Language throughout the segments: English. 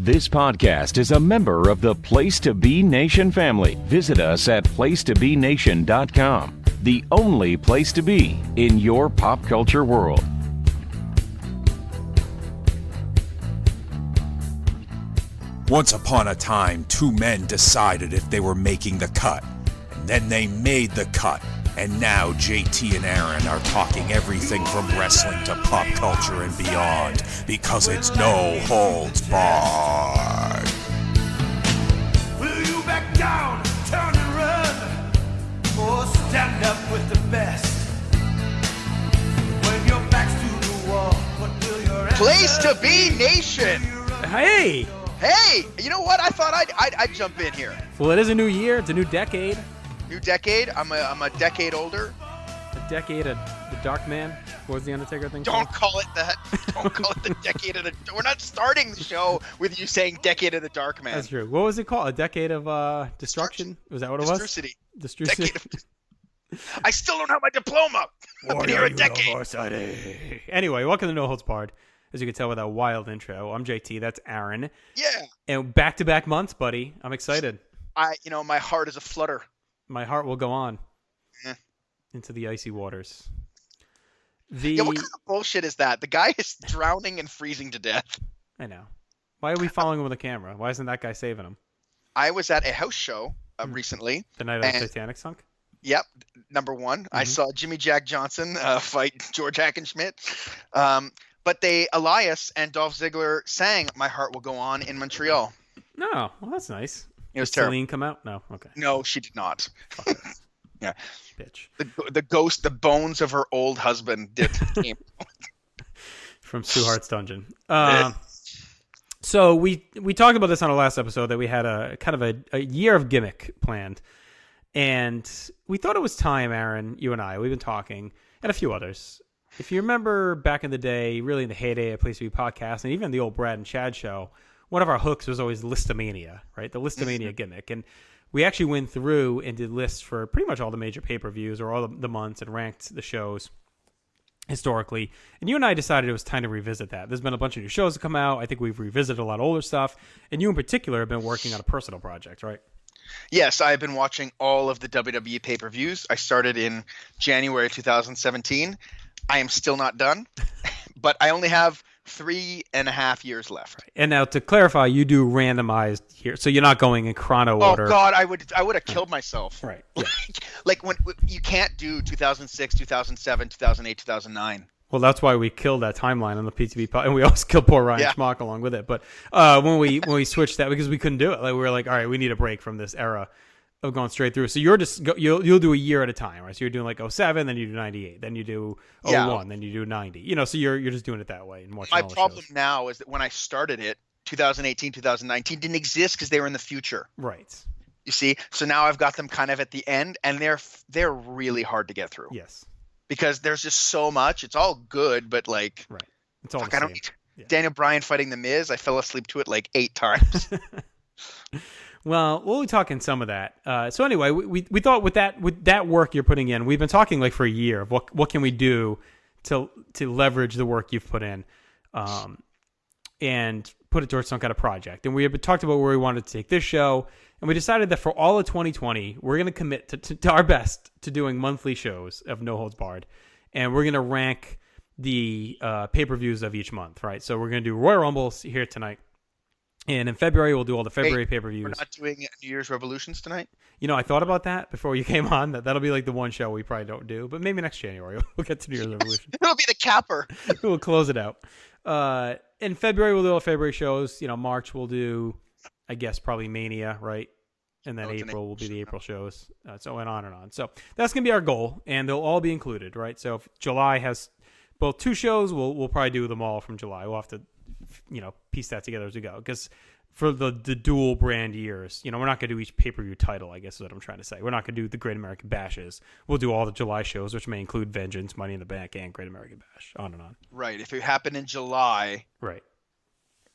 This podcast is a member of the Place-To-Be Nation family. Visit us at placetobenation.com, the only place to be in your pop culture world. Once upon a time, two men decided if they were making the cut. And then they made the cut. And now JT and Aaron are talking everything from wrestling to pop culture and beyond. Because it's no holds barred. Will you back down, turn and run, or stand up with the best? When your back's to the wall, what will your Place to be nation. Hey! Hey, you know what? I thought I'd jump in here. Well, it is a new year. It's a new decade. New decade. I'm a decade older. A decade of the Dark Man. What was the Undertaker thing Don't called? call it that. Don't call it the decade of the. We're not starting the show with you saying decade of the Dark Man. That's true. What was it called? A decade of destruction? Was that what it was? Destrucity. Destrucity. I still don't have my diploma. I've been here a decade. Anyway, welcome to No Holds Barred. As you can tell with that wild intro, I'm JT. That's Aaron. Yeah. And back-to-back months, buddy. I'm excited. My heart is a flutter. My heart will go on into the icy waters. What kind of bullshit is that? The guy is drowning and freezing to death. I know. Why are we following him with a camera? Why isn't that guy saving him? I was at a house show recently. The night of the Titanic sunk? Yep, number one. I saw Jimmy Jack Johnson fight George Hackenschmidt. But Elias and Dolph Ziggler sang "My Heart Will Go On" in Montreal. No, well, that's nice. It was Did terrible. Celine come out? No, okay. No, she did not. Yeah, Bitch. the bones of her old husband came. From Sue Hart's dungeon. So we talked about this on our last episode that we had a kind of a year of gimmick planned, and we thought it was time, Aaron, you and I, we've been talking, and a few others. If you remember back in the day, really in the heyday of Place to Be podcast, and even the old Brad and Chad show, one of our hooks was always List-A-Mania, right? The List-A-Mania gimmick. And we actually went through and did lists for pretty much all the major pay-per-views or all the months and ranked the shows historically. And you and I decided it was time to revisit that. There's been a bunch of new shows that come out. I think we've revisited a lot of older stuff. And you in particular have been working on a personal project, right? Yes, I've been watching all of the WWE pay-per-views. I started in January 2017. I am still not done, but I only have 3.5 years left. Right. And now to clarify, you do randomized here, so you're not going in chrono order. Oh God, I would have killed myself. Right. Like when you can't do 2006, 2007, 2008, 2009. Well, that's why we killed that timeline on the PTB pod, and we also killed poor Ryan Schmock along with it. But when we switched that, because we couldn't do it, like we were like, all right, we need a break from this era of going straight through. So you're just you'll do a year at a time, right? So you're doing like 07, then you do 98, then you do 01, then you do 90. You know, so you're just doing it that way and watching My all the problem shows. now is that when I started it, 2018, 2019 didn't exist because they were in the future. Right. You see, so now I've got them kind of at the end, and they're really hard to get through. Yes. Because there's just so much. It's all good, but like, right. It's all fuck, the I same. don't. Yeah. Daniel Bryan fighting The Miz. I fell asleep to it like 8 times. Well, we'll be talking some of that. So anyway, we thought with that work you're putting in, we've been talking like for a year of what can we do to leverage the work you've put in, and put it towards some kind of project. And we had talked about where we wanted to take this show, and we decided that for all of 2020, we're going to commit to our best to doing monthly shows of No Holds Barred, and we're going to rank the pay-per-views of each month, right? So we're going to do Royal Rumbles here tonight. And in February, we'll do all the February pay-per-views. We're not doing New Year's Revolutions tonight? You know, I thought about that before you came on. That'll be like the one show we probably don't do. But maybe next January we'll get to New Year's Revolution. It'll be the capper. We'll close it out. In February, we'll do all February shows. You know, March, we'll do, I guess, probably Mania, right? And then April will be the April shows. So and on and on. So that's going to be our goal. And they'll all be included, right? So if July has both 2 shows, we'll probably do them all from July. We'll have to, piece that together as we go. Because for the dual brand years, we're not going to do each pay-per-view title, I guess is what I'm trying to say. We're not going to do the Great American Bashes. We'll do all the July shows, which may include Vengeance, Money in the Bank, and Great American Bash, on and on. Right. If it happened in July, right,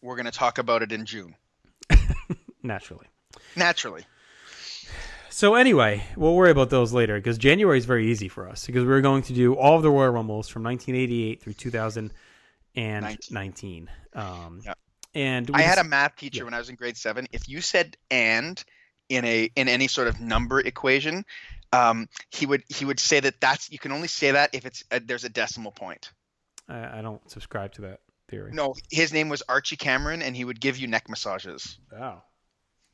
we're going to talk about it in June. Naturally. So anyway, we'll worry about those later, because January is very easy for us, because we're going to do all of the Royal Rumbles from 1988 through 2019. And I had a math teacher when I was in grade 7. If you said "and" in any sort of number equation, he would say that's you can only say that if there's a decimal point. I don't subscribe to that theory. No, his name was Archie Cameron, and he would give you neck massages. Wow.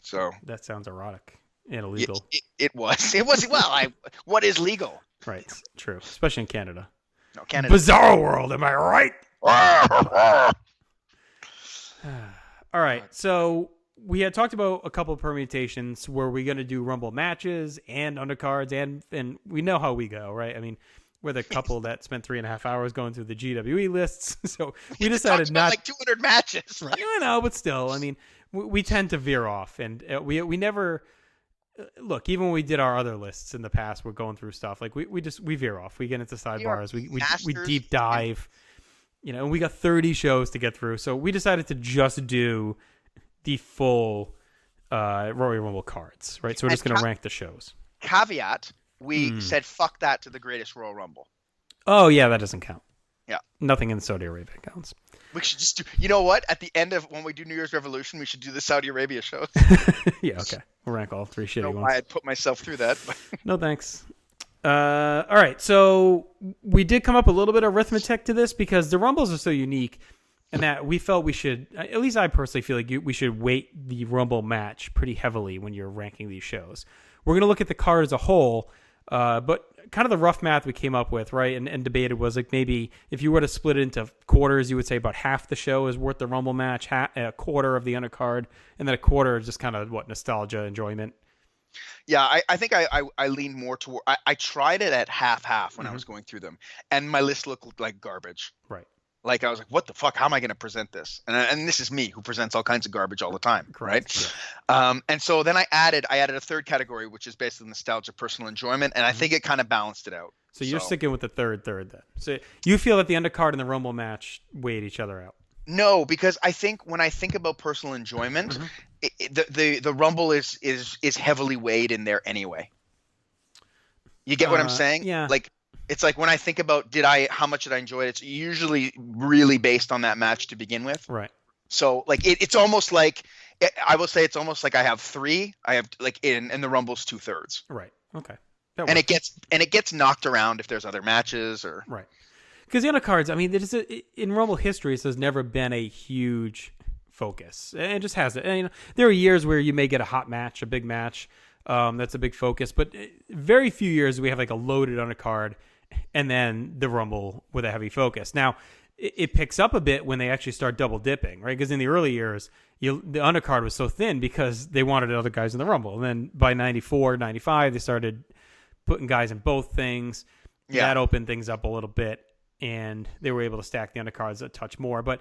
So that sounds erotic and illegal. It was. Well, what is legal? Right. True. Especially in Canada. No, Canada. Bizarro world. Am I right? All right. So we had talked about a couple of permutations where we're going to do Rumble matches and undercards, and we know how we go, right? I mean, we're the couple that spent 3.5 hours going through the GWE lists, so we decided not like 200 matches. Right? I know, but still, I mean, we tend to veer off, and we never look. Even when we did our other lists in the past, we're going through stuff like we veer off. We get into sidebars. We deep dive. And we got 30 shows to get through, so we decided to just do the full Royal Rumble cards, right? So we're just going to rank the shows. Caveat: we said fuck that to the greatest Royal Rumble. Oh yeah, that doesn't count. Yeah, nothing in Saudi Arabia counts. We should just do. You know what? At the end of when we do New Year's Revolution, we should do the Saudi Arabia shows. Yeah, okay. We'll rank all 3 shitty ones. I had put myself through that. No thanks. All right, so we did come up a little bit of arithmetic to this because the Rumbles are so unique, and that we felt we should, at least I personally feel like we should weight the Rumble match pretty heavily when you're ranking these shows. We're going to look at the card as a whole, but kind of the rough math we came up with, right, and debated was like maybe if you were to split it into quarters, you would say about half the show is worth the Rumble match, a quarter of the undercard, and then a quarter is just kind of nostalgia, enjoyment. Yeah, I think I lean more toward. I tried it at half when I was going through them, and my list looked like garbage. Right. Like I was like, what the fuck? How am I going to present this? And this is me who presents all kinds of garbage all the time, Correct. right? Yeah. And so then I added a third category, which is basically nostalgia, personal enjoyment, and I think it kind of balanced it out. So you're sticking with the third then. So you feel that the undercard and the Rumble match weighed each other out. No, because I think when I think about personal enjoyment, the Rumble is heavily weighed in there anyway. You get what I'm saying? Yeah. Like it's like when I think about how much did I enjoy it, it's usually really based on that match to begin with. Right. So like it's almost like I will say it's almost like I have 3. I have like and the Rumble's 2/3. Right. Okay. And it gets knocked around if there's other matches or right. Because the undercards, I mean, in Rumble history, this has never been a huge focus. It just hasn't. And, there are years where you may get a hot match, a big match, that's a big focus. But very few years we have like a loaded undercard and then the Rumble with a heavy focus. Now, it picks up a bit when they actually start double dipping, right? Because in the early years, the undercard was so thin because they wanted other guys in the Rumble. And then by 94, 95, they started putting guys in both things. Yeah. That opened things up a little bit. And they were able to stack the undercards a touch more. But,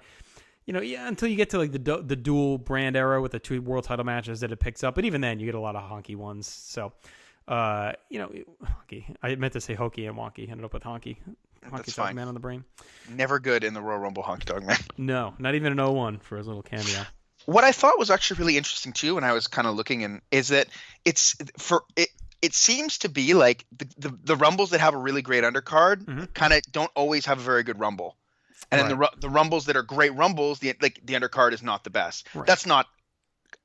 until you get to like the dual brand era with the 2 world title matches that it picks up. But even then, you get a lot of honky ones. So, honky. I meant to say hokey and wonky. Ended up with honky. Honky Dog Man on the brain. Never good in the Royal Rumble, Honky Dog Man. No, not even an 01 for his little cameo. What I thought was actually really interesting, too, when I was kind of looking is that it seems to be like the Rumbles that have a really great undercard kind of don't always have a very good Rumble. And then the Rumbles that are great Rumbles, the undercard is not the best. Right. That's not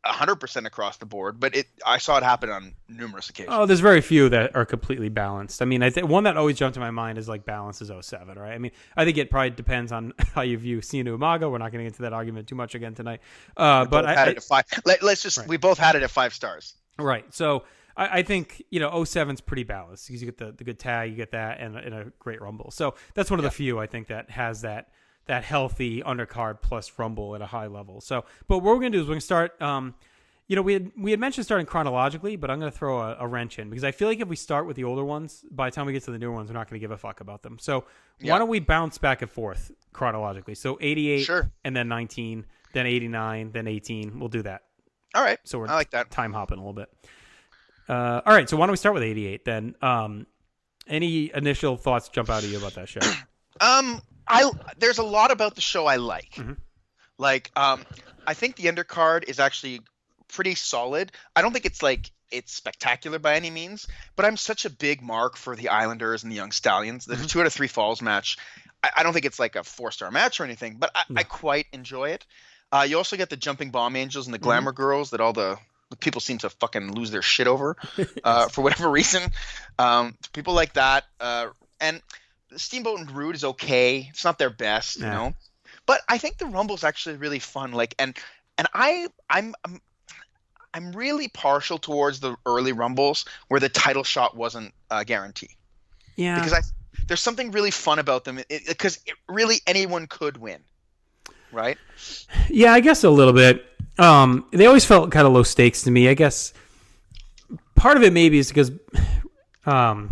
100% across the board, but I saw it happen on numerous occasions. Oh, there's very few that are completely balanced. I mean, I think one that always jumped to my mind is like balance is 07, right? I mean, I think it probably depends on how you view Sinu Umaga. We're not going to get into that argument too much again tonight. But I had it at 5. Let's just we both had it at 5 stars. Right. So I think 07's pretty balanced because you get the good tag, you get that, and a great Rumble. So that's one of the few I think that has that healthy undercard plus Rumble at a high level. So, but what we're gonna do is we're gonna start. We had mentioned starting chronologically, but I'm gonna throw a wrench in because I feel like if we start with the older ones, by the time we get to the newer ones, we're not gonna give a fuck about them. So why don't we bounce back and forth chronologically? So 88, sure, and then 19, then 89, then 18. We'll do that. All right. So I like that. Time hopping a little bit. All right, so why don't we start with 88 then? Any initial thoughts jump out at you about that show? There's a lot about the show I like. Mm-hmm. Like, I think the undercard is actually pretty solid. I don't think it's spectacular by any means, but I'm such a big mark for the Islanders and the Young Stallions. The 2 out of 3 falls match, I don't think it's like a 4-star match or anything, but I quite enjoy it. You also get the jumping bomb angels and the glamour girls that all the people seem to fucking lose their shit over for whatever reason. People like that. And Steamboat and Rude is okay. It's not their best, you know. But I think the Rumble's actually really fun. Like, and I'm really partial towards the early Rumbles where the title shot wasn't a guarantee. Yeah. Because there's something really fun about them because really anyone could win. Right? Yeah, I guess a little bit. They always felt kind of low stakes to me. I guess part of it maybe is because, I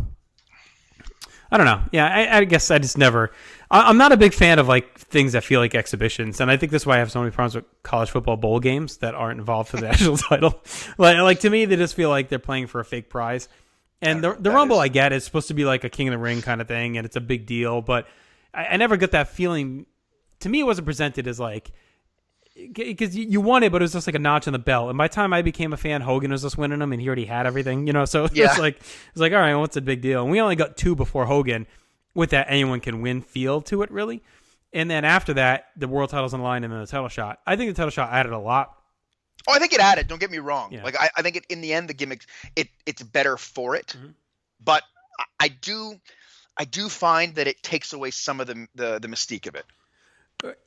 don't know. Yeah, I guess I just never. I'm not a big fan of like things that feel like exhibitions, and I think that's why I have so many problems with college football bowl games that aren't involved for the national title. Like to me, they just feel like they're playing for a fake prize. And the Rumble, I get, is supposed to be like a King of the Ring kind of thing, and it's a big deal, but I never get that feeling. To me, it wasn't presented as like, because you won it, but it was just like a notch on the belt. And by the time I became a fan, Hogan was just winning them, and he already had everything, you know. So it's like all right, well, what's the big deal? And we only got 2 before Hogan, with that anyone can win feel to it, really. And then after that, the world title's on the line, and then the title shot. I think the title shot added a lot. Oh, I think it added. Don't get me wrong. Yeah. Like I think in the end, the gimmicks it's better for it. Mm-hmm. But I do find that it takes away some of the mystique of it.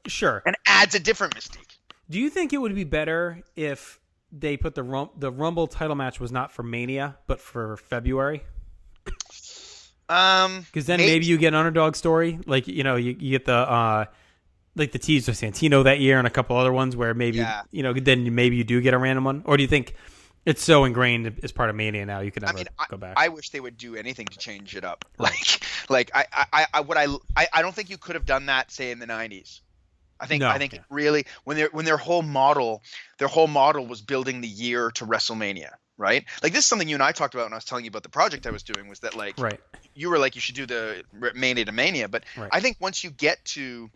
Sure. And adds a different mystique. Do you think it would be better if they put the Rumble title match was not for Mania, but for February? Because then maybe you get an underdog story. Like, you know, you get the like the tease with Santino that year and a couple other ones where maybe, you know, then maybe you do get a random one. Or do you think it's so ingrained as part of Mania now you can never go back? I wish they would do anything to change it up. Like I don't think you could have done that, say, in the 90s. I think it really when their whole model was building the year to WrestleMania, right? Like this is something you and I talked about when I was telling you about the project I was doing, was that like you were like you should do the Mania to Mania, but I think once you get to,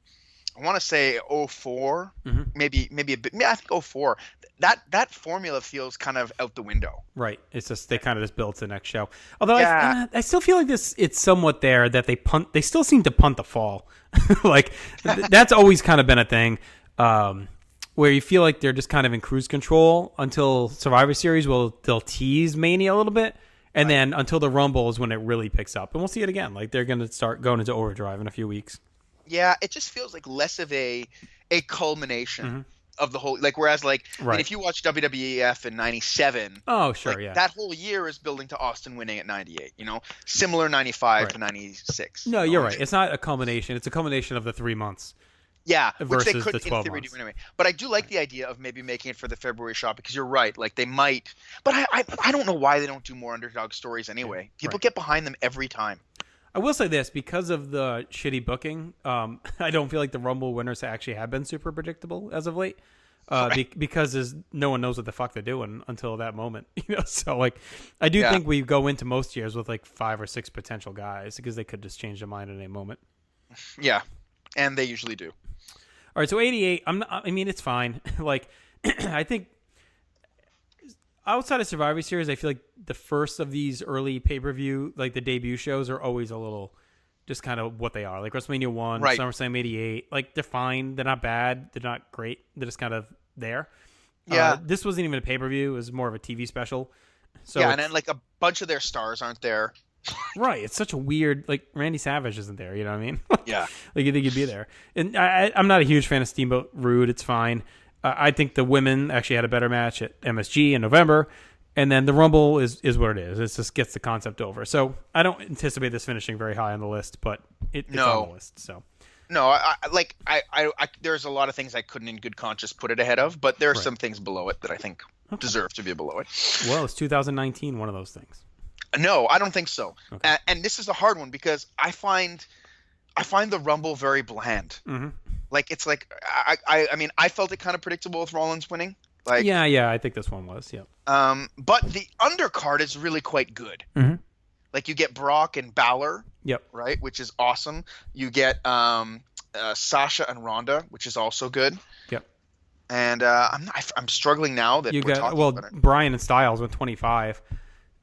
I want to say 04, maybe a bit. I think 04. That formula feels kind of out the window. Right. It's just they kind of just built the next show. Although I still feel like it's somewhat there that they punt. They still seem to punt the fall. Like that's always kind of been a thing where you feel like they're just kind of in cruise control until Survivor Series. They'll tease Mania a little bit, and then until the Rumble is when it really picks up, and we'll see it again. Like they're going to start going into overdrive in a few weeks. Yeah, it just feels like less of a culmination of the whole, like, whereas like I mean, if you watch WWEF in 97, that whole year is building to Austin winning at 98, you know, similar 95 to 96. No, you're right. It's not a culmination. It's a culmination of the 3 months. Yeah, which they could the 12 in theory months. do anyway. But I do like the idea of maybe making it for the February shot, because you're right. Like they might, but I don't know why they don't do more underdog stories anyway. People get behind them every time. I will say this, because of the shitty booking, I don't feel like the Rumble winners actually have been super predictable as of late. Because no one knows what the fuck they're doing until that moment, you know. So like, I do think we go into most years with like 5 or 6 potential guys because they could just change their mind at any moment. Yeah, and they usually do. All right, so 88. I mean, it's fine. Like, I think outside of Survivor Series, I feel like the first of these early pay-per-view, like the debut shows, are always a little just kind of what they are. Like WrestleMania 1, SummerSlam 88. Like, they're fine. They're not bad. They're not great. They're just kind of there. Yeah. This wasn't even a pay-per-view. It was more of a TV special. So yeah, and then like a bunch of their stars aren't there. Right. It's such a weird, like, Randy Savage isn't there. You know what I mean? Yeah. Like, you think he'd be there. And I'm not a huge fan of Steamboat Rude. It's fine. I think the women actually had a better match at MSG in November. And then the Rumble is what it is. It just gets the concept over. So I don't anticipate this finishing very high on the list, but it's on the list. So no, I there's a lot of things I couldn't in good conscience put it ahead of, but there are some things below it that I think deserve to be below it. Well, it's 2019, one of those things. No, I don't think so. Okay. And this is a hard one because I find the Rumble very bland. Mm-hmm. Like it's like I mean I felt it kind of predictable with Rollins winning. Like yeah, I think this one was. Yeah. But the undercard is really quite good. Mm-hmm. Like you get Brock and Balor. Yep. Right, which is awesome. You get Sasha and Ronda, which is also good. Yep. And I'm struggling now that we're talking about it. Bryan and Styles with 25.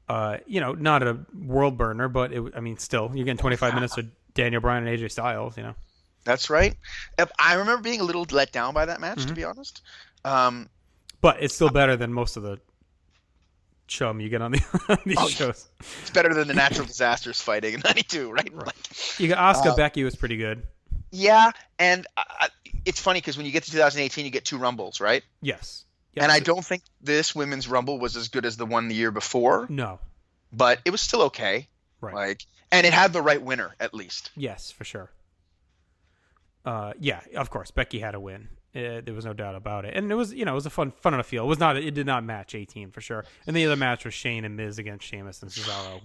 Not a world burner, but still, you're getting 25 minutes with Daniel Bryan and AJ Styles. You know. That's right. I remember being a little let down by that match, to be honest. But it's still better than most of the chum you get on these shows. It's better than the natural disasters fighting in '92, right? Like, You got Asuka Becky was pretty good. yeah, and it's funny because when you get to 2018, you get 2 Rumbles, right? Yes. And I don't think this women's Rumble was as good as the one the year before. No. But it was still okay. Right. Like, and it had the right winner at least. Yes, for sure. Yeah, of course, Becky had a win. There was no doubt about it, and it was, it was a fun on a field. It did not match 18 for sure. And the other match was Shane and Miz against Sheamus and Cesaro.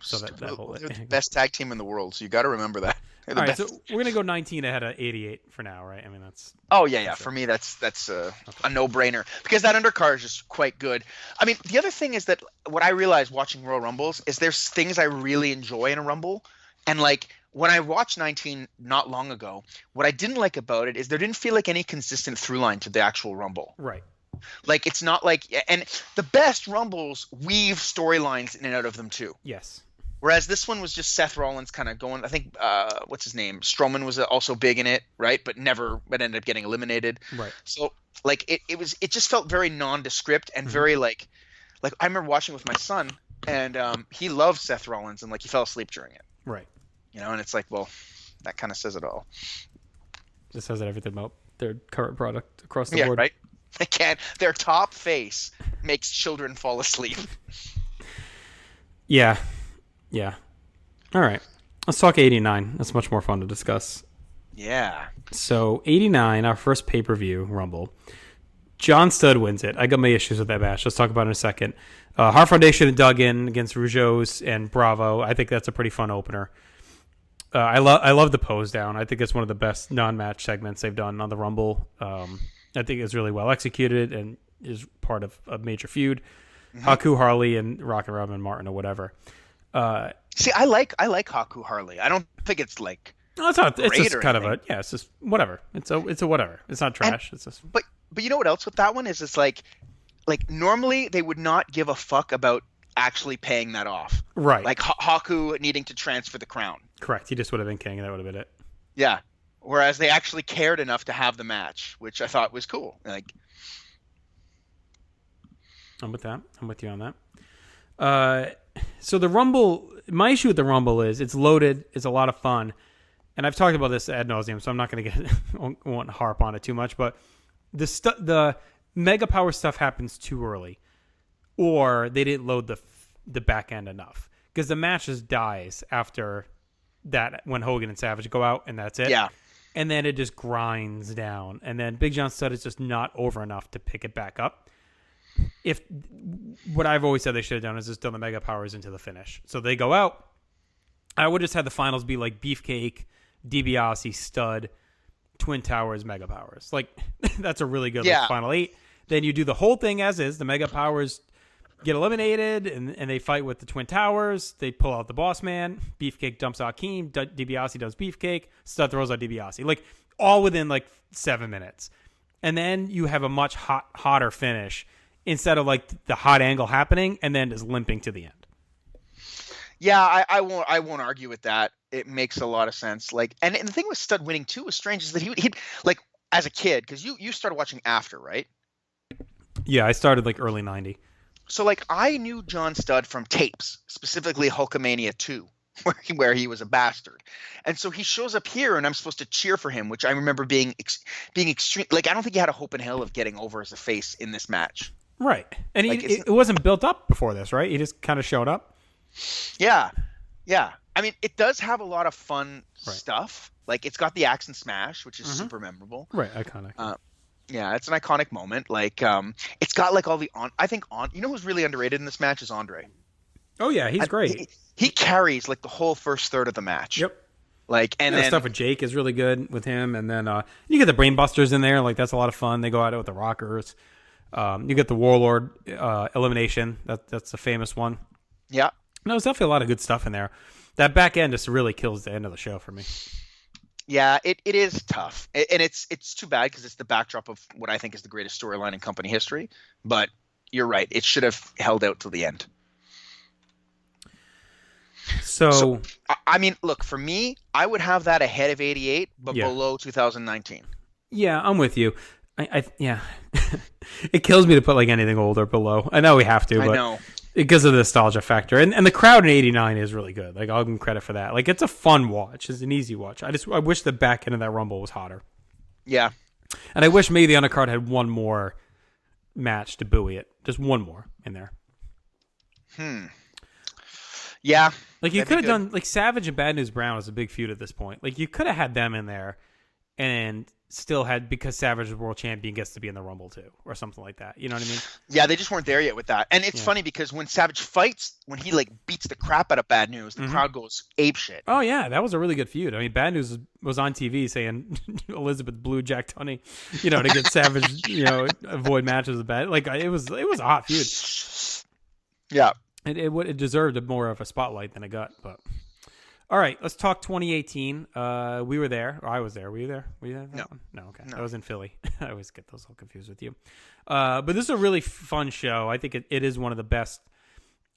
So that whole They're the best tag team in the world, so you got to remember that. All right, so we're gonna go 19 ahead of 88 for now, right? I mean, that's. Oh yeah. For me, that's a no-brainer because that undercard is just quite good. I mean, the other thing is that what I realized watching Royal Rumbles is there's things I really enjoy in a Rumble, and like when I watched 19 not long ago, what I didn't like about it is there didn't feel like any consistent through line to the actual Rumble. Right. Like it's not like, and the best Rumbles weave storylines in and out of them too. Yes. Whereas this one was just Seth Rollins kind of going. I think what's his name? Strowman was also big in it, right? But ended up getting eliminated. Right. So like it just felt very nondescript and very like I remember watching with my son, and he loved Seth Rollins, and like he fell asleep during it. Right. And it's like, well, that kind of says it all. This says everything about their current product across the board. Right. They can't. Their top face makes children fall asleep. Yeah. Yeah. All right. Let's talk 89. That's much more fun to discuss. Yeah. So 89, our first pay-per-view Rumble. John Studd wins it. I got my issues with that match. Let's talk about it in a second. Hart Foundation dug in against Rougeau's and Bravo. I think that's a pretty fun opener. I love the pose down. I think it's one of the best non-match segments they've done on the Rumble. I think it's really well executed and is part of a major feud. Haku, Harley, and Rock and Robin Martin or whatever. See, I like Haku Harley. I don't think it's like. No, it's not. It's great just or kind anything. of it's just whatever. It's a whatever. It's not trash. It's just. But you know what else with that one is? It's like normally they would not give a fuck about actually paying that off. Right. Like Haku needing to transfer the crown. Correct. He just would have been king, and that would have been it. Yeah. Whereas they actually cared enough to have the match, which I thought was cool. Like, I'm with that. I'm with you on that. So the Rumble, my issue with the Rumble is it's loaded. It's a lot of fun. And I've talked about this ad nauseum, so I'm not going to won't harp on it too much. But the Mega Power stuff happens too early, or they didn't load the back end enough because the match just dies after that when Hogan and Savage go out, and that's it. yeah. And then it just grinds down, and then Big John Studd is just not over enough to pick it back up. If what I've always said they should have done is just done the Mega Powers into the finish. So they go out. I would just have the finals be like Beefcake, DiBiase, Studd, Twin Towers, Mega Powers. Like that's a really good final 8. Then you do the whole thing as is. The Mega Powers get eliminated, and they fight with the Twin Towers. They pull out the Boss Man. Beefcake dumps out Akeem. DiBiase does Beefcake. Studd throws out DiBiase. Like all within like 7 minutes. And then you have a much hotter finish instead of like the hot angle happening and then just limping to the end. Yeah, I won't argue with that. It makes a lot of sense. Like, and the thing with Studd winning too was strange is that he'd like as a kid, because you started watching after, right? Yeah, I started like early 90. So like I knew John Studd from tapes, specifically Hulkamania 2, where he was a bastard. And so he shows up here and I'm supposed to cheer for him, which I remember being extreme. Like I don't think he had a hope in hell of getting over as a face in this match. Right. And Like, it wasn't built up before this, right? He just kind of showed up. Yeah. Yeah. I mean, it does have a lot of fun stuff. Like it's got the axe and smash, which is super memorable. Right. Iconic. Yeah, it's an iconic moment. Like, it's got like all the you know who's really underrated in this match is Andre. Oh yeah, he's great. He carries like the whole first third of the match. Yep. Like, and then stuff with Jake is really good with him, and then you get the Brainbusters in there. Like that's a lot of fun. They go at it with the Rockers. You get the Warlord elimination. That's a famous one. Yeah. No, there's definitely a lot of good stuff in there. That back end just really kills the end of the show for me. Yeah, it is tough, and it's too bad because it's the backdrop of what I think is the greatest storyline in company history. But you're right; it should have held out till the end. So I mean, look, for me, I would have that ahead of 88, but Yeah. below 2019. yeah, I'm with you. Yeah, it kills me to put like anything older below. I know we have to, I but know. because of the nostalgia factor, and the crowd in '89 is really good. Like I'll give them credit for that. Like it's a fun watch. It's an easy watch. I wish the back end of that Rumble was hotter, Yeah. and I wish maybe the undercard had one more match to buoy it. Just one more in there. Yeah. Like you That'd be could have good. done like Savage and Bad News Brown was a big feud at this point. Like you could have had them in there, and still had because Savage is world champion gets to be in the Rumble too, or something like that. You know what I mean? Yeah, they just weren't there yet with that. And it's Yeah. funny because when Savage fights, when he like beats the crap out of Bad News, the crowd goes apeshit. Oh yeah, that was a really good feud. I mean, Bad News was on TV saying Elizabeth blew Jack Tunney, to get Savage, avoid matches with Bad. Like it was a hot feud. Yeah. It deserved more of a spotlight than it got. But all right, let's talk 2018. We were there. Or I was there. Were you there? Were you there? No. No. Okay. No. I was in Philly. I always get those all confused with you. But this is a really fun show. I think it is one of the best.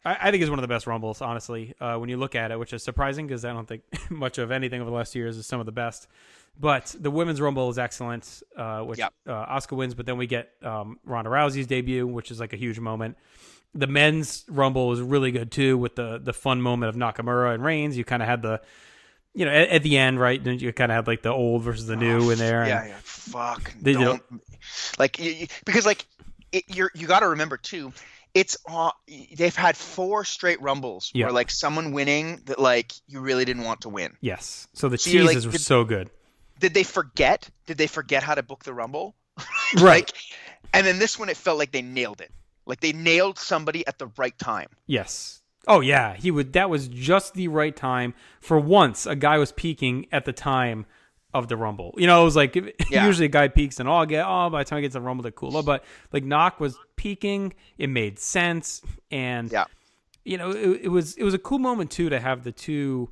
I think it's one of the best Rumbles, honestly, when you look at it, which is surprising because I don't think much of anything over the last 2 years is some of the best. But the Women's Rumble is excellent, which Yep. Asuka wins, but then we get Ronda Rousey's debut, which is like a huge moment. The Men's Rumble is really good, too, with the fun moment of Nakamura and Reigns. You kind of had the, at the end, right? You kind of had like the old versus the new in there. Yeah, and yeah. Fuck. They Don't. Like, because, like, you got to remember, too, they've had 4 straight Rumbles Yeah. where, like, someone winning that, like, you really didn't want to win. Yes. So the So you're like, teases were so good. Did they forget? Did they forget how to book the Rumble? Right. And then this one, it felt like they nailed it. Like they nailed somebody at the right time. Yes. Oh yeah, that was just the right time. For once, a guy was peaking at the time of the Rumble. It was like usually a guy peaks and by the time he gets the Rumble they cool. But like Knock was peaking, it made sense, and it was a cool moment too to have the two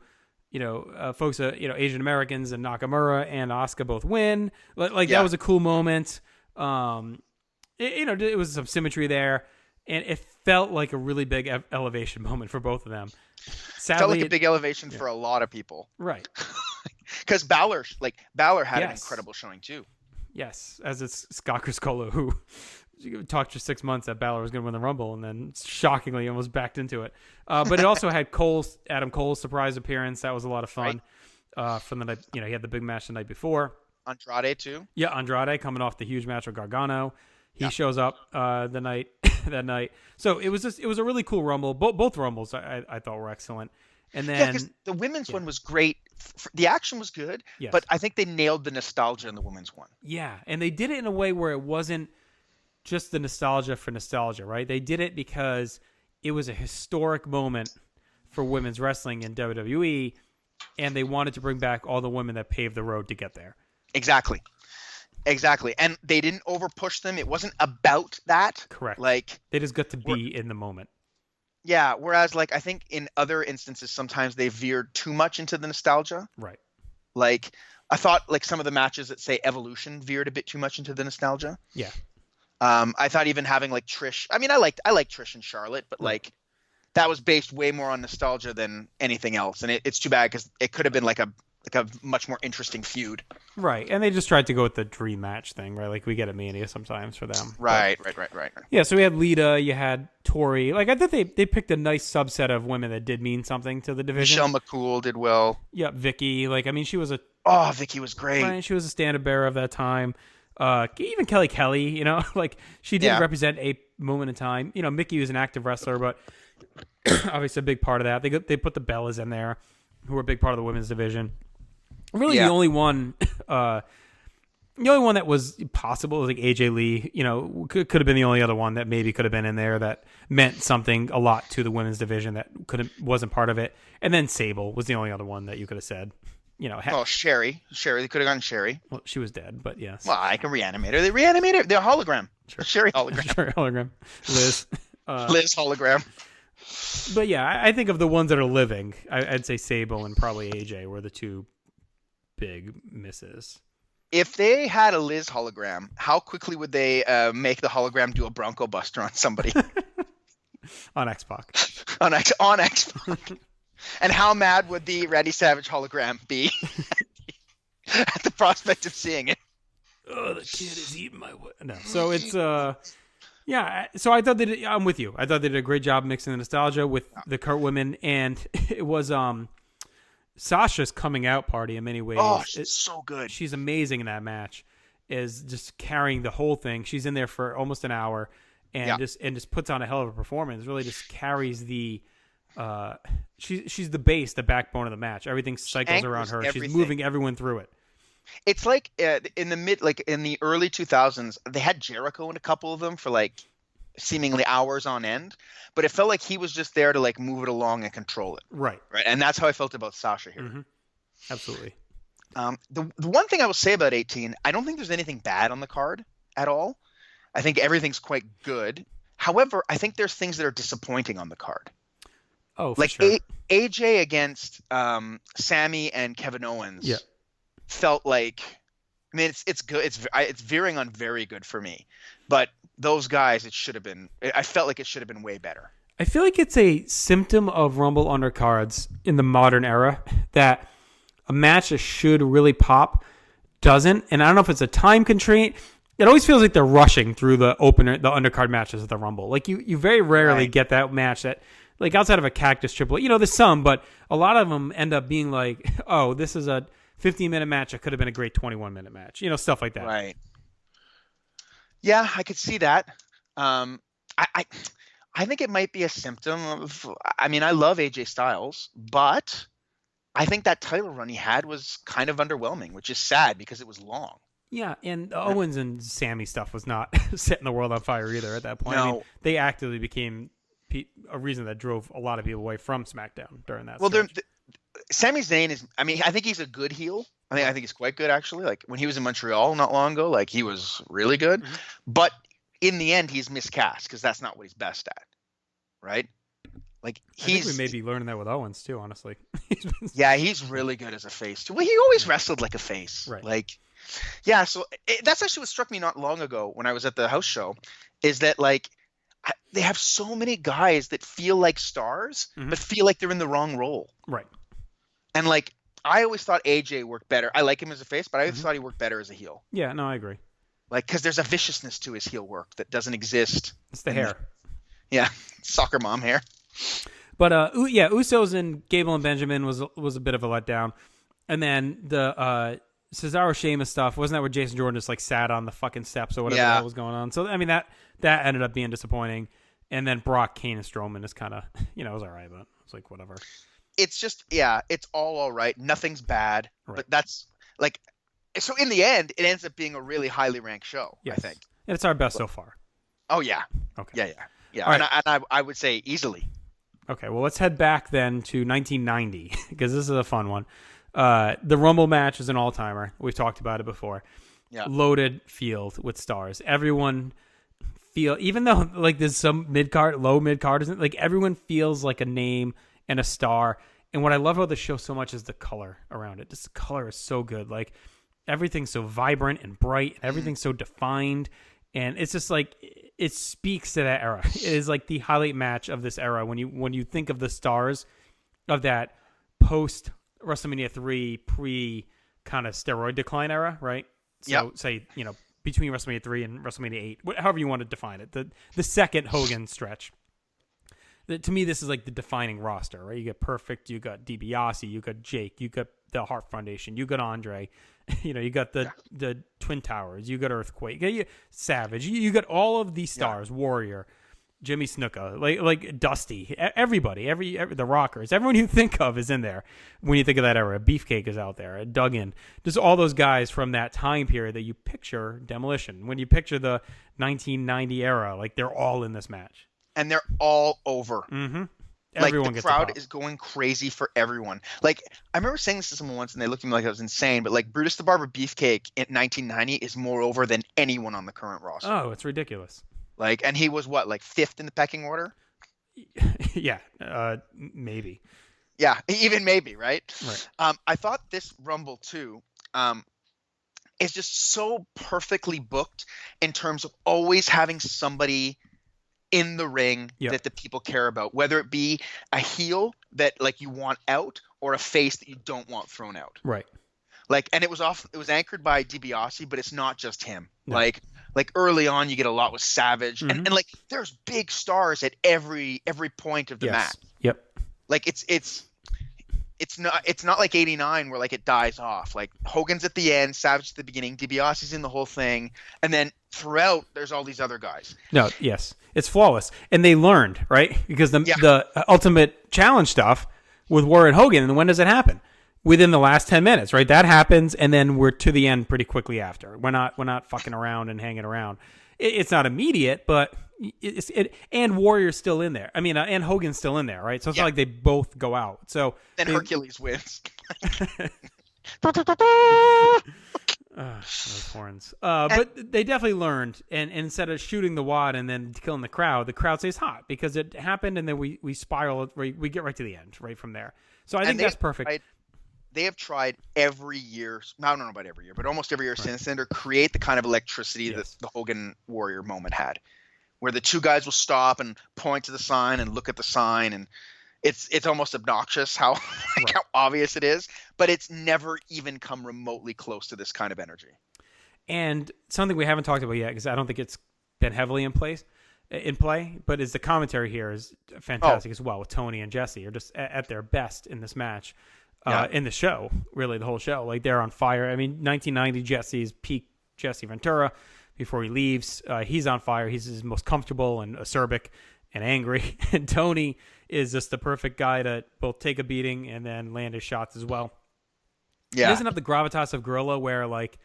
folks, Asian Americans and Nakamura and Asuka both win. That was a cool moment. It was some symmetry there, and it felt like a really big elevation moment for both of them. Sadly, Felt like a big elevation for a lot of people. Right. Because Balor had an incredible showing too. Yes, as it's Scott Criscolo, who talked for 6 months that Balor was going to win the Rumble, and then shockingly almost backed into it. But it also had Adam Cole's surprise appearance. That was a lot of fun. From the night, he had the big match the night before. Andrade too. Yeah, Andrade coming off the huge match with Gargano. He shows up that night. So it was a really cool Rumble. Both Rumbles I thought were excellent. And then because the women's one was great. The action was good, Yes. but I think they nailed the nostalgia in the women's one. yeah, and they did it in a way where it wasn't just the nostalgia for nostalgia, right? They did it because it was a historic moment for women's wrestling in WWE, and they wanted to bring back all the women that paved the road to get there. Exactly. And they didn't over push them. It wasn't about that. Correct. Like, They just got to be in the moment. yeah. Whereas, like, I think in other instances, sometimes they veered too much into the nostalgia. Right. Like, I thought, like, some of the matches that say Evolution veered a bit too much into the nostalgia. Yeah. I thought even having like Trish. I mean, I like Trish and Charlotte, but like that was based way more on nostalgia than anything else. And it's too bad because it could have been like a much more interesting feud. Right. And they just tried to go with the dream match thing, right? Like we get a Mania sometimes for them. Right. Yeah, so we had Lita, you had Tori. Like I thought they picked a nice subset of women that did mean something to the division. Michelle McCool did well. Yeah, Vicky. Like I mean, she was Vicky was great. right, she was a standard bearer of that time. Even Kelly, like she did represent a moment in time. Mickey was an active wrestler, but obviously a big part of that. They put the Bellas in there, who were a big part of the women's division. Really, the only one that was possible was like AJ Lee. Could have been the only other one that maybe could have been in there that meant something a lot to the women's division that wasn't part of it. And then Sable was the only other one that you could have said. Sherry. They could have gotten Sherry. Well, she was dead, but yes. Well, I can reanimate her. They reanimate her. They're a hologram. Sure. Sherry hologram. Sure, hologram. Liz. Liz hologram. But yeah, I think of the ones that are living, I'd say Sable and probably AJ were the two big misses. If they had a Liz hologram, how quickly would they make the hologram do a Bronco Buster on somebody? On X-Pac. on X-Pac. And how mad would the Randy Savage hologram be at the prospect of seeing it? Oh, the kid is eating my wood. No, so it's yeah. So I thought I'm with you. I thought they did a great job mixing the nostalgia with the Kurt women, and it was Sasha's coming out party in many ways. Oh, she's so good. She's amazing in that match. Is just carrying the whole thing. She's in there for almost an hour, and just puts on a hell of a performance. Really, just carries the. She's the base, the backbone of the match. Everything cycles around her. Everything. She's moving everyone through it. It's like in the early 2000s, they had Jericho in a couple of them for like seemingly hours on end, but it felt like he was just there to like move it along and control it. Right. And that's how I felt about Sasha here. Mm-hmm. Absolutely. The one thing I will say about 18, I don't think there's anything bad on the card at all. I think everything's quite good. However, I think there's things that are disappointing on the card. Oh, for like sure. AJ against Sammy and Kevin Owens. Yeah. Felt like, I mean, it's good. It's veering on very good for me, but those guys, it should have been. I felt like it should have been way better. I feel like it's a symptom of Rumble undercards in the modern era that a match that should really pop doesn't, and I don't know if it's a time constraint. It always feels like they're rushing through the undercard matches at the Rumble. Like you very rarely get that match that, like outside of a Cactus Triple, there's some, but a lot of them end up being like, oh, this is a 15-minute match. It could have been a great 21-minute match. Stuff like that. Right. Yeah, I could see that. I think it might be a symptom of. I mean, I love AJ Styles, but I think that title run he had was kind of underwhelming, which is sad because it was long. Yeah, and Owens and Sammy stuff was not setting the world on fire either at that point. No. I mean, they actively became a reason that drove a lot of people away from SmackDown during that. Well, stretch. Sami Zayn is. I mean, I think he's a good heel. I think he's quite good actually. Like when he was in Montreal not long ago, like he was really good. Mm-hmm. But in the end, he's miscast because that's not what he's best at, right? Like I think we may be learning that with Owens too. Honestly, yeah, he's really good as a face too. Well, he always wrestled like a face, right? Like, yeah. So that's actually what struck me not long ago when I was at the house show, is that like they have so many guys that feel like stars, but feel like they're in the wrong role, right? And like I always thought AJ worked better. I like him as a face, but I always thought he worked better as a heel. Yeah, no, I agree. Like, because there's a viciousness to his heel work that doesn't exist. It's the hair. Yeah, soccer mom hair. But Usos and Gable and Benjamin was a bit of a letdown, and then the Cesaro Sheamus stuff, wasn't that where Jason Jordan just like sat on the fucking steps or whatever the hell was going on? So I mean that ended up being disappointing, and then Brock, Kane, and Strowman is kind of it was all right, but it's like whatever. It's just it's all right. Nothing's bad, right. But that's like so. In the end, it ends up being a really highly ranked show. Yes. I think, and it's our best so far. Oh yeah. Okay. Yeah. And I would say easily. Okay, well, let's head back then to 1990 because this is a fun one. The Rumble match is an all-timer. We've talked about it before. Yeah. Loaded field with stars. Everyone even though like there's some low mid-card, isn't like everyone feels like a name and a star. And what I love about the show so much is the color around it. This color is so good. Like everything's so vibrant and bright, and everything's so defined. And it's just like it speaks to that era. It is like the highlight match of this era when you think of the stars of that post WrestleMania 3 pre kind of steroid decline era, right? So say between WrestleMania 3 and WrestleMania 8, however you want to define it, the second Hogan stretch. To me, this is like the defining roster, right? You get Perfect, you got DiBiase, you got Jake, you got the Hart Foundation, you got Andre. You got the Twin Towers, you got Earthquake, you got Savage, you got all of these stars, Warrior, Jimmy Snuka, like Dusty, everybody, every the Rockers, everyone you think of is in there. When you think of that era, Beefcake is out there, Duggan, just all those guys from that time period that you picture Demolition. When you picture the 1990 era, like they're all in this match, and they're all over. Mm-hmm. Like the crowd is going crazy for everyone. Like I remember saying this to someone once, and they looked at me like I was insane. But like Brutus the Barber Beefcake in 1990 is more over than anyone on the current roster. Oh, it's ridiculous. Like, and he was what, like 5th in the pecking order? Yeah, maybe. Yeah, even maybe, right? Right. I thought this Rumble too is just so perfectly booked in terms of always having somebody in the ring Yep. that the people care about, whether it be a heel that like you want out or a face that you don't want thrown out. Right. Like, and it was anchored by DiBiase, but it's not just him. No. Like early on, you get a lot with Savage, Mhm. and like there's big stars at every point of the match. Yep. Like it's not like '89 where like it dies off. Like Hogan's at the end, Savage at the beginning, DiBiase's in the whole thing, and then throughout there's all these other guys. No, yes, it's flawless, and they learned, right? Because the Ultimate Challenge stuff with Warrior and Hogan, and when does it happen? Within the last 10 minutes, right? That happens, and then we're to the end pretty quickly after. We're not fucking around and hanging around. It's not immediate, but and Warrior's still in there. I mean, and Hogan's still in there, right? So it's not like they both go out. So then Hercules wins. Those horns. But they definitely learned, and instead of shooting the wad and then killing the crowd stays hot because it happened, and then we spiral. We get right to the end, right from there. So I think that's perfect. They have tried every year. I don't know about every year, but almost every year since then to create the kind of electricity that the Hogan Warrior moment had, where the two guys will stop and point to the sign and look at the sign, and it's almost obnoxious how how obvious it is, but it's never even come remotely close to this kind of energy. And something we haven't talked about yet, because I don't think it's been heavily in play, but is the commentary here is fantastic as well, with Tony and Jesse are just at their best in this match. In the show, really the whole show, like they're on fire. I mean, 1990 Jesse's peak Jesse Ventura before he leaves. He's on fire. He's his most comfortable and acerbic and angry. And Tony is just the perfect guy to both take a beating and then land his shots as well. Yeah. He doesn't have the gravitas of Gorilla where like,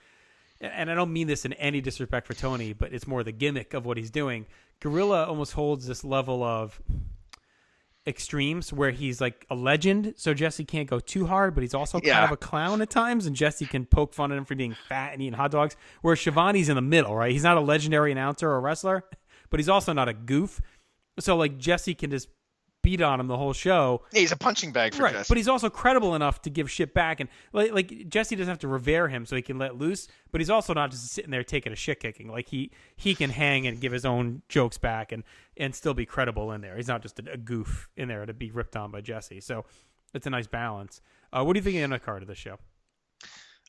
and I don't mean this in any disrespect for Tony, but it's more the gimmick of what he's doing. Gorilla almost holds this level of extremes where he's like a legend, so Jesse can't go too hard, but he's also kind of a clown at times, and Jesse can poke fun at him for being fat and eating hot dogs, whereas Shivani's in the middle, right? He's not a legendary announcer or wrestler, but he's also not a goof, so like Jesse can just beat on him the whole show. He's a punching bag for Jesse. But he's also credible enough to give shit back, and like Jesse doesn't have to revere him so he can let loose, but he's also not just sitting there taking a shit kicking. Like he can hang and give his own jokes back and still be credible in there. He's not just a goof in there to be ripped on by Jesse. So it's a nice balance. What do you think of the undercard of this show?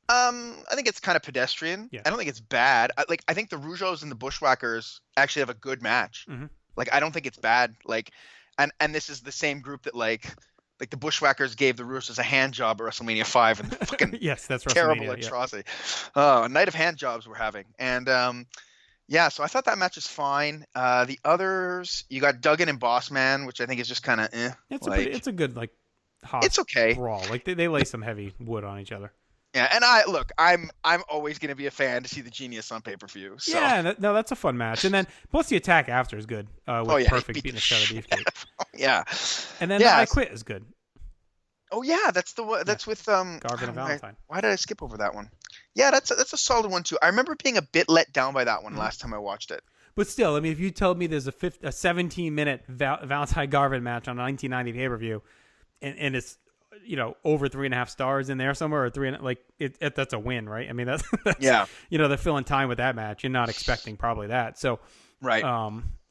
I think it's kind of pedestrian. Yeah. I don't think it's bad. I think the Rougeaus and the Bushwhackers actually have a good match. Mm-hmm. Like I don't think it's bad. Like and this is the same group that like the Bushwhackers gave the Roosters a hand job at WrestleMania 5 and the fucking yes, that's terrible WrestleMania, atrocity. A night of hand jobs we're having. And so I thought that match is fine. The others, you got Duggan and Bossman, which I think is just kind of It's a good like hot it's okay. brawl. Like they lay some heavy wood on each other. Yeah, and I'm always going to be a fan to see the Genius on pay-per-view. So. Yeah, that's a fun match. And then plus the attack after is good. With Perfect beating the shit out of Beefcake. Yeah. And then I Quit is good. Oh yeah, that's the one. That's with Garvin and Valentine. Why did I skip over that one? Yeah, that's a solid one too. I remember being a bit let down by that one last time I watched it. But still, I mean, if you told me there's a 17-minute Valentine Garvin match on a 1990 pay-per-view, and it's over 3.5 stars in there somewhere, or that's a win, right? I mean, that's they're filling time with that match. You're not expecting probably that. So right.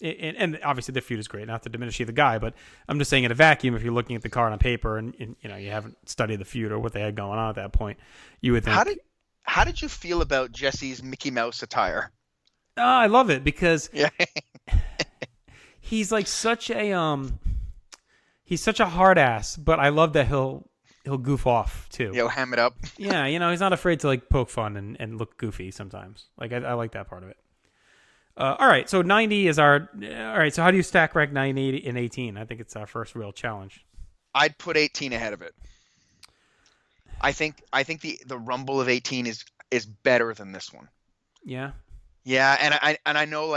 And obviously the feud is great. Not to diminish either guy, but I'm just saying in a vacuum, if you're looking at the card on paper and you haven't studied the feud or what they had going on at that point, you would think. How did you feel about Jesse's Mickey Mouse attire? Oh, I love it because he's like such a he's such a hard ass, but I love that he'll goof off too. He'll ham it up. Yeah, he's not afraid to like poke fun and look goofy sometimes. Like I like that part of it. All right, so 90 is our. All right, so how do you stack rank 90 and 18? I think it's our first real challenge. I'd put 18 ahead of it. I think the Rumble of 18 is better than this one. Yeah. Yeah, and I know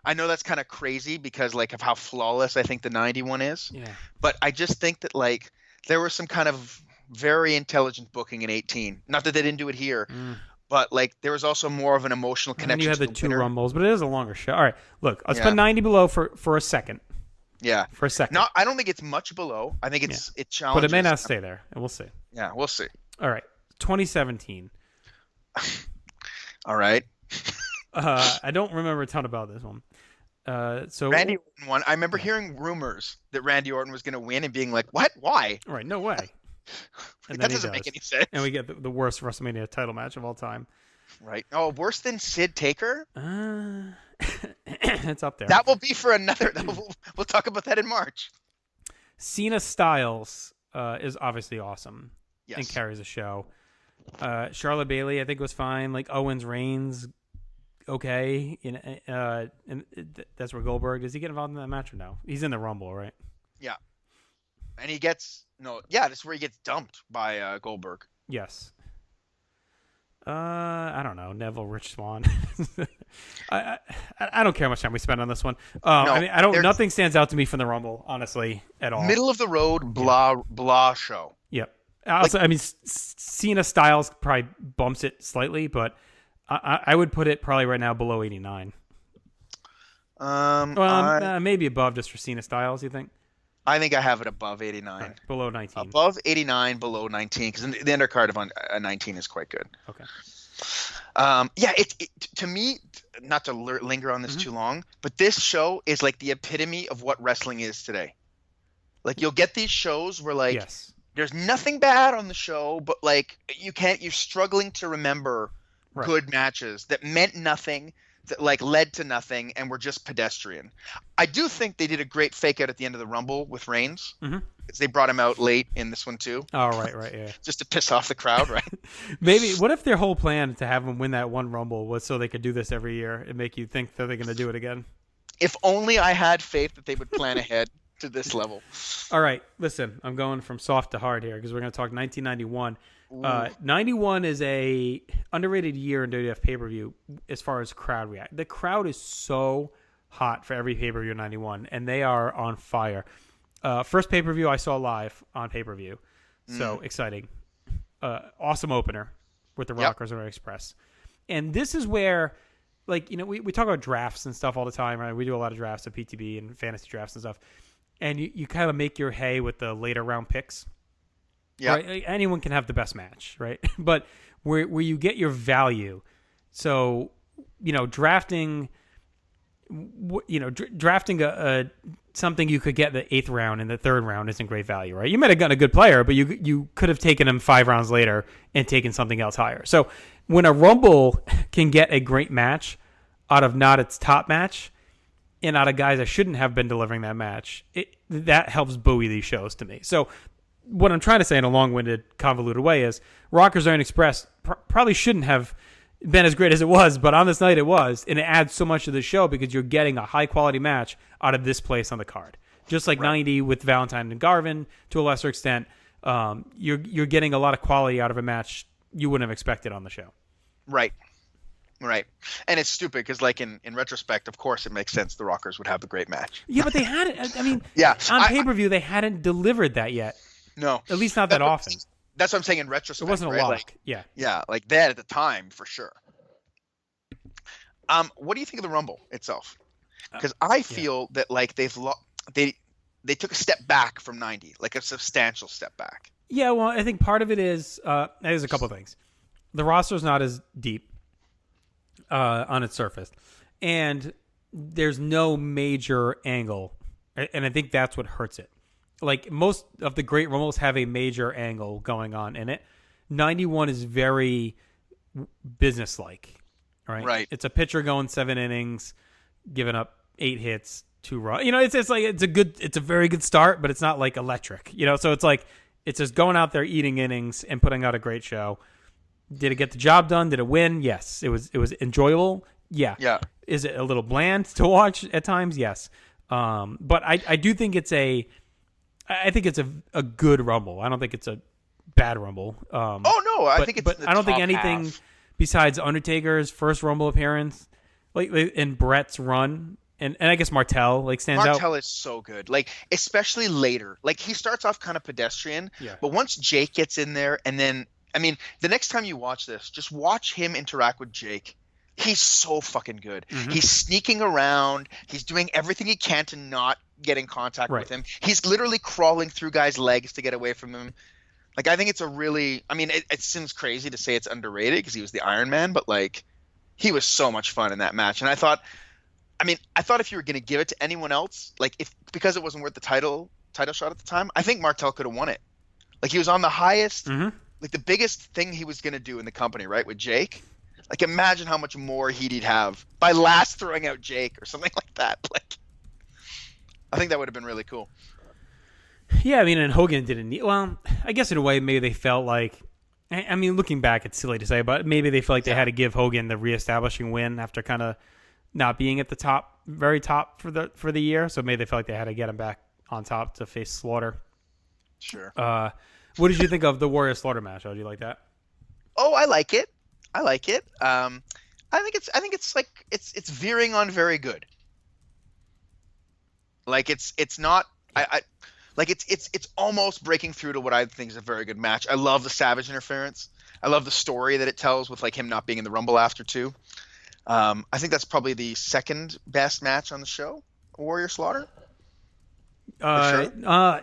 I know that's kind of crazy because like of how flawless I think the 91 is. Yeah. But I just think that like there was some kind of very intelligent booking in 18. Not that they didn't do it here, but like there was also more of an emotional connection. And you had the two winner. Rumbles, but it is a longer show. All right, look, let's put 90 below for a second. Yeah. For a second. No, I don't think it's much below. I think it challenges. But it may not stay there, and we'll see. Yeah, we'll see. All right, 2017. All right. I don't remember a ton about this one. So Randy Orton won. I remember hearing rumors that Randy Orton was going to win and being like, "What? Why? Right, no way. And That then he doesn't does. make any sense." And we get the worst WrestleMania title match of all time. Right? Oh, worse than Sid Taker? It's up there. That will be for another. We'll talk about that in March. Cena Styles is obviously awesome and Yes. carries a show. Charlotte Bailey, I think, was fine. Like Owens Reigns, okay. That's where Goldberg, does he get involved in that match or no? He's in the Rumble, right? Yeah. And he gets that's where he gets dumped by Goldberg. Yes. I don't know. Neville, Rich Swann. I don't care how much time we spend on this one. I mean, nothing stands out to me from the Rumble, honestly, at all. Middle of the road, blah show. Yep. Also, I mean, Cena Styles probably bumps it slightly, but I would put it probably right now below 89. Maybe above just for Cena Styles, you think? I think I have it above 89. Right, below 19. Above 89, below 19, because the undercard of 19 is quite good. Okay. It to me, not to linger on this too long, but this show is like the epitome of what wrestling is today. Like you'll get these shows where like Yes. there's nothing bad on the show, but like you're struggling to remember good matches that meant nothing, that like led to nothing, and were just pedestrian. I do think they did a great fake out at the end of the Rumble with Reigns. Because they brought him out late in this one too. Oh, right, yeah. Just to piss off the crowd, right? Maybe, what if their whole plan to have him win that one Rumble was so they could do this every year and make you think that they're going to do it again? If only I had faith that they would plan ahead to this level. All right, listen, I'm going from soft to hard here because we're going to talk 1991. 91 is a underrated year in WWF pay-per-view as far as crowd react. The crowd is so hot for every pay-per-view in 91, and they are on fire. First pay-per-view I saw live on pay-per-view, so exciting. Awesome opener with the Rockers and Express. And this is where, like, we talk about drafts and stuff all the time, right? We do a lot of drafts at PTB and fantasy drafts and stuff. And you kind of make your hay with the later round picks. Yeah, right? Like, anyone can have the best match, right? But where you get your value, so drafting, drafting a something you could get the 8th round and the 3rd round isn't great value, right? You might have gotten a good player, but you could have taken him 5 rounds later and taken something else higher. So when a Rumble can get a great match out of not its top match and out of guys that shouldn't have been delivering that match, that helps buoy these shows to me. So what I'm trying to say in a long-winded, convoluted way is Rockers Iron Express probably shouldn't have been as great as it was, but on this night it was, and it adds so much to the show because you're getting a high-quality match out of this place on the card. Just like 90 with Valentine and Garvin, to a lesser extent, you're getting a lot of quality out of a match you wouldn't have expected on the show. Right. And it's stupid because, like, in retrospect, of course, it makes sense the Rockers would have a great match. Yeah, but they hadn't. I mean, on pay-per-view, they hadn't delivered that yet. No. At least not that often. That's what I'm saying in retrospect. It wasn't a right? lock. Like, yeah. Yeah, like that at the time, for sure. What do you think of the Rumble itself? Because I feel that, like, they took a step back from 90, like a substantial step back. Yeah, well, I think part of it is there's a couple of things. The roster's not as deep on its surface, and there's no major angle, and I think that's what hurts it. Like, most of the great Rumbles have a major angle going on in it. 91 is very businesslike, right? Right. It's a pitcher going 7 innings, giving up 8 hits, 2 runs. It's a very good start, but it's not like electric. So it's like it's just going out there eating innings and putting out a great show. Did it get the job done? Did it win? Yes. It was enjoyable. Yeah. Yeah. Is it a little bland to watch at times? Yes. But I do think it's a good Rumble. I don't think it's a bad Rumble. I think it's but I don't think anything besides Undertaker's first Rumble appearance, like in Brett's run, and I guess Martel stands out. Martel is so good, like especially later. Like he starts off kind of pedestrian, but once Jake gets in there, and then the next time you watch this, just watch him interact with Jake. He's so fucking good. Mm-hmm. He's sneaking around. He's doing everything he can to not get in contact with him. He's literally crawling through guys' legs to get away from him. Like, I think it's a really – it seems crazy to say it's underrated because he was the Iron Man, but, like, he was so much fun in that match. And I thought I mean, I thought if you were going to give it to anyone else, like because it wasn't worth the title shot at the time, I think Martel could have won it. Like he was on the highest, like the biggest thing he was going to do in the company, right, with Jake. Like imagine how much more he'd have by last throwing out Jake or something like that. Like, I think that would have been really cool. Yeah, I mean, and Hogan didn't need. Well, I guess in a way, maybe they felt like. I mean, looking back, it's silly to say, but maybe they felt like they had to give Hogan the reestablishing win after kind of not being at the top, very top for the year. So maybe they felt like they had to get him back on top to face Slaughter. Sure. What did you think of the Warrior Slaughter match? Oh, do you like that? Oh, I like it. I think it's like it's veering on very good. Like it's not. I like it's almost breaking through to what I think is a very good match. I love the Savage interference. I love the story that it tells with like him not being in the Rumble after too. I think that's probably the second best match on the show, Warrior Slaughter. I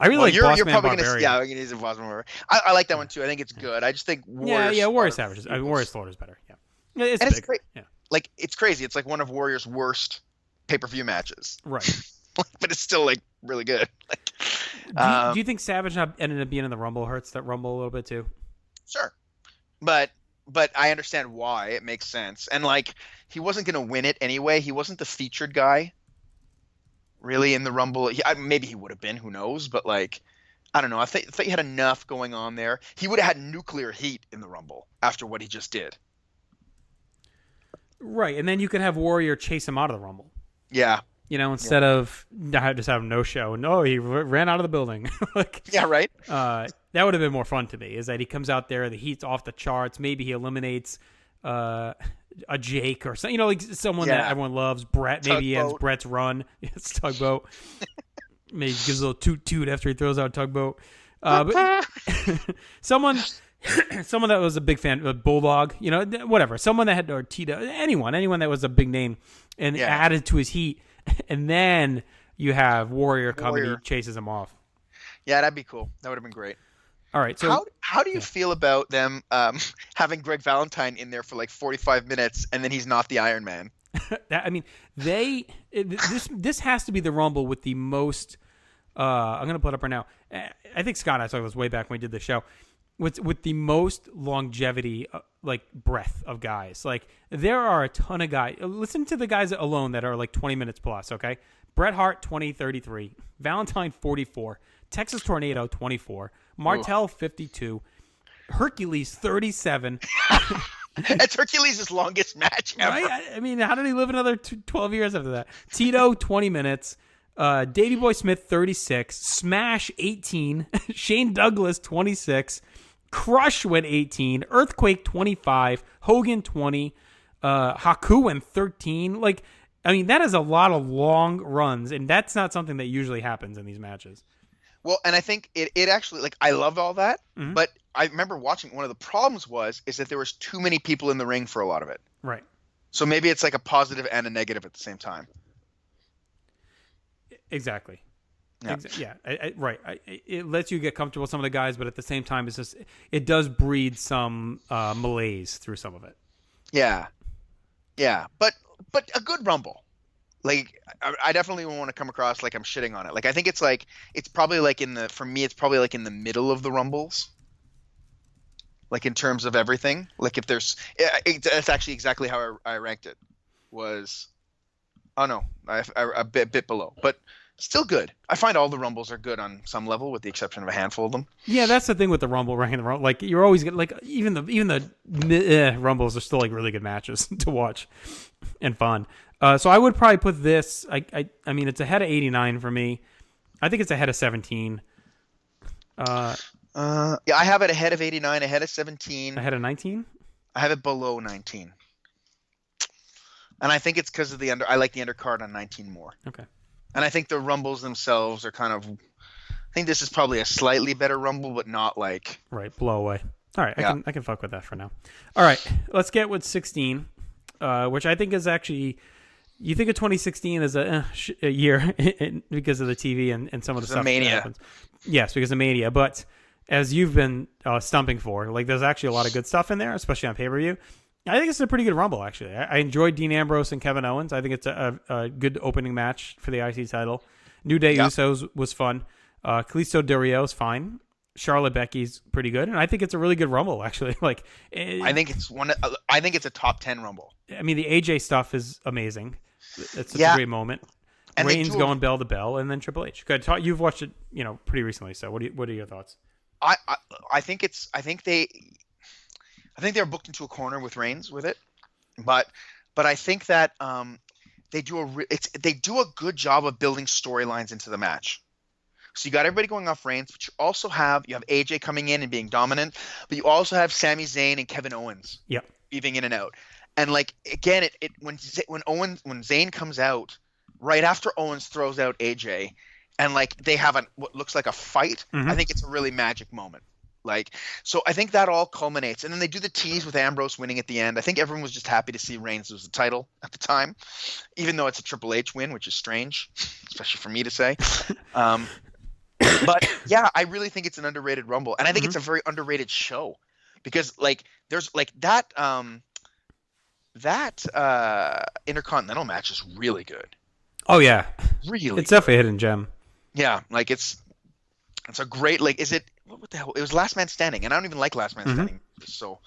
really like Boss you're Man probably Barbarian. Yeah, I'm gonna use Boss Man Barbarian. I like that one too. I think it's good. I just think Warrior Savage. Warrior Slaughter is better. Yeah, it's great. Yeah, like it's crazy. It's like one of Warrior's worst pay-per-view matches. Right. But it's still like really good. Like, do you think Savage ended up being in the Rumble hurts that Rumble a little bit too? Sure, but I understand why. It makes sense. And like he wasn't going to win it anyway. He wasn't the featured guy, really, in the Rumble. Maybe he would have been. Who knows? But like, I don't know. I thought he had enough going on there. He would have had nuclear heat in the Rumble after what he just did. Right, and then you could have Warrior chase him out of the Rumble. Yeah. You know, instead of just have no show. No, he ran out of the building. Like, yeah, right. That would have been more fun to me. Is that he comes out there, the heat's off the charts. Maybe he eliminates a Jake or something. You know, like someone that everyone loves. Brett. Maybe he ends Brett's run. It's Tugboat. Maybe he gives a little toot after he throws out Tugboat. But someone that was a big fan of Bulldog. You know, whatever. Someone that had or Tito. Anyone that was a big name and added to his heat. And then you have Warrior coming, he chases him off. Yeah, that'd be cool. That would have been great. All right. So how do you feel about them having Greg Valentine in there for like 45 minutes and then he's not the Iron Man? I mean, this has to be the Rumble with the most. I'm going to put it up right now. I think Scott and I saw this way back when we did the show. With the most longevity, like breadth of guys. Like there are a ton of guys. Listen to the guys alone that are like 20 minutes plus, okay? Bret Hart, 33. Valentine, 44. Texas Tornado, 24. Martel, 52. Hercules, 37. That's Hercules' longest match ever. Right? I mean, how did he live another 12 years after that? Tito, 20 minutes. Davey Boy Smith, 36. Smash, 18. Shane Douglas, 26. Crush went 18. Earthquake, 25. Hogan, 20. Haku went 13. Like, I mean, that is a lot of long runs, and that's not something that usually happens in these matches. Well, and I think it actually, like, I love all that, but I remember watching, one of the problems is that there was too many people in the ring for a lot of it. Right. So maybe it's like a positive and a negative at the same time. Exactly. Yeah. Right. It lets you get comfortable with some of the guys, but at the same time, it does breed some malaise through some of it. Yeah. Yeah. But a good Rumble. Like, I definitely won't want to come across like I'm shitting on it. Like, I think it's probably like for me, it's probably like in the middle of the Rumbles. Like in terms of everything. Like if there's, it's actually exactly how I ranked it. A bit below, but still good. I find all the Rumbles are good on some level, with the exception of a handful of them. Yeah, that's the thing with the Rumble, ranking the Rumble. Like you're always getting, like even the Rumbles are still like really good matches to watch and fun. So I would probably put this. I mean, it's ahead of 89 for me. I think it's ahead of 17. Yeah, I have it ahead of 89, ahead of 17, ahead of 19. I have it below 19. And I think it's because of I like the undercard on 19 more. Okay. And I think the Rumbles themselves are I think this is probably a slightly better Rumble, but not like. Right, blow away. All right, I can fuck with that for now. All right, let's get with 16, which I think is actually. You think of 2016 as a year because of the TV and some of the stuff Mania. that happens. Yes, because of Mania. But as you've been stumping for, like there's actually a lot of good stuff in there, especially on pay-per-view. I think it's a pretty good Rumble, actually. I enjoyed Dean Ambrose and Kevin Owens. I think it's a good opening match for the IC title. New Day Usos was fun. Kalisto Del Rio is fine. Charlotte Becky's pretty good, and I think it's a really good Rumble, actually. I think it's a top 10 Rumble. I mean, the AJ stuff is amazing. It's such a great moment. And Reigns going bell to bell, and then Triple H. Good. You've watched it, pretty recently. So what are your thoughts? I think they're booked into a corner with Reigns with it, but I think that they do a good job of building storylines into the match. So you got everybody going off Reigns, but you also have AJ coming in and being dominant, but you also have Sami Zayn and Kevin Owens weaving in and out. And again, when Zayn comes out right after Owens throws out AJ, and they have what looks like a fight, I think it's a really magic moment. So I think that all culminates, and then they do the tease with Ambrose winning at the end. I think everyone was just happy to see Reigns lose the title at the time, even though it's a Triple H win, which is strange, especially for me to say. But yeah, I really think it's an underrated Rumble, and I think it's a very underrated show because there's that Intercontinental match is really good. Oh yeah, really, it's definitely a hidden gem. Yeah, it's a great is it what the hell? It was Last Man Standing, and I don't even like Last Man Standing. So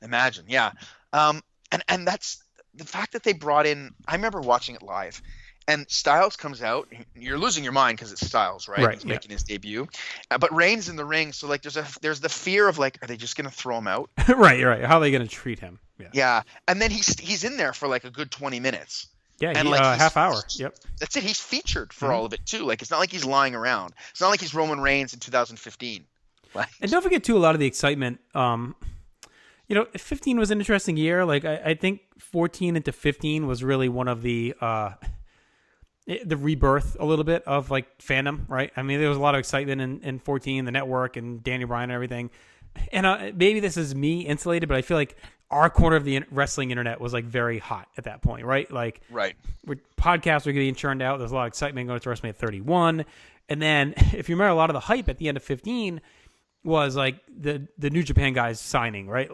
imagine, yeah, and that's the fact that they brought in. I remember watching it live. And Styles comes out. You're losing your mind because it's Styles, right? He's making his debut. But Reigns in the ring, so there's the fear of are they just gonna throw him out? Right. How are they gonna treat him? Yeah. And then he's in there for a good 20 minutes. Yeah, and half hour. Yep. That's it. He's featured for all of it too. It's not like he's lying around. It's not like he's Roman Reigns in 2015. And don't forget too, a lot of the excitement. 15 was an interesting year. I think 14 into 15 was really one of the rebirth a little bit of fandom, right? I mean, there was a lot of excitement in 14, the network and Danny Bryan and everything. And maybe this is me insulated, but I feel like our corner of the wrestling internet was very hot at that point, right? Right. Podcasts were getting churned out. There's a lot of excitement going to WrestleMania 31. And then if you remember, a lot of the hype at the end of 15 was the New Japan guys signing, right?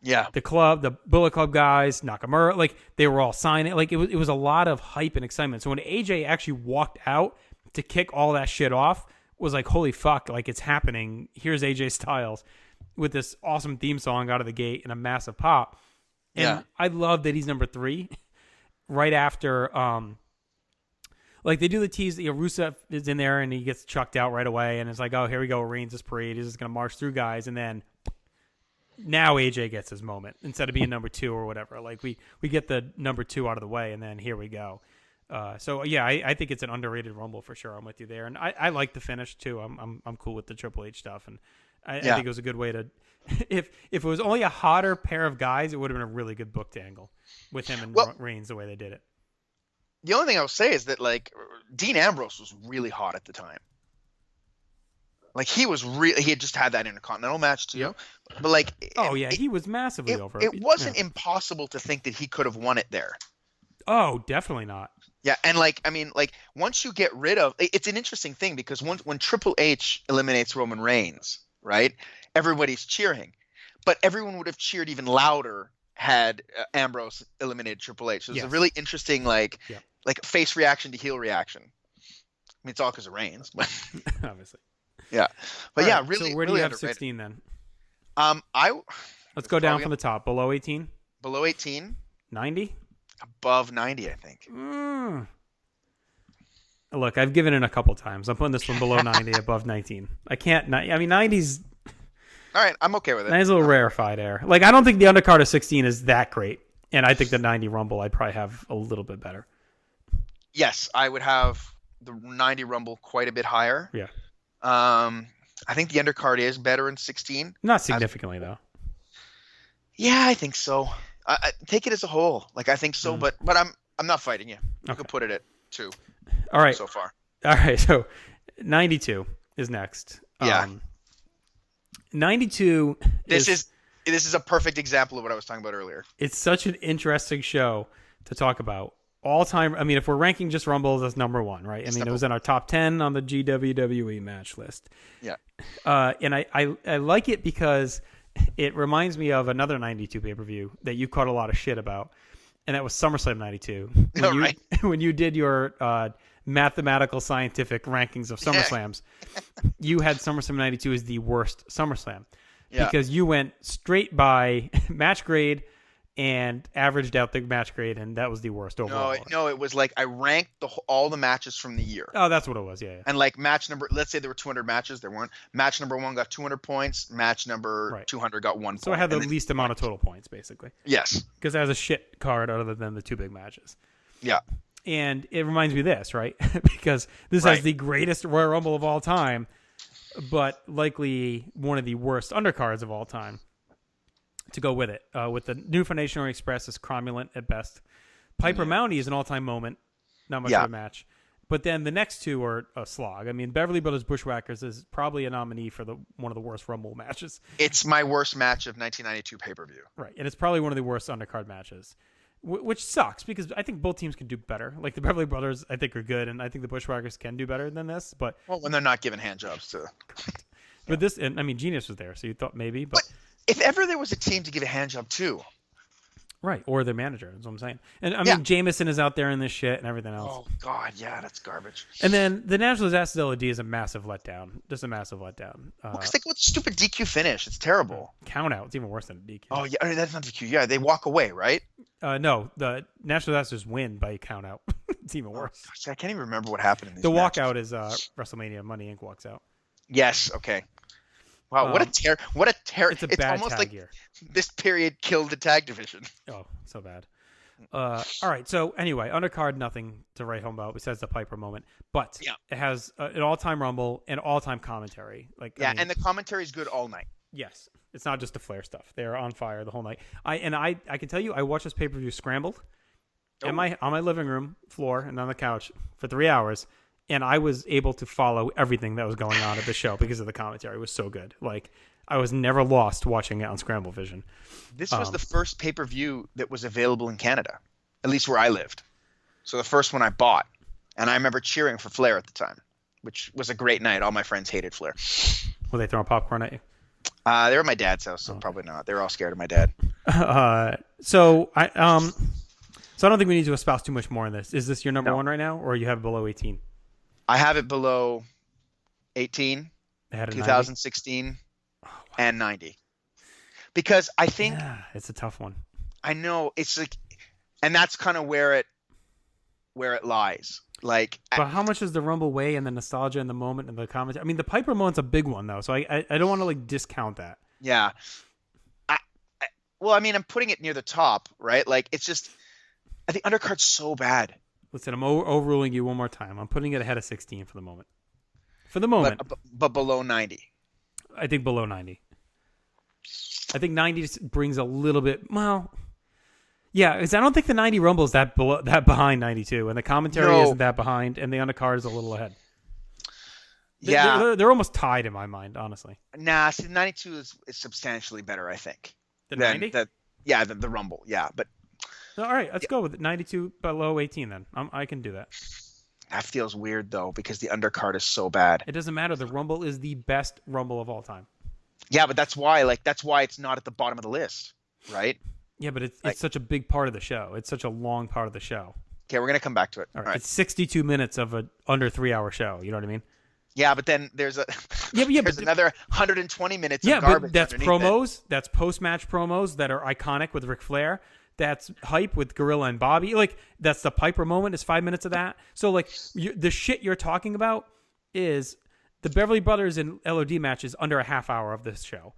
The club, the Bullet Club guys, Nakamura, they were all signing. It was a lot of hype and excitement. So when AJ actually walked out to kick all that shit off, was holy fuck, it's happening. Here's AJ Styles with this awesome theme song out of the gate and a massive pop. And I love that he's number 3 right after, they do the tease. Rusev is in there and he gets chucked out right away. And it's oh, here we go. Reigns' parade. He's just going to march through guys. And then now AJ gets his moment instead of being number 2 or whatever. We get the number 2 out of the way, and then here we go. I think it's an underrated Rumble for sure. I'm with you there, and I like the finish too. I'm cool with the Triple H stuff, and I think it was a good way to. If it was only a hotter pair of guys, it would have been a really good booked angle with him and Reigns the way they did it. The only thing I'll say is that Dean Ambrose was really hot at the time. He was really, he had just had that Intercontinental match too. Yep. But he was massively over. It wasn't impossible to think that he could have won it there. Oh, definitely not. Yeah, and once you get rid of, it's an interesting thing because when Triple H eliminates Roman Reigns, right? Everybody's cheering, but everyone would have cheered even louder had Ambrose eliminated Triple H. So it's a really interesting face reaction to heel reaction. I mean, it's all because of Reigns, but obviously. Yeah, but right, really. So where do really you have underrated. 16 then? Let's go down from the top. Below 18. Below 18. 90. Above 90, I think. Look, I've given it a couple times. I'm putting this one below 90, above 19. I can't. I mean, 90's. All right, I'm okay with it. 90's a little rarefied air. I don't think the undercard of 16 is that great, and I think the 90 Rumble I'd probably have a little bit better. Yes, I would have the 90 Rumble quite a bit higher. Yeah. I think the undercard is better in 16. Not significantly, though. Yeah, I think so. I take it as a whole. I think so, but I'm not fighting you. You can put it at 2. All right. So far. All right. So 92 is next. Yeah. 92. This is a perfect example of what I was talking about earlier. It's such an interesting show to talk about. All time. I mean, if we're ranking just Rumbles, that's number 1, right? I mean, it was in our top 10 on the GWWE match list. Yeah. And I like it because it reminds me of another 92 pay-per-view that you caught a lot of shit about, and that was SummerSlam 92. Right. When you did your mathematical scientific rankings of SummerSlams, you had SummerSlam 92 as the worst SummerSlam. Yeah. Because you went straight by match grade and averaged out the match grade, and that was the worst overall. No, it was like I ranked all the matches from the year. Oh, that's what it was, yeah. And like match number, let's say there were 200 matches, there weren't. Match number 1 got 200 points. Match number 200 got 1 point. So I had the least amount of total points, basically. Yes. Because I was a shit card other than the 2 big matches. Yeah. And it reminds me of this, right? Because this has the greatest Royal Rumble of all time, but likely one of the worst undercards of all time to go with it. With the New Foundation Express is cromulent at best. Piper Mountie is an all-time moment, not much of a match. But then the next two are a slog. I mean, Beverly Brothers Bushwhackers is probably a nominee for one of the worst Rumble matches. It's my worst match of 1992 pay-per-view. Right, and it's probably one of the worst undercard matches, which sucks because I think both teams can do better. Like the Beverly Brothers, I think are good, and I think the Bushwhackers can do better than this. But when they're not giving hand jobs to. But this, and I mean, Genius was there, so you thought maybe, but if ever there was a team to give a hand job to. Right, or their manager, is what I'm saying. And I mean, Jameson is out there in this shit and everything else. Oh, God, yeah, that's garbage. And then the National Disaster LOD is a massive letdown. Just a massive letdown. Because they go with stupid DQ finish. It's terrible. Count out. It's even worse than a DQ. Oh, yeah, I mean, that's not DQ. Yeah, they walk away, right? No, the National Disasters win by count out. It's even worse. Gosh, I can't even remember what happened in these The matches. walkout is WrestleMania. Money Inc. walks out. Yes, okay. Wow, what a tear. What a tear. It's bad almost tag like year. This period killed the tag division. Oh, so bad. All right, so anyway, undercard, nothing to write home about besides the Piper moment, but it has an all-time Rumble and all-time commentary. And the commentary is good all night. Yes, it's not just the Flair stuff; they're on fire the whole night. I can tell you, I watched this pay-per-view scrambled on my living room floor and on the couch for 3 hours, and I was able to follow everything that was going on at the show because of the commentary. It was so good. Like I was never lost watching it on Scramble Vision. This was the first pay-per-view that was available in Canada, at least where I lived. So the first one I bought. And I remember cheering for Flair at the time, which was a great night. All my friends hated Flair. Were they throwing popcorn at you? They were at my dad's house, so probably not. They were all scared of my dad. So I don't think we need to espouse too much more on this. Is this your number one right now, or you have it below 18? I have it below 18, I had 2016, and 90. Because I think it's a tough one. I know it's like, and that's kind of where it lies. Like, but how much does the Rumble weigh and the nostalgia and the moment and the commentary? I mean, the Piper moment's a big one though, so I don't want to like discount that. Yeah. Well, I mean, I'm putting it near the top, right? Like, it's just, I think undercard's so bad. Listen, I'm overruling you one more time. I'm putting it ahead of 16 for the moment. For the moment, but below 90. I think below 90. I think 90 just brings a little bit. Well, yeah, because I don't think the 90 Rumble is that behind 92, and the commentary isn't that behind, and the undercard is a little ahead. Yeah, they're almost tied in my mind, honestly. Nah, see, 92 is substantially better, I think. The 90? The Rumble, yeah, but. All right, let's go with it. 92 below 18 then. I can do that. That feels weird though because the undercard is so bad. It doesn't matter. The Rumble is the best Rumble of all time. Yeah, but that's why it's not at the bottom of the list, right? Yeah, but it's such a big part of the show. It's such a long part of the show. Okay, we're gonna come back to it. All right. It's 62 minutes of an under 3 hour show. You know what I mean? Yeah, but then there's another 120 minutes of garbage. But that's promos. It. That's post-match promos that are iconic with Ric Flair. That's hype with Gorilla and Bobby. Like, that's the Piper moment is 5 minutes of that. So, like, the shit you're talking about is the Beverly Brothers and LOD match is under a half hour of this show.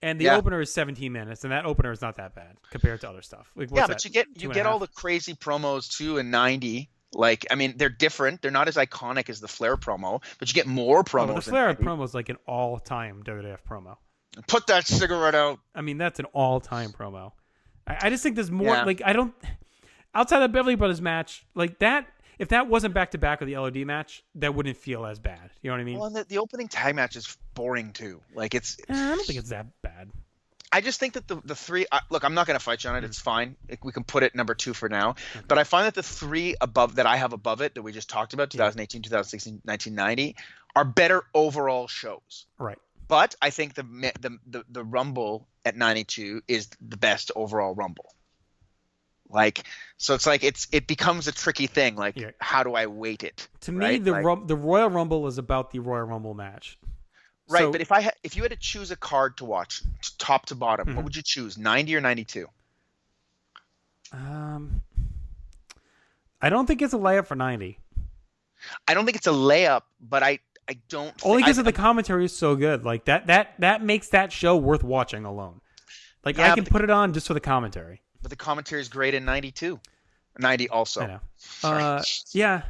And the opener is 17 minutes, and that opener is not that bad compared to other stuff. Like, but you get all the crazy promos, too, in 90. Like, I mean, they're different. They're not as iconic as the Flair promo, but you get more promos. But the Flair promo is like an all-time WWF promo. Put that cigarette out. I mean, that's an all-time promo. I just think there's more, like, I don't, outside of the Beverly Brothers match, like that, if that wasn't back-to-back with the LOD match, that wouldn't feel as bad. You know what I mean? Well, and the opening tag match is boring, too. Like, it's... I don't think it's that bad. I just think that the three... look, I'm not going to fight you on it. It's fine. We can put it number 2 for now. Okay. But I find that the three that I have above it, that we just talked about, 2018, 2016, 1990, are better overall shows. Right. But I think the Rumble at 92 is the best overall Rumble. Like, so it's like it becomes a tricky thing. Like, Yeah. how do I weight it? To me, right? the Royal Rumble is about the Royal Rumble match. Right, So- but if you had to choose a card to watch, top to bottom, what would you choose? 90 or 92? I don't think it's a layup for 90. I don't think it's a layup, but I don't. Only because of the commentary is so good. Like that makes that show worth watching alone. Like Yeah, I can but put it on just for the commentary. But the commentary is great in 92. 90 also. I know. Yeah,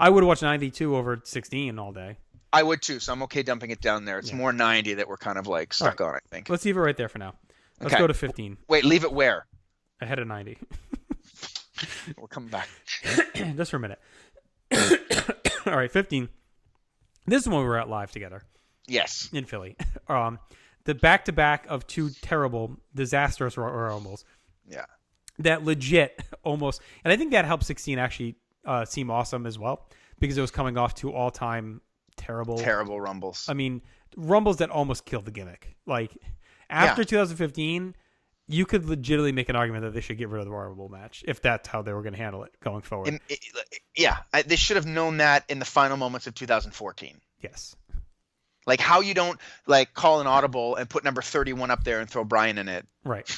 I would watch 92 over 16 all day. I would too, so I'm okay dumping it down there. It's more 90 that we're kind of like stuck on, I think. Let's leave it right there for now. Let's Okay. go to 15 Wait, leave it where? ahead of 90. We're coming back. Just for a minute. All right, 15. This is when we were at live together Yes. in Philly. The back-to-back of two terrible, disastrous Royal Rumbles Yeah. that legit almost, and I think that helped 16 actually seem awesome as well because it was coming off two all-time terrible Rumbles. I mean, Rumbles that almost killed the gimmick. Like after 2015, you could legitimately make an argument that they should get rid of the Royal Rumble match if that's how they were going to handle it going forward. They should have known that in the final moments of 2014. Yes. Like how you don't like call an audible and put number 31 up there and throw Bryan in it. Right.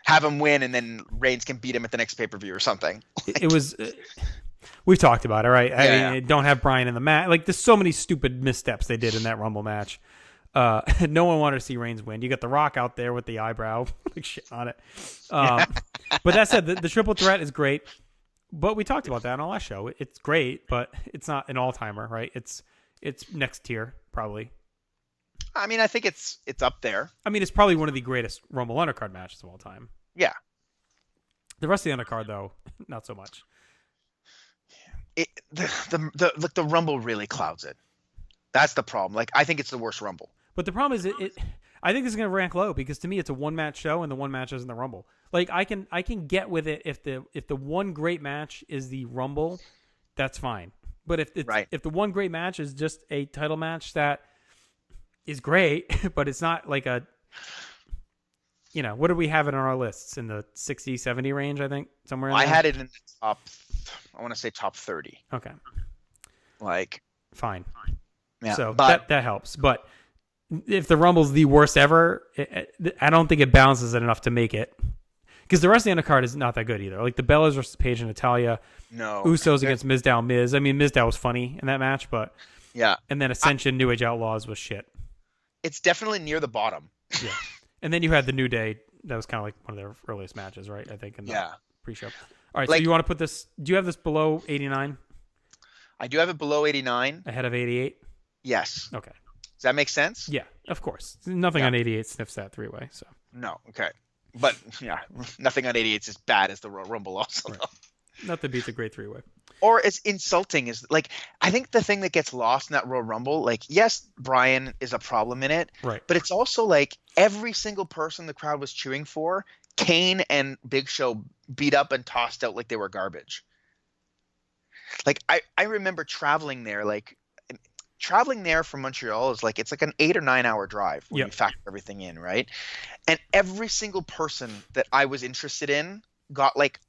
Have him win and then Reigns can beat him at the next pay-per-view or something. It was we've talked about it, right? I mean, don't have Bryan in the match. Like there's so many stupid missteps they did in that Rumble match. No one wanted to see Reigns win. You got The Rock out there with the eyebrow like shit on it. But that said, the triple threat is great. But we talked about that on our last show. It's great, but it's not an all-timer, right? It's next tier probably. I mean, I think it's up there. I mean, it's probably one of the greatest Rumble undercard matches of all time. Yeah. The rest of the undercard, though, not so much. The Rumble really clouds it. That's the problem. Like, I think it's the worst Rumble. But the problem is, I think this is going to rank low because to me, it's a one-match show, and the one match isn't the Rumble. Like, I can get with it if the one great match is the Rumble, that's fine. But if the one great match is just a title match that is great, but it's not like a, what do we have it on our lists in the 60, 70 range? I think somewhere. I had it in the top. I want to say top 30. Okay. Like, fine. Yeah. So but that helps. But if the Rumble's the worst ever, I don't think it balances it enough to make it. Because the rest of the undercard is not that good either. Like the Bellas versus Paige and Natalia. No. Usos against Mizdow Miz. I mean, Mizdow was funny in that match, but yeah. And then Ascension, New Age Outlaws was shit. It's definitely near the bottom. Yeah. And then you had the New Day. That was kind of like one of their earliest matches, right? I think in the pre-show. All right, so you want to put this? Do you have this below 89? I do have it below 89. Ahead of 88? Yes. Okay. Does that make sense? Yeah, of course. Nothing on 88 sniffs that three-way. So no. Okay. But yeah, nothing on 88 is as bad as the Royal Rumble also. Right. Nothing beats a great three-way. Or as insulting is like, I think the thing that gets lost in that Royal Rumble, like, yes, Bryan is a problem in it, right? But it's also like every single person the crowd was cheering for, Kane and Big Show beat up and tossed out like they were garbage. Like I remember traveling there from Montreal is like, it's like an 8 or 9 hour drive when you factor everything in, right? And every single person that I was interested in got like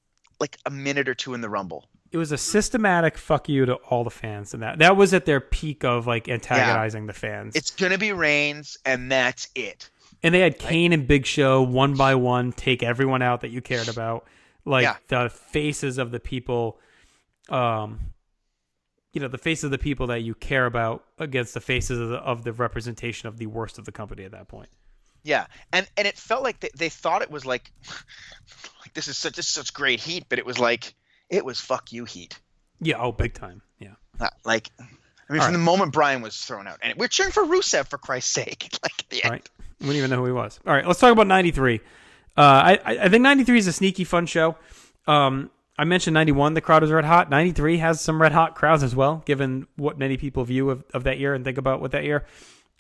a minute or two in the Rumble. It was a systematic fuck you to all the fans, and that was at their peak of like antagonizing the fans. It's gonna be Reigns, and that's it. And they had Kane and Big Show one by one take everyone out that you cared about, like the faces of the people, the faces of the people that you care about against the faces of the representation of the worst of the company at that point. Yeah, and it felt like they thought it was like this is such great heat, but it was like. It was fuck you heat. Yeah, big time. Yeah. From the moment Bryan was thrown out. And we're cheering for Rusev, for Christ's sake. Right. We didn't even know who he was. All right, let's talk about 93. I think 93 is a sneaky, fun show. I mentioned 91, the crowd was red hot. 93 has some red hot crowds as well, given what many people view of that year and think about with that year.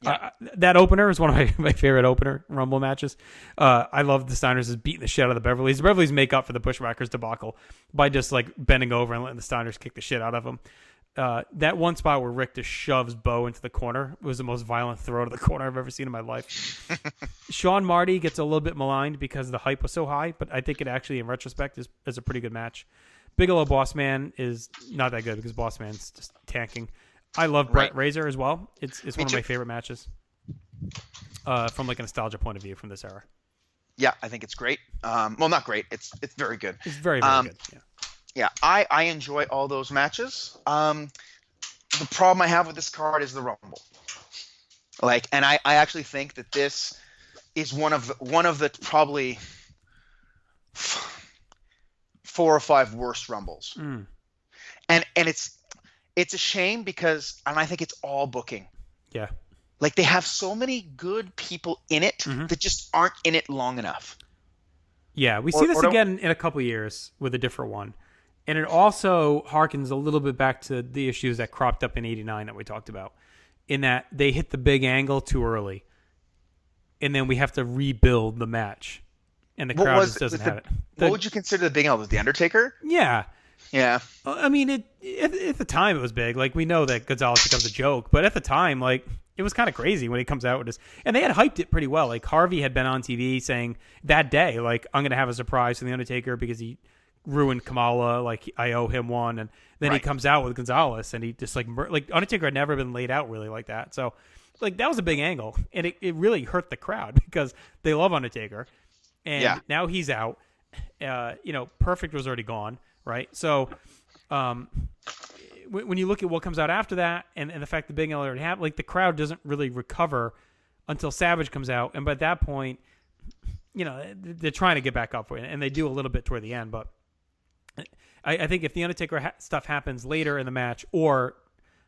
Yeah. That opener is one of my favorite opener Rumble matches. I love the Steiners just beating the shit out of the Beverleys. The Beverleys make up for the Bushwhackers debacle by just like bending over and letting the Steiners kick the shit out of them. that one spot where Rick just shoves Bo into the corner was the most violent throw to the corner I've ever seen in my life. Sean Marty gets a little bit maligned because the hype was so high, but I think it actually, in retrospect, is a pretty good match. Bigelow Boss Man is not that good because Boss Man's just tanking. I love Brett Razor as well. It's one of my favorite matches from like a nostalgia point of view from this era. Yeah, I think it's great. Well, not great. It's very good. It's very, very good. Yeah. Yeah, I enjoy all those matches. The problem I have with this card is the Rumble. Like, and I actually think that this is one of the probably 4 or 5 worst Rumbles. And it's a shame because, and I think it's all booking. Yeah. Like, they have so many good people in it that just aren't in it long enough. Yeah, we see this again in a couple years with a different one. And it also harkens a little bit back to the issues that cropped up in '89 that we talked about, in that they hit the big angle too early, and then we have to rebuild the match, and the crowd just doesn't have it. What would you consider the big angle? Was the Undertaker? Yeah. Yeah. I mean, at the time it was big. Like, we know that Gonzalez becomes a joke, but at the time, like, it was kind of crazy when he comes out with this. And they had hyped it pretty well. Like, Harvey had been on TV saying that day, like, I'm going to have a surprise for the Undertaker because he ruined Kamala, like, I owe him one. And then he comes out with Gonzalez, and he just, like Undertaker had never been laid out really like that. So, like, that was a big angle. And it really hurt the crowd because they love Undertaker. And now he's out. Perfect was already gone, right? So when you look at what comes out after that and the fact that Big L already happened, like, the crowd doesn't really recover until Savage comes out. And by that point, they're trying to get back up for it, and they do a little bit toward the end. But I think if the Undertaker stuff happens later in the match, or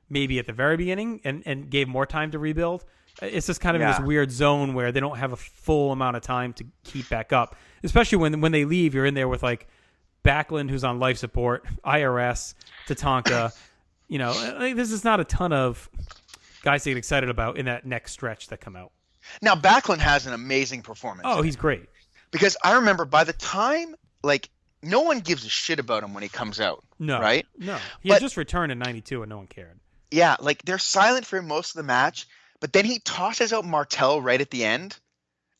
maybe at the very beginning and gave more time to rebuild, it's just kind of in this weird zone where they don't have a full amount of time to keep back up. Especially when they leave, you're in there with, like, Backlund, who's on life support, IRS, Tatanka. This is not a ton of guys to get excited about in that next stretch that come out. Now, Backlund has an amazing performance. Oh, he's great. Because I remember by the time, like, no one gives a shit about him when he comes out. No. Right? No. He had just returned in '92 and no one cared. Yeah, like, they're silent for most of the match, but then he tosses out Martel right at the end,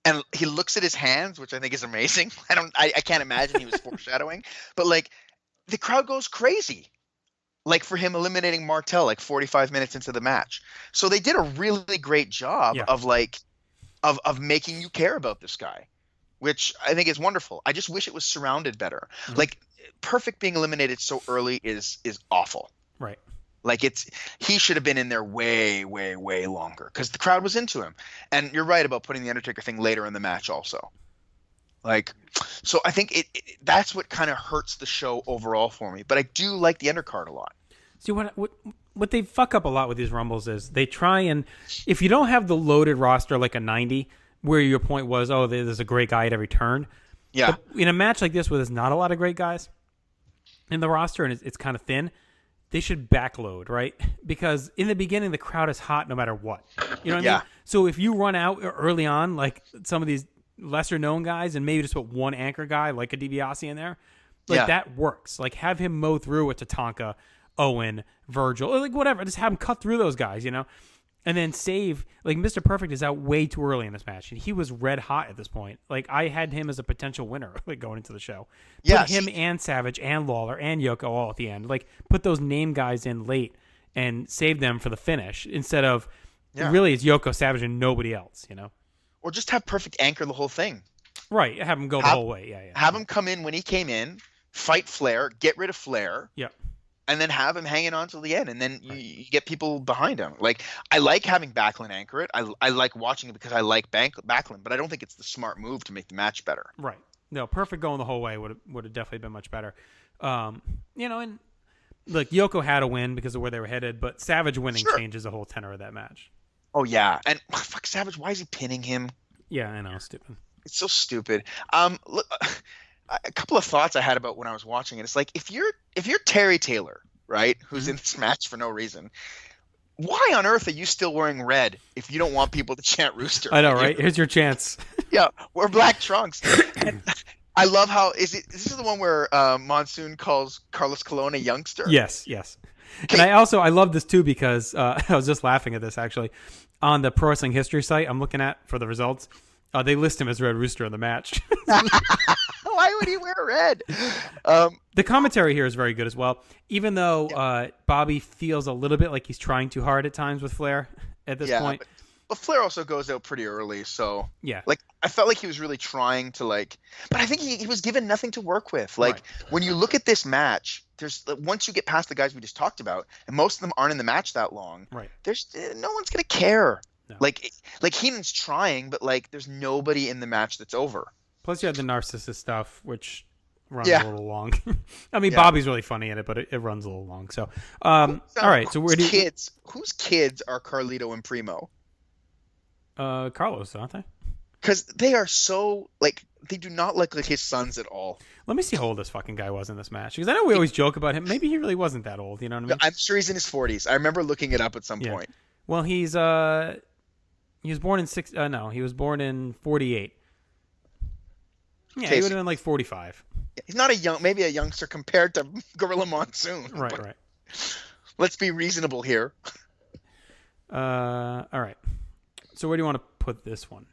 and he looks at his hands, which I think is amazing. I can't imagine he was foreshadowing, but, like, the crowd goes crazy, like, for him eliminating Martel, like, 45 minutes into the match. So they did a really great job of, like, of making you care about this guy, which I think is wonderful. I just wish it was surrounded better. Like, Perfect being eliminated so early is awful. Right. Like, he should have been in there way, way, way longer because the crowd was into him. And you're right about putting the Undertaker thing later in the match also. Like, so I think that's what kind of hurts the show overall for me. But I do like the undercard a lot. See, what they fuck up a lot with these Rumbles is they try and, if you don't have the loaded roster like a 90, where your point was, oh, there's a great guy at every turn. Yeah. But in a match like this where there's not a lot of great guys in the roster and it's kind of thin, they should backload, right? Because in the beginning, the crowd is hot no matter what. You know what I mean? So if you run out early on, like some of these lesser-known guys, and maybe just put one anchor guy, like a DiBiase in there, like that works. Like, have him mow through a Tatanka, Owen, Virgil, or like whatever. Just have him cut through those guys, and then save. Like, Mr. Perfect is out way too early in this match, and he was red hot at this point. Like, I had him as a potential winner, like, going into the show. Put him and Savage and Lawler and Yoko all at the end. Like, put those name guys in late and save them for the finish instead of really it's Yoko, Savage, and nobody else. Or just have Perfect anchor the whole thing. Right, have him go the whole way. Yeah. Have him come in when he came in, fight Flair, get rid of Flair. Yeah. And then have him hanging on till the end, and then you get people behind him. Like, I like having Backlund anchor it. I like watching it because I like Backlund, but I don't think it's the smart move to make the match better. Right. No, Perfect going the whole way would have definitely been much better. And look, Yoko had a win because of where they were headed, but Savage winning changes the whole tenor of that match. Oh yeah, and fuck Savage. Why is he pinning him? Yeah, I know, stupid. It's so stupid. Look. A couple of thoughts I had about when I was watching it. It's like, if you're Terry Taylor, right, who's in this match for no reason, why on earth are you still wearing red if you don't want people to chant Rooster? I know, right? Here's your chance. Yeah, wear black trunks. And I love how this is the one where Monsoon calls Carlos Colon a youngster. Yes. And I love this too because I was just laughing at this actually. On the Pro Wrestling History site I'm looking at for the results, they list him as Red Rooster in the match. Why would he wear red? The commentary here is very good as well, even though Bobby feels a little bit like he's trying too hard at times with Flair at this point. But Flair also goes out pretty early, so yeah. Like I felt like he was really trying to but I think he was given nothing to work with. Like when you look at this match, there's once you get past the guys we just talked about, and most of them aren't in the match that long. Right. There's no one's gonna care. No. Like Heenan's trying, but there's nobody in the match that's over. Plus you have the narcissist stuff, which runs a little long. I mean, Bobby's really funny in it, but it runs a little long. So, all right. So whose kids are Carlito and Primo? Carlos, aren't they? Because they are so they do not look like his sons at all. Let me see how old this fucking guy was in this match, because I know we always joke about him. Maybe he really wasn't that old. You know what I mean? I'm sure he's in his 40s. I remember looking it up at some point. Well, he was born in he was born in 48. Yeah, he would have been like 45. He's not maybe a youngster compared to Gorilla Monsoon. Right. Let's be reasonable here. All right. So where do you want to put this one?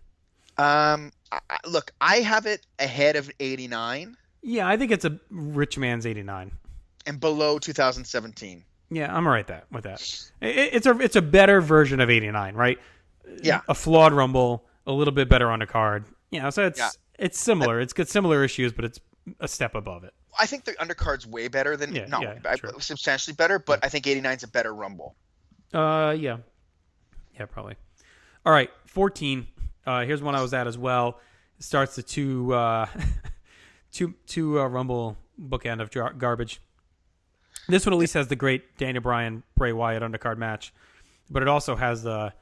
Look, I have it ahead of 89. Yeah, I think it's a rich man's 89. And below 2017. Yeah, I'm all right with that. It's a better version of 89, right? Yeah. A flawed Rumble, a little bit better on the card. So it's similar. It's got similar issues, but it's a step above it. I think the undercard's way better than substantially better, but I think 89's a better Rumble. Yeah, probably. All right, 14. Here's one I was at as well. It starts the two Rumble bookend of garbage. This one at least has the great Daniel Bryan Bray Wyatt undercard match, but it also has the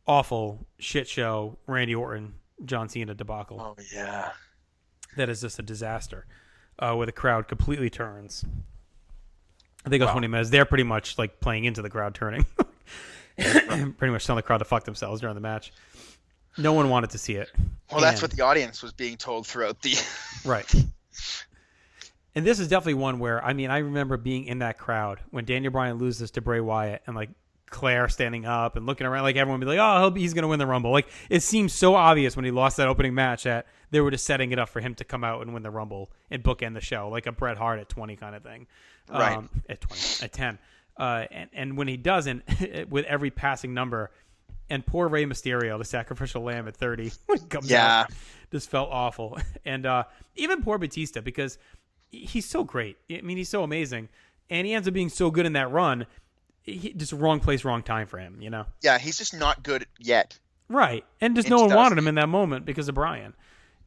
awful shit show Randy Orton John Cena debacle. Oh yeah, that is just a disaster. Where the crowd completely turns. I think it was 20 minutes. They're pretty much like playing into the crowd turning. Pretty much telling the crowd to fuck themselves during the match. No one wanted to see it. Well, that's what the audience was being told throughout the... Right. And this is definitely one where, I remember being in that crowd when Daniel Bryan loses to Bray Wyatt and like Claire standing up and looking around, like everyone would be like, oh, he's going to win the Rumble. Like it seemed so obvious when he lost that opening match that they were just setting it up for him to come out and win the Rumble and bookend the show, like a Bret Hart at 20 kind of thing. Right. At 10. And when he doesn't, with every passing number, and poor Rey Mysterio, the sacrificial lamb at 30, comes out, just felt awful. And even poor Batista, because he's so great. He's so amazing. And he ends up being so good in that run. Just wrong place, wrong time for him, Yeah, he's just not good yet. Right. And just no one wanted him in that moment because of Bryan.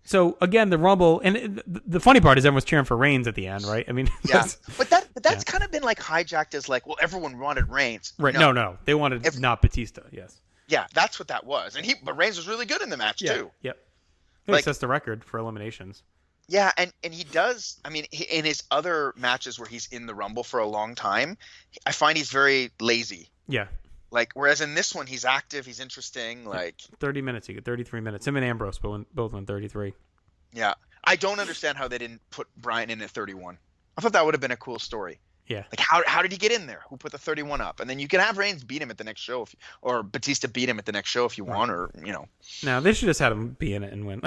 So, again, the Rumble, and the funny part is everyone's cheering for Reigns at the end, right? But that's kind of been like hijacked as like, well, everyone wanted Reigns. Right. No. They wanted not Batista, yes. Yeah, that's what that was. But Reigns was really good in the match, too. Yep. He sets the record for eliminations. Yeah, and he does. In his other matches where he's in the Rumble for a long time, I find he's very lazy. Yeah. Whereas in this one, he's active, he's interesting. 30 minutes, you get 33 minutes. Him and Ambrose both won 33. Yeah. I don't understand how they didn't put Bryan in at 31. I thought that would have been a cool story. Yeah. How did he get in there? Who put the 31 up? And then you can have Reigns beat him at the next show, or Batista beat him at the next show if you want, or No, they should just had him be in it and win.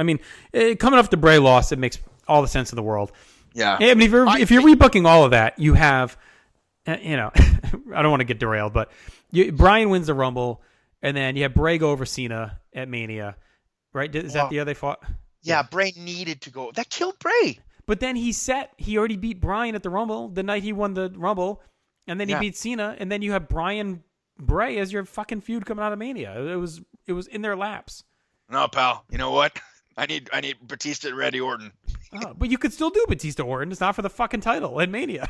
Coming off the Bray loss, it makes all the sense in the world. Yeah. If you're rebooking all of that, you have, I don't want to get derailed, but Bryan wins the Rumble, and then you have Bray go over Cena at Mania, right? Is that the year they fought? Yeah, Bray needed to go. That killed Bray. But then he already beat Bryan at the Rumble the night he won the Rumble, and then he beat Cena, and then you have Bryan Bray as your fucking feud coming out of Mania. It was in their laps. No, pal. You know what? I need Batista and Randy Orton. Oh, but you could still do Batista Orton. It's not for the fucking title in Mania.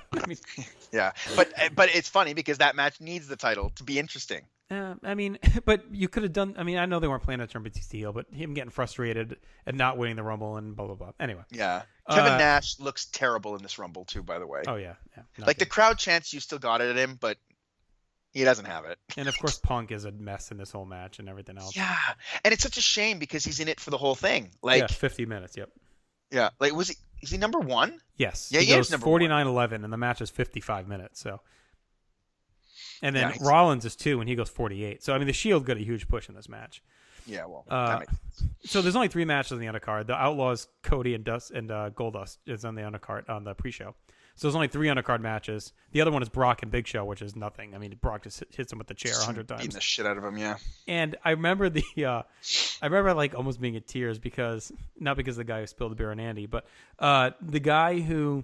Yeah, but it's funny because that match needs the title to be interesting. But you could have done. I know they weren't planning to turn Batista heel, but him getting frustrated and not winning the Rumble and blah blah blah. Anyway. Yeah, Kevin Nash looks terrible in this Rumble too. By the way. Oh yeah. The crowd chants, "You still got it" at him, but he doesn't have it. And of course, Punk is a mess in this whole match and everything else. Yeah, and it's such a shame because he's in it for the whole thing. 50 minutes. Yep. Yeah, is he number one? Yes. Yeah, he goes is number 49-11, and the match is 55 minutes. So. And then Yeah, Rollins is 2, and he goes 48. So, I mean, the Shield got a huge push in this match. Yeah, well, that makes sense. So there's only 3 matches on the undercard. The Outlaws, Cody, and Goldust is on the undercard on the pre-show. So there's only 3 undercard matches. The other one is Brock and Big Show, which is nothing. I mean, Brock just hits him with the chair 100 times. Beating the shit out of him, yeah. And I remember like almost being in tears because not because the guy who spilled the beer on Andy, but the guy who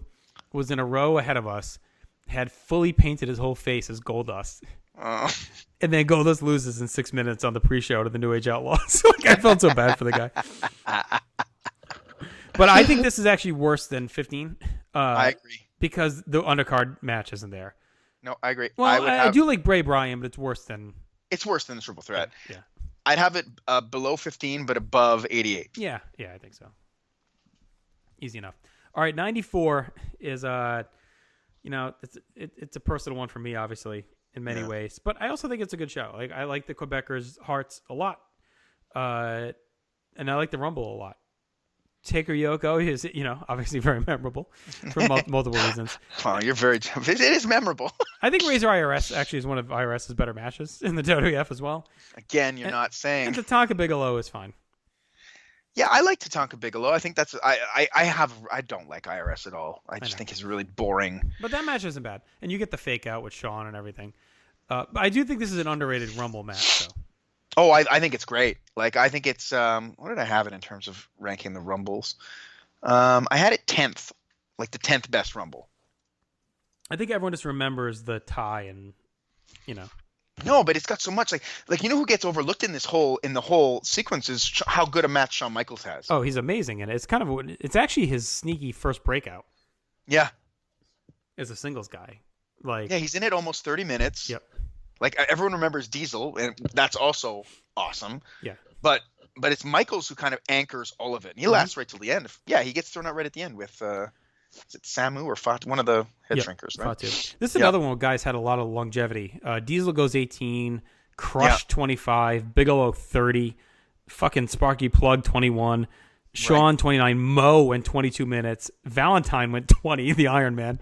was in a row ahead of us had fully painted his whole face as Goldust. And then Goldust loses in 6 minutes on the pre-show to the New Age Outlaws. Like, I felt so bad for the guy. But I think this is actually worse than 15. I agree. Because the undercard match isn't there. No, I agree. Well, I do like Bray Bryan, but it's worse than... It's worse than the Triple Threat. Yeah. I'd have it below 15, but above 88. Yeah, I think so. Easy enough. All right, 94 is, it's a personal one for me, obviously, in many ways. But I also think it's a good show. Like, I like the Quebecers' hearts a lot. And I like the Rumble a lot. Taker Yoko is, obviously very memorable for multiple reasons. Oh, it is memorable. I think Razor IRS actually is one of IRS's better matches in the WWF as well. Again, you're not saying. And Tatanka Bigelow is fine. Yeah, I like Tatanka Bigelow. I think that's I don't like IRS at all. I just think he's really boring. But that match isn't bad, and you get the fake out with Shawn and everything. But I do think this is an underrated Rumble match, though. Oh, I think it's great. Like, I think it's what did I have it in terms of ranking the Rumbles? I had it 10th, like the 10th best Rumble. I think everyone just remembers the tie and, No, but it's got so much like who gets overlooked in the whole sequence is how good a match Shawn Michaels has. Oh, he's amazing, and it's actually his sneaky first breakout. Yeah, as a singles guy. Like, yeah, he's in it almost 30 minutes. Yep. Like, everyone remembers Diesel, and that's also awesome. Yeah. But it's Michaels who kind of anchors all of it. And he lasts right till the end. Yeah, he gets thrown out right at the end with is it Samu or Fatu? One of the head shrinkers, right? Fatu. This is another one where guys had a lot of longevity. Diesel goes 18, Crush 25, Bigelow 30, fucking Sparky Plug 21, Shawn 29, Mo went 22 minutes, Valentine went 20, the Iron Man,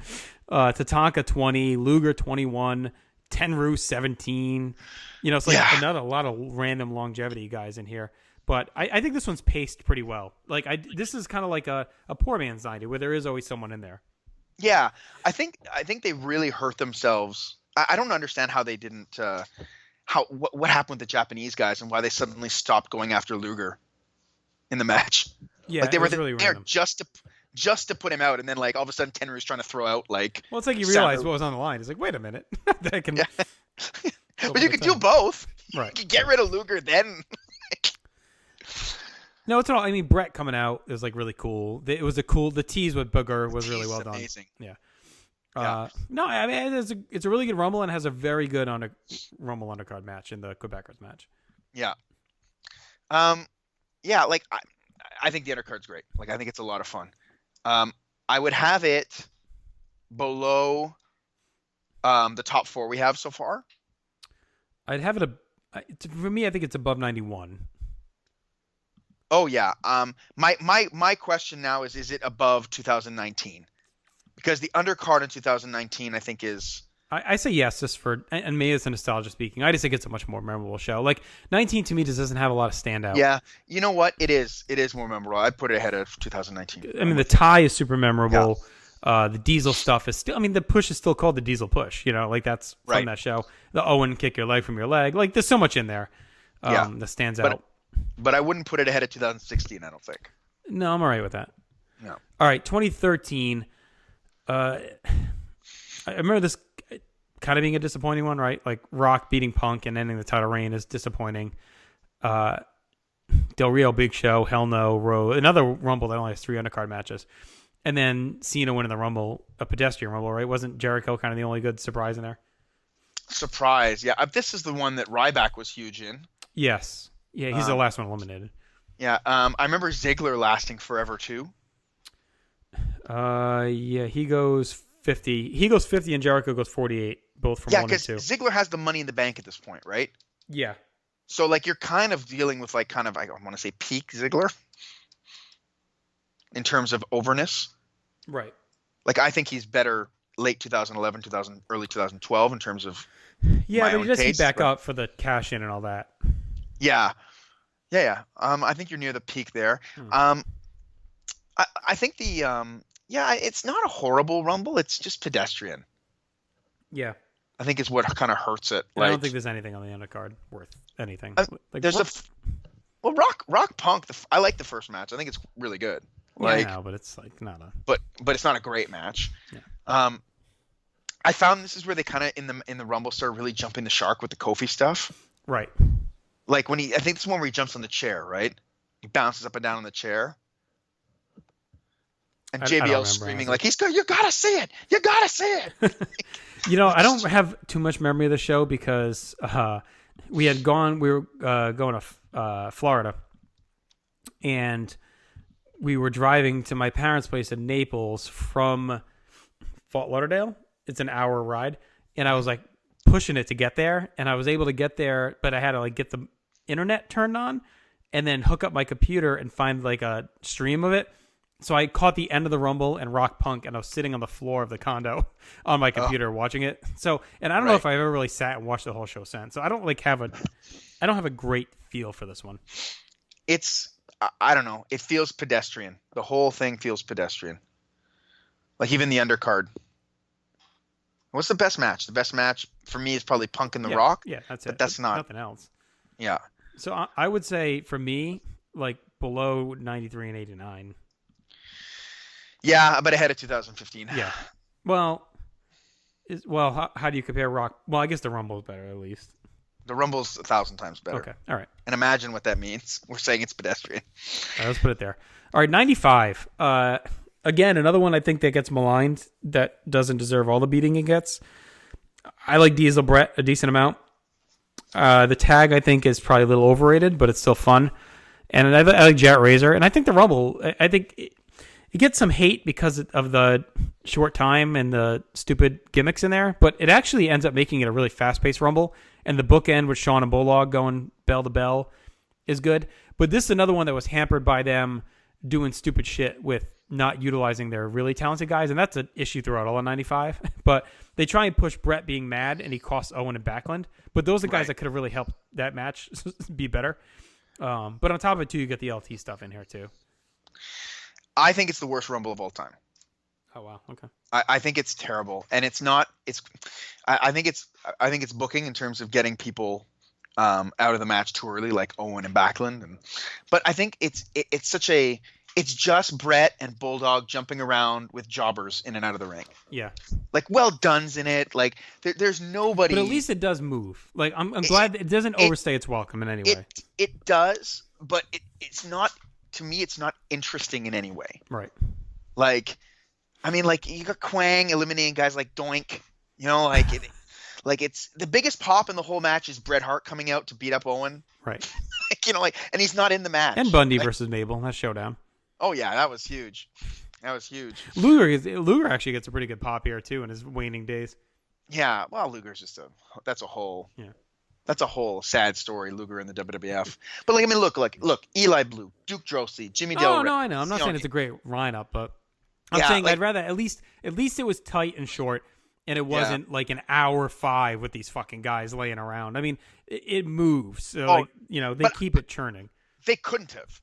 Tatanka 20, Luger 21, Tenryu 17. It's like a lot of random longevity guys in here. But I think this one's paced pretty well. Like, this is kind of like a poor man's 90 where there is always someone in there. Yeah, I think they really hurt themselves. I don't understand how they didn't. What happened with the Japanese guys and why they suddenly stopped going after Luger in the match. Yeah, like they were really there random. just to put him out, and then like all of a sudden Tenryu's trying to throw out like. Well, it's like you realize what was on the line. It's like, wait a minute, that can. But you could do both. Right. You could get rid of Luger then. No, it's all. I mean, Brett coming out is like really cool. It was the tease with Booger was really well done. Amazing. Yeah. No, I mean it's a really good Rumble and has a very good Rumble undercard match in the Quebecers match. Yeah. Yeah, like I think the undercard's great. Like, I think it's a lot of fun. I would have it below the top 4 we have so far. I'd have it for me. I think it's above 91. Oh yeah. My question now is it above 2019? Because the undercard in 2019, I think is. I say yes, just for, and maybe it's a nostalgia speaking. I just think it's a much more memorable show. Like 19 to me just doesn't have a lot of standout. Yeah, you know what? It is more memorable. I'd put it ahead of 2019. I mean, the tie is super memorable. Yeah. The Diesel stuff is still. I mean, the push is still called the Diesel push. Like that's from that show. The Owen kick your leg from your leg. Like there's so much in there that stands out. But I wouldn't put it ahead of 2016. I don't think. No, I'm all right with that. No. All right, 2013. I remember this kind of being a disappointing one, right? Like Rock beating Punk and ending the title reign is disappointing. Del Rio Big Show, Hell No, another Rumble that only has 3 undercard matches. And then Cena winning the Rumble, a pedestrian Rumble, right? Wasn't Jericho kind of the only good surprise in there? Surprise, yeah. This is the one that Ryback was huge in. Yes. Yeah, he's the last one eliminated. Yeah, I remember Ziggler lasting forever too. Yeah, he goes 50. He goes 50 and Jericho goes 48, both from 1 and 2. Yeah, because Ziggler has the Money in the Bank at this point, right? Yeah. So like you're kind of dealing with like kind of, I want to say peak Ziggler in terms of overness. Right. Like I think he's better late 2011, early 2012 in terms of Yeah, my but own he does keep taste, back but- up for the cash in and all that. Yeah. I think you're near the peak there. I think it's not a horrible Rumble. It's just pedestrian. Yeah. I think is what kind of hurts it. I don't think there's anything on the undercard worth anything. there's Rock Punk. I like the first match. I think it's really good. I know, but it's like not a. But it's not a great match. Yeah. I found this is where they kind of in the Rumble started really jumping the shark with the Kofi stuff. Right. Like I think this is one where he jumps on the chair, right? He bounces up and down on the chair. And I don't JBL remember, screaming honestly. like, you gotta see it! You gotta see it! I don't have too much memory of the show because we were going to Florida, and we were driving to my parents' place in Naples from Fort Lauderdale. It's an hour ride, and I was like pushing it to get there, and I was able to get there, but I had to like get the internet turned on and then hook up my computer and find like a stream of it. So I caught the end of the Rumble and Rock Punk, and I was sitting on the floor of the condo on my computer watching it. So, and I don't know if I've ever really sat and watched the whole show since. So I don't have a great feel for this one. I don't know. It feels pedestrian. The whole thing feels pedestrian. Like even the undercard. What's the best match? The best match for me is probably Punk and The Rock. Yeah, that's it. But that's not nothing else. Yeah. So I would say for me, like below 93 and 89. Yeah, but ahead of 2015. Yeah. Well, how do you compare Rock? Well, I guess the Rumble is better at least. The Rumble's 1,000 times better. Okay. All right. And imagine what that means. We're saying it's pedestrian. All right, let's put it there. All right, 95. Again, another one I think that gets maligned that doesn't deserve all the beating it gets. I like Diesel Brett a decent amount. The tag I think is probably a little overrated, but it's still fun. And I like Jet Razor. And I think the Rumble, I think it gets some hate because of the short time and the stupid gimmicks in there, but it actually ends up making it a really fast-paced Rumble. And the bookend with Sean and Bulldog going bell to bell is good. But this is another one that was hampered by them doing stupid shit with not utilizing their really talented guys. And that's an issue throughout all of 95. But they try and push Brett being mad, and he costs Owen and Backlund. But those are guys that could have really helped that match be better. But on top of it, too, you get the LT stuff in here, too. I think it's the worst Rumble of all time. Oh, wow. Okay. I think it's terrible, and it's not. I think it's booking in terms of getting people out of the match too early, like Owen and Backlund. But I think it's just Brett and Bulldog jumping around with jobbers in and out of the ring. Yeah. Like well done's in it. Like there's nobody. But at least it does move. Like I'm glad it doesn't overstay its welcome in any way. It does, but it's not. To me, it's not interesting in any way. Right. Like, I mean, like you got Quang eliminating guys like Doink. You know, like it's the biggest pop in the whole match is Bret Hart coming out to beat up Owen. Right. And he's not in the match. And Bundy versus Mabel, that showdown. Oh yeah, that was huge. Luger actually gets a pretty good pop here too in his waning days. Yeah, well, Luger's just that's a whole sad story, Luger in the WWF. But like, I mean, look, Eli Blue, Duke Drosy, Jimmy Del. Oh no, I know. I'm not saying it's a great lineup, but I'm saying I'd rather at least it was tight and short, and it wasn't like an hour 5 with these fucking guys laying around. I mean, it moves, so they keep it churning. They couldn't have.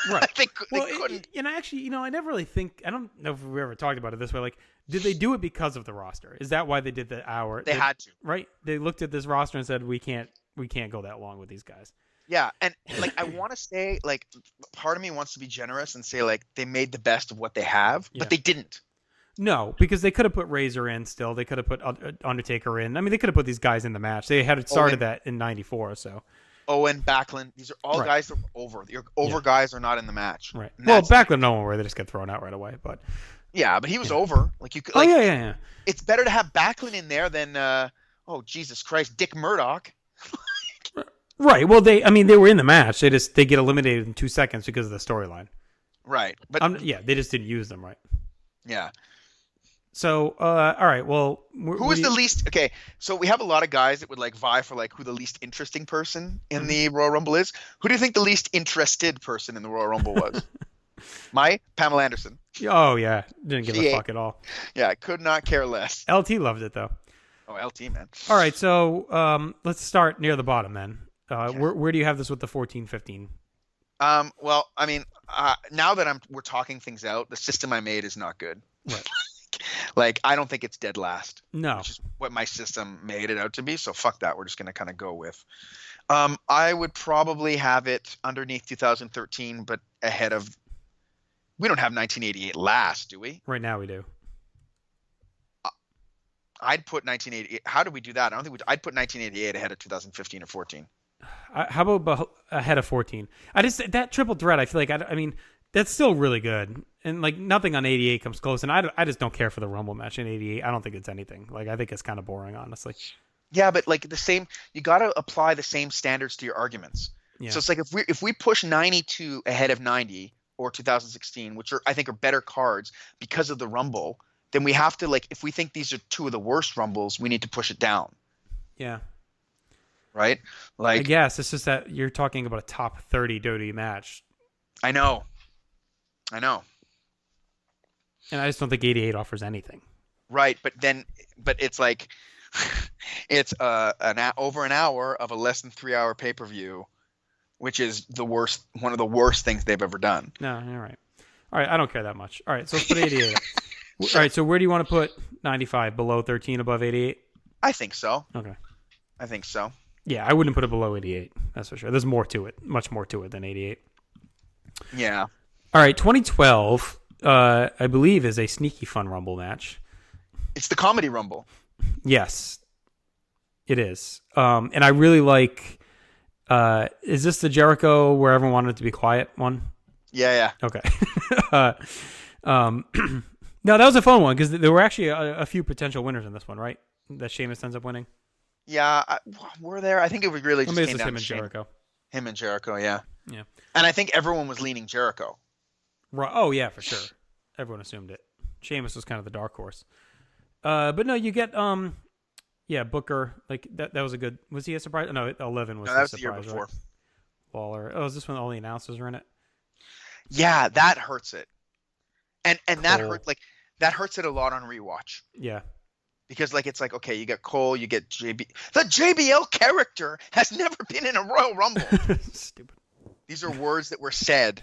Right. they couldn't. And actually, I never really think. I don't know if we ever talked about it this way. Like, did they do it because of the roster? Is that why they did the hour? They had to. Right. They looked at this roster and said, we can't go that long with these guys. Yeah, and like I want to say, like, part of me wants to be generous and say like they made the best of what they have, but they didn't. No, because they could have put Razor in still. They could have put Undertaker in. I mean, they could have put these guys in the match. They had started that in 94 or so. Owen, Backlund, these are all guys that are over. Your over guys are not in the match. Right. Well, Backlund, no one where they just get thrown out right away. But yeah, but he was over. Like you could. Oh like, yeah. It's better to have Backlund in there than oh Jesus Christ, Dick Murdoch. Right. Well, they were in the match. They get eliminated in 2 seconds because of the storyline. Right. But they just didn't use them right. Yeah. So, all right. Well, who is the least? Okay, so we have a lot of guys that would like vie for like who the least interesting person in the Royal Rumble is. Who do you think the least interested person in the Royal Rumble was? Pamela Anderson. Oh yeah, didn't give a fuck at all. Yeah, I could not care less. LT loved it though. Oh, LT, man. All right, so let's start near the bottom then. Where do you have this with the 14-15? Well, I mean, now that we're talking things out, the system I made is not good. Right. Like, I don't think it's dead last. No. Which is what my system made it out to be. So fuck that. We're just gonna kind of go with. I would probably have it underneath 2013, but ahead of. We don't have 1988 last, do we? Right now we do. I'd put 1988. How do we do that? I don't think I'd put 1988 ahead of 2015 or 14. How about ahead of 14? That triple threat. I feel like I mean that's still really good, and like nothing on 88 comes close. And I just don't care for the Rumble match in 88. I don't think it's anything. Like I think it's kind of boring, honestly. Yeah, but like you got to apply the same standards to your arguments. Yeah. So it's like if we push 92 ahead of 90 or 2016, which I think are better cards because of the Rumble, then we have to if we think these are two of the worst Rumbles, we need to push it down. Yeah. Right? Like, I guess it's just that you're talking about a top 30 WWE match. I know. And I just don't think 88 offers anything. Right, but it's like it's over an hour of a less than 3 hour pay-per-view, which is one of the worst things they've ever done. No, you're right. All right, I don't care that much. All right, so let's put 88. All right, so where do you want to put 95? Below 13, above 88? I think so. Okay. I think so. Yeah, I wouldn't put it below 88. That's for sure. There's more to it, much more to it than 88. Yeah. All right, 2012, I believe, is a sneaky fun Rumble match. It's the Comedy Rumble. Yes, it is. And I really like. Is this the Jericho where everyone wanted it to be quiet one? Yeah. Okay. No, that was a fun one because there were actually a few potential winners in this one, right? That Sheamus ends up winning. Yeah, were there? I think it was really just came down him to and Jericho. Him and Jericho, yeah. Yeah. And I think everyone was leaning Jericho. Right. Oh, yeah, for sure. Everyone assumed it. Sheamus was kind of the dark horse. But no, you get Booker. Like that was a good. Was he a surprise? No, 11 was. No, that was the surprise, the year before. right? Lawler. Oh, is this when all the announcers are in it? Yeah, that hurts it. And that hurts it a lot on rewatch. Yeah. Because it's like, okay, you get Cole, you get JB. The JBL character has never been in a Royal Rumble. Stupid. These are words that were said.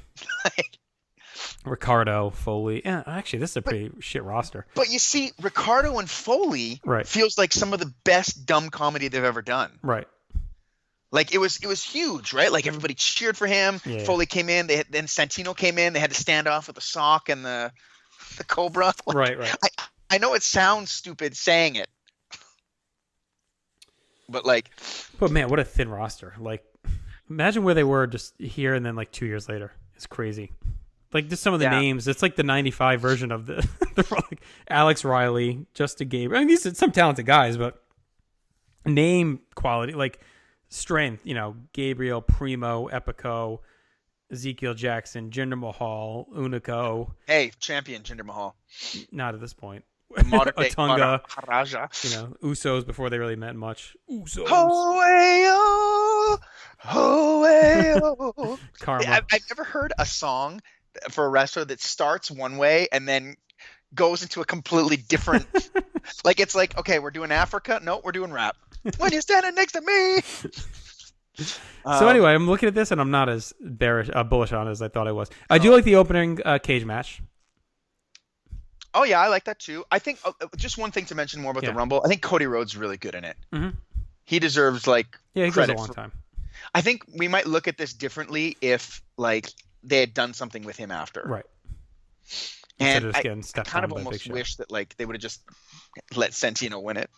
Ricardo, Foley. Yeah, actually, this is a pretty shit roster. But you see, Ricardo and Foley feels like some of the best dumb comedy they've ever done. Right. Like it was huge, right? Like everybody cheered for him. Yeah. Foley came in. Then Santino came in. They had to stand off with the sock and the Cobra. Right. I know it sounds stupid saying it, but man, what a thin roster! Like, imagine where they were just here and then 2 years later. It's crazy. Like just some of the names. It's like the '95 version of the Alex Riley, Justin Gabriel. I mean, these are some talented guys, but name quality, strength. Gabriel, Primo, Epico, Ezekiel Jackson, Jinder Mahal, Unico. Hey, champion Jinder Mahal. Not at this point. Atunga, Maharaja. Usos before they really meant much. Usos. Ho-way-oh. Karma. I've never heard a song for a wrestler that starts one way and then goes into a completely different. It's like, okay, we're doing Africa. No, we're doing rap. When you're standing next to me. So anyway, I'm looking at this and I'm not as bullish on it as I thought I was. I do like the opening cage match. Oh yeah, I like that too. I think just one thing to mention more about the Rumble. I think Cody Rhodes is really good in it. Mm-hmm. He deserves he goes credit a long time. I think we might look at this differently if they had done something with him after. Right. And I kind of almost wish that they would have just let Santino win it.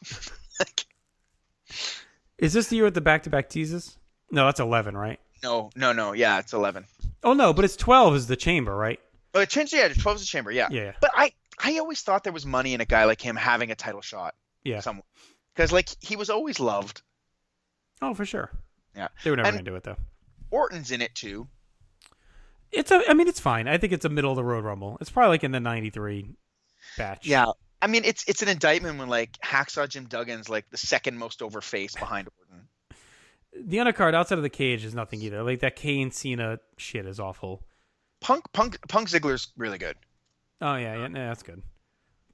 Is this the year with the back-to-back teases? No, that's 11, right? No. Yeah, it's 11. Oh no, but it's 12 is the chamber, right? Oh, it changed. Yeah, 12 is the chamber. Yeah. Yeah. But I always thought there was money in a guy like him having a title shot. Yeah. Somewhere. Because he was always loved. Oh, for sure. Yeah. They were never going to do it though. Orton's in it too. It's fine. I think it's a middle of the road Rumble. It's probably in the 93 batch. Yeah. I mean, it's an indictment when Hacksaw Jim Duggan's the second most over face behind Orton. The undercard outside of the cage is nothing either. That Kane Cena shit is awful. Punk Ziggler's really good. Oh yeah, that's good.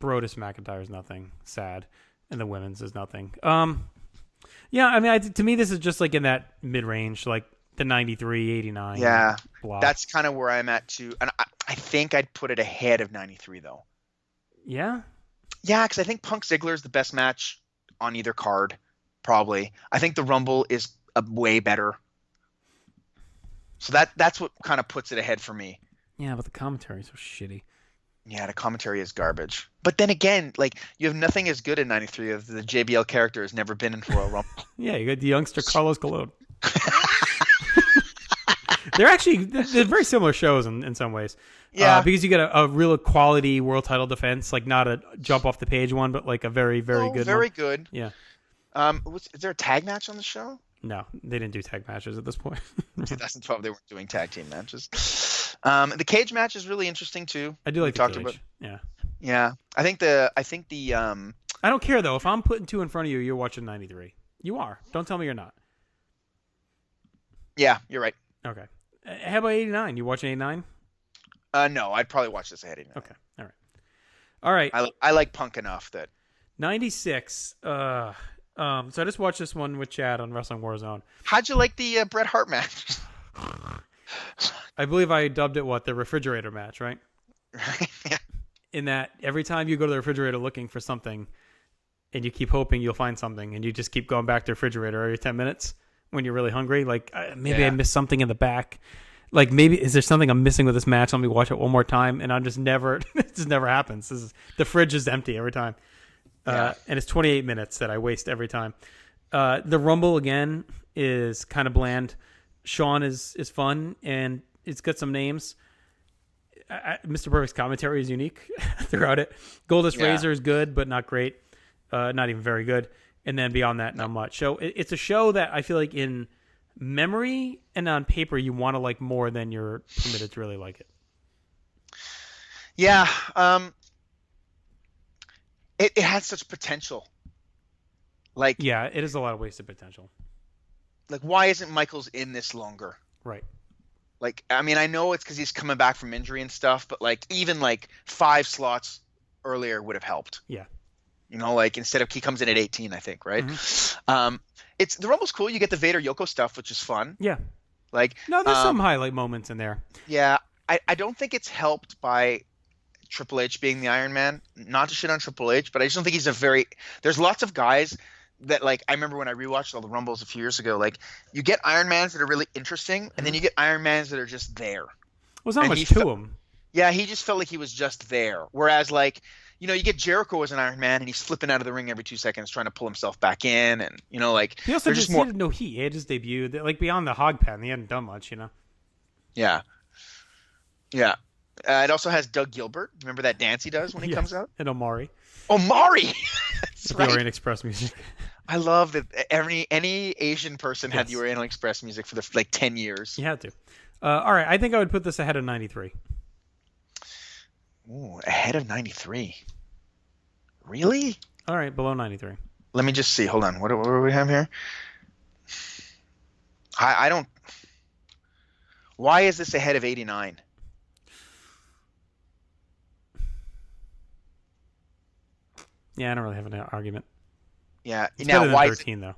Brodus McIntyre's nothing. Sad. and the women's is nothing. Yeah, I mean, to me, this is just like in that mid-range, like the 93, 89. Yeah, block. that's kind of where I'm at too. And I think I'd put it ahead of 93 though. Yeah? Yeah, because I think Punk Ziggler is the best match on either card, probably. I think the Rumble is a way better. So that's what kind of puts it ahead for me. Yeah, but the commentary is so shitty. Yeah, the commentary is garbage. But then again, like, you have nothing as good in 93 as the JBL character has never been in Royal Rumble. Yeah, you got the youngster Carlos Colon. They're very similar shows in some ways. Yeah. Because you get a real quality world title defense, like not a jump off the page one, but like a very, very good very one. good. Yeah. Is there a tag match on the show? No, they didn't do tag matches at this point. 2012, they weren't doing tag team matches. The cage match is really interesting too. I do like talked the cage. about. Yeah. Yeah, I think the I don't care though. If I'm putting two in front of you, you're watching 93. You are. Don't tell me you're not. Yeah, you're right. Okay. How about 89? You watching 89? No, I'd probably watch this ahead of 89. Okay. All right. I like Punk enough that 96. So I just watched this one with Chad on Wrestling Warzone. How'd you like the Bret Hart match? I believe I dubbed it the refrigerator match, right? Yeah. In that every time you go to the refrigerator looking for something and you keep hoping you'll find something and you just keep going back to the refrigerator every 10 minutes when you're really hungry, like maybe I missed something in the back. Like maybe is there something I'm missing with this match? Let me watch it one more time, and I'm just never. It just never happens. The fridge is empty every time, and it's 28 minutes that I waste every time. The Rumble again is kind of bland. Sean is fun, and it's got some names. Mr. Perfect's commentary is unique throughout it. Goldust Razor is good, but not great. Not even very good. And then beyond that, not much. So it's a show that I feel like in memory and on paper you want to like more than you're permitted to really like it. Yeah. It had such potential. Like, yeah, it is a lot of wasted potential. Like, why isn't Michaels in this longer? Right. Like, I mean, I know it's because he's coming back from injury and stuff, but like even like 5 slots earlier would have helped. Yeah. You know, like instead of he comes in at 18, I think, right? Mm-hmm. It's the Rumble's cool. You get the Vader Yoko stuff, which is fun. Yeah. Like, no, there's some highlight moments in there. Yeah, I don't think it's helped by Triple H being the Iron Man. Not to shit on Triple H, but I just don't think he's there's lots of guys that, like, I remember when I rewatched all the Rumbles a few years ago, like, you get Iron Mans that are really interesting, and then you get Iron Mans that are just there. Well, there's not much to him. Yeah, he just felt like he was just there. Whereas, like, you know, you get Jericho as an Iron Man, and he's flipping out of the ring every 2 seconds trying to pull himself back in, and, you know, like, he also just he had no heat. He had his debut. Like, beyond the hog pen, he hadn't done much, you know? Yeah. Yeah. It also has Doug Gilbert. Remember that dance he does when he comes out? And Omari. Omari! That's the right. Orient Express music. I love that any Asian person had the Oriental Express music for like 10 years. You had to. All right, I think I would put this ahead of 93. Ooh, ahead of 93. Really? All right, below 93. Let me just see. Hold on. What do we have here? I don't... Why is this ahead of 89? Yeah, I don't really have an argument. Yeah. It's now, better than why 13, though.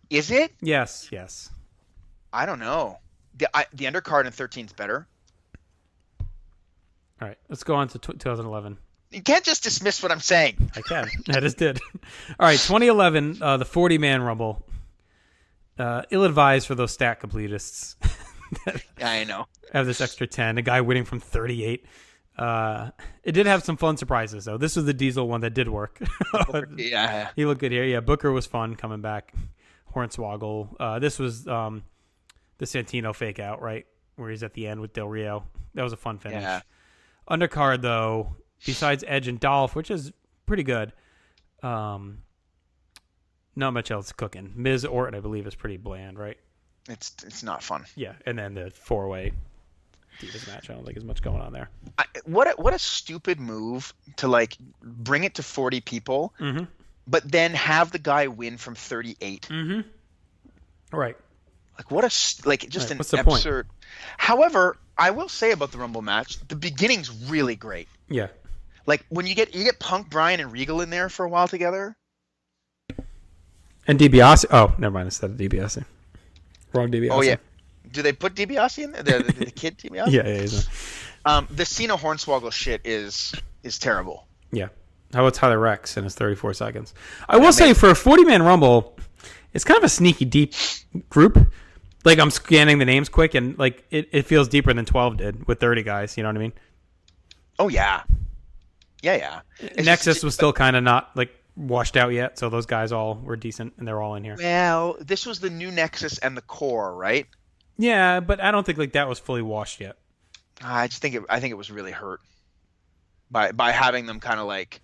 Is it? Yes. I don't know. The undercard in 13 is better. All right, let's go on to 2011. You can't just dismiss what I'm saying. I can. I just did. All right, 2011, the 40-man Rumble. Ill-advised for those stat completists. Yeah, I know. Have this extra 10. A guy winning from 38. It did have some fun surprises, though. This was the Diesel one that did work. Yeah. He looked good here. Yeah, Booker was fun coming back. Hornswoggle. This was the Santino fake out, right? Where he's at the end with Del Rio. That was a fun finish. Yeah. Undercard, though, besides Edge and Dolph, which is pretty good, not much else cooking. Miz Orton, I believe, is pretty bland, right? It's not fun. Yeah, and then the 4-way Divas match. I don't think there's much going on there. What a stupid move to, like, bring it to 40 people, but then have the guy win from 38. Right. Like, just an What's the absurd. Point? However, I will say about the Rumble match, the beginning's really great. Yeah. Like, when you get Punk, Bryan, and Regal in there for a while together, And DiBiase. Oh, never mind. Instead of DiBiase. Wrong DiBiase. Oh yeah. Do they put DiBiase in there? The kid DiBiase? Yeah, he's the Cena Hornswoggle shit is terrible. Yeah. How about Tyler Rex in his 34 seconds? I will say for a 40-man Rumble, it's kind of a sneaky deep group. Like I'm scanning the names quick, and like it feels deeper than 12 did with 30 guys. You know what I mean? Oh yeah. Yeah. Nexus was still kind of not like washed out yet, so those guys all were decent, and they're all in here. Well, this was the new Nexus and the core, right? Yeah, but I don't think like that was fully washed yet. I think it was really hurt by having them kind of like.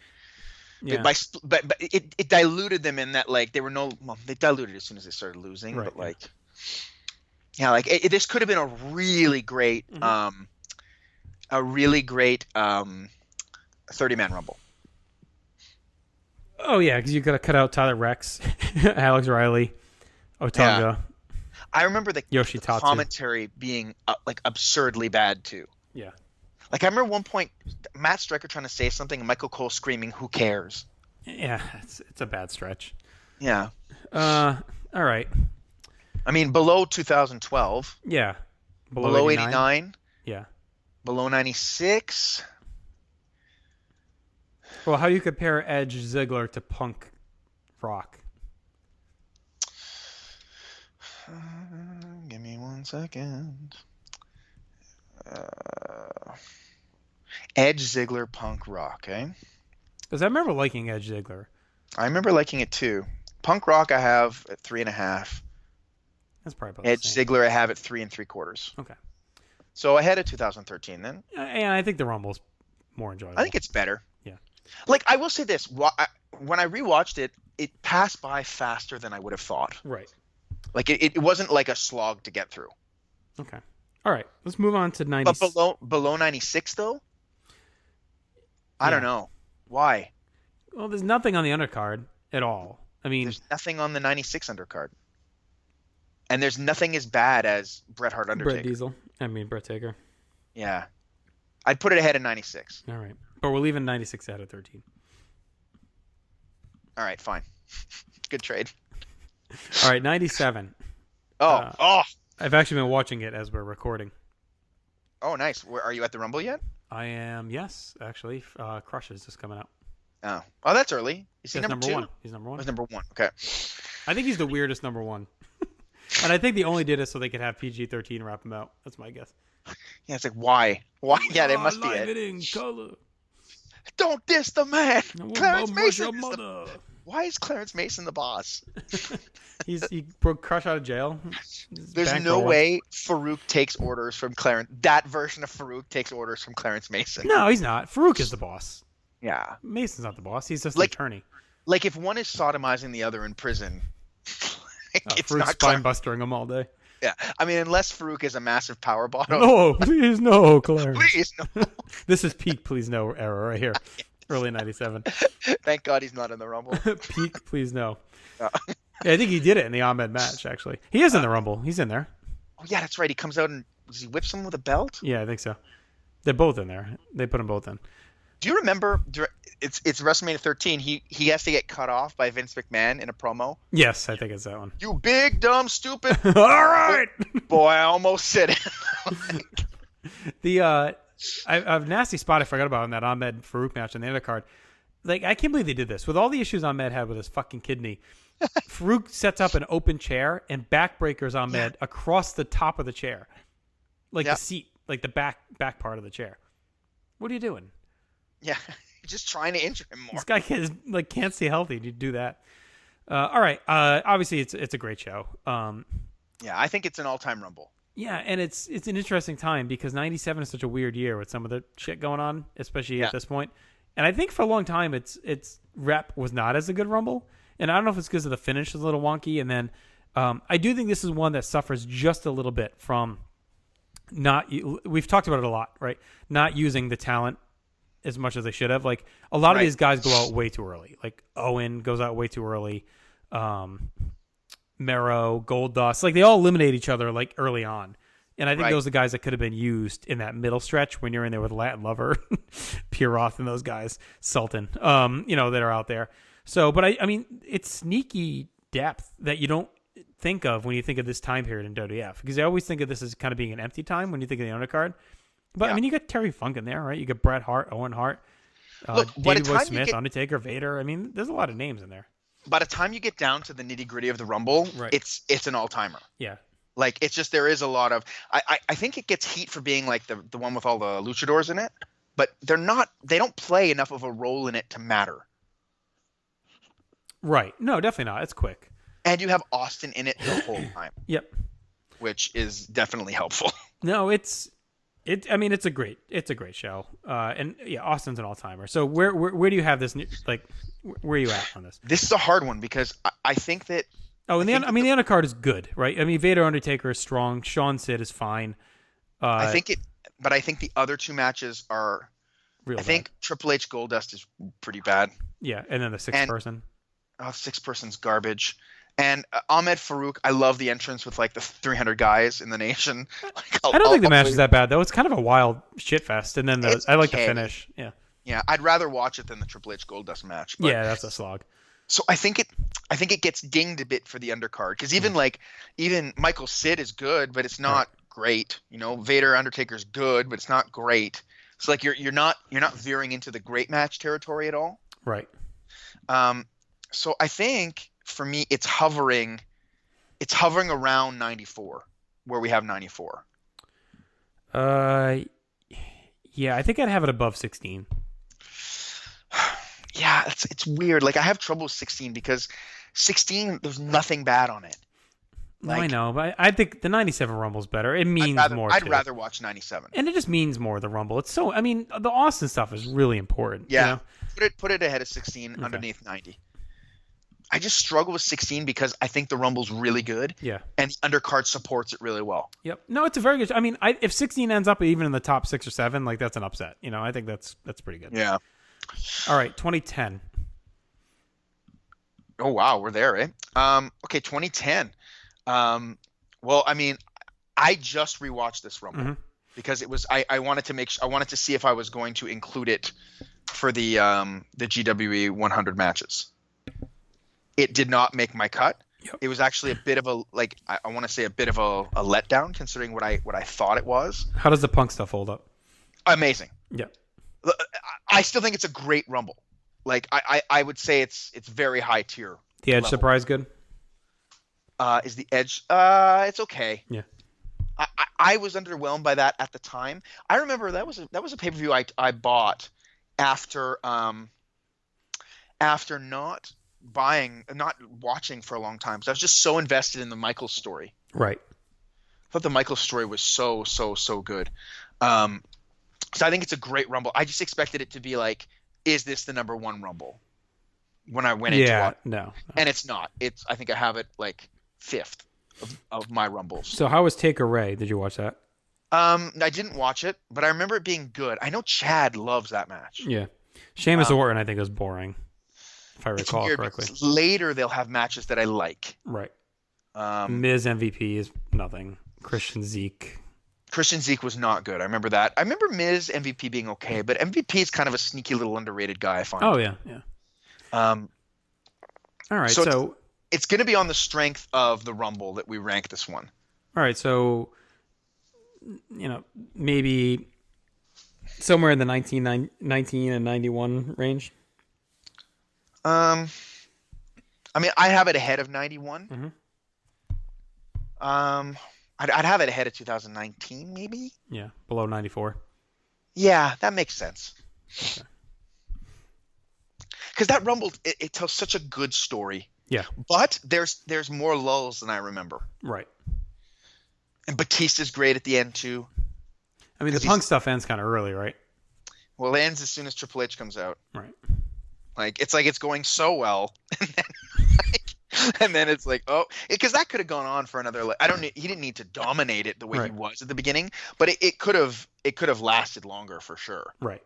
Yeah. But it diluted them in that like they diluted as soon as they started losing. Right, but like, yeah, like this could have been a really great, 30-man Rumble. Oh yeah, because you got to cut out Tyler Rex, Alex Riley, Otunga. Yeah. I remember the Yoshitatsu. commentary being like absurdly bad too. Yeah. Like I remember one point Matt Stryker trying to say something and Michael Cole screaming, "Who cares?" Yeah, it's a bad stretch. Yeah. All right. I mean, below 2012. Yeah. Below 89. Yeah. Below 96. Well, how do you compare Edge Ziggler to Punk Rock? Give me 1 second. Edge, Ziggler, Punk, Rock, eh? Because I remember liking Edge Ziggler. I remember liking it too. Punk Rock I have at 3.5. That's probably about Edge the same. Ziggler I have at 3 3/4. Okay. So ahead of 2013 then. And I think the Rumble's more enjoyable. I think it's better. Yeah. Like I will say this, when I rewatched it, it passed by faster than I would have thought. Right. Like it wasn't like a slog to get through. Okay. All right. Let's move on to 90. But below 96 though? I don't know. Why? Well, there's nothing on the undercard at all. I mean, There's nothing on the 96 undercard. And there's nothing as bad as Bret Hart Undertaker. Brett Taker. Yeah. I'd put it ahead of 96. All right. But we're leaving 96 out of 13. All right, fine. Good trade. All right, 97. Oh. I've actually been watching it as we're recording. Oh, nice. Are you at the Rumble yet? I am, yes, actually. Crush is just coming out. Oh, that's early. Is he He's number 2? one. He's number one. He's number 1. Okay. I think he's the weirdest number one. And I think they only did it so they could have PG-13 wrap him out. That's my guess. Yeah, it's like, why? Why? Yeah, they must be it. in color. Don't diss the man. Clarence Mason. Mother. Why is Clarence Mason the boss? He broke Crush out of jail. There's no way Farouk takes orders from Clarence. That version of Farouk takes orders from Clarence Mason. No, he's not. Farouk is the boss. Yeah. Mason's not the boss. He's just Like- the attorney. Like if one is sodomizing the other in prison, it's Farouk's not spine Clarence. bustering him all day. Yeah. I mean, unless Farouk is a massive power bottom. No, please no, Clarence. Please, no. This is peak please no era right here. Early 97. Thank God he's not in the Rumble. Peak please no. Uh, Yeah, I think he did it in the Ahmed match, actually. He is in the Rumble. He's in there. Oh, yeah, that's right. He comes out and does he whips him with a belt? Yeah, I think so. They're both in there. They put them both in. Do you remember? It's WrestleMania 13. He has to get cut off by Vince McMahon in a promo. Yes, I think it's that one. You big dumb stupid. All right. Boy, I almost said it. I have a nasty spot I forgot about in that Ahmed Farouk match in the undercard. Like, I can't believe they did this. With all the issues Ahmed had with his fucking kidney, Farouk sets up an open chair and backbreakers Ahmed across the top of the chair. Like the seat, like the back part of the chair. What are you doing? Yeah, just trying to injure him more. This guy can't stay healthy to do that. All right. Obviously, it's a great show. Yeah, I think it's an all-time Rumble. Yeah, and it's an interesting time because 97 is such a weird year with some of the shit going on, especially at this point. And I think for a long time, its rep was not as a good Rumble. And I don't know if it's because of the finish is a little wonky. And then I do think this is one that suffers just a little bit from we've talked about it a lot, right? Not using the talent as much as they should have. Like a lot of these guys go out way too early. Like Owen goes out way too early. Mero, Goldust, like they all eliminate each other like early on. And I think those are the guys that could have been used in that middle stretch when you're in there with Latin Lover, Pierroth, and those guys, Sultan, that are out there. So, but I mean, it's sneaky depth that you don't think of when you think of this time period in WWF, because I always think of this as kind of being an empty time when you think of the undercard. But I mean, you got Terry Funk in there, right? You got Bret Hart, Owen Hart, Davey Boy Smith, Undertaker, Vader. I mean, there's a lot of names in there. By the time you get down to the nitty gritty of the Rumble, it's an all timer. Yeah. Like, it's just, there is a lot of, I think it gets heat for being like the one with all the luchadors in it, but they don't play enough of a role in it to matter. Right. No, definitely not. It's quick. And you have Austin in it the whole time. Yep. Which is definitely helpful. No, it's a great show. And yeah, Austin's an all timer. So where do you have this? Like, where are you at on this? This is a hard one because I think that. Oh, and the undercard is good, right? I mean, Vader Undertaker is strong. Sean Sid is fine. But I think the other two matches are. Real I think Triple H Goldust is pretty bad. Yeah, and then the sixth person. Oh, sixth person's garbage. And Ahmed Farouk, I love the entrance with like the 300 guys in the nation. I don't think the match is that bad though. It's kind of a wild shit fest, and then I like the finish. Yeah. Yeah, I'd rather watch it than the Triple H Goldust match. But, yeah, that's a slog. So I think it gets dinged a bit for the undercard because even Michael Sid is good, but it's not great. You know, Vader Undertaker's good, but it's not great. So like you're not veering into the great match territory at all. Right. So I think for me it's hovering around 94 where we have 94. Yeah, I think I'd have it above 16. Yeah, it's weird. Like I have trouble with 16 because 16 there's nothing bad on it. Like, I know, but I think the 97 Rumble's better. It means more. I'd rather watch 97. And it just means more, the Rumble. It's so, I mean, the Austin stuff is really important. Yeah. You know? Put it ahead of 16, underneath 90. I just struggle with 16 because I think the Rumble's really good. Yeah. And the undercard supports it really well. Yep. No, it's a very good, I mean, if 16 ends up even in the top 6 or 7, like that's an upset. You know, I think that's pretty good. Yeah. All right, 2010. Oh, wow, we're there, eh? Okay, 2010. Well, I mean, I just rewatched this Rumble because it was I wanted to see if I was going to include it for the GWE 100 matches. It did not make my cut. Yep. It was actually a bit of a I want to say a bit of a letdown considering what I thought it was. How does the Punk stuff hold up? Amazing. Yeah. I still think it's a great Rumble. Like I would say it's very high tier. The Edge level. surprise good? Is the Edge? It's okay. Yeah. I was underwhelmed by that at the time. I remember that was a pay-per-view I bought after not watching for a long time. So I was just so invested in the Michael story. Right. I thought the Michael story was so good. So I think it's a great Rumble. I just expected it to be like, is this the number one Rumble? When I went into it. No. And it's not. I think I have it like 5th of my Rumbles. So how was Taker Ray? Did you watch that? I didn't watch it, but I remember it being good. I know Chad loves that match. Yeah. Sheamus Orton, I think, was boring, if I recall correctly. Later, they'll have matches that I like. Right. Miz MVP is nothing. Christian Zeke was not good. I remember that. I remember Miz MVP being okay, but MVP is kind of a sneaky little underrated guy, I find. Oh, yeah. All right, so it's going to be on the strength of the Rumble that we rank this one. All right, so maybe somewhere in the 19 and 91 range. I mean, I have it ahead of 91. Mm-hmm. I'd have it ahead of 2019, maybe. Yeah, below 94. Yeah, that makes sense. Okay. Because that Rumble, it tells such a good story. Yeah. But there's more lulls than I remember. Right. And Batista's great at the end too. I mean, the Punk stuff ends kind of early, right? Well, it ends as soon as Triple H comes out. Right. It's going so well, and then it's like, oh, because that could have gone on for another. He didn't need to dominate it the way he was at the beginning, but it could have lasted longer for sure. Right.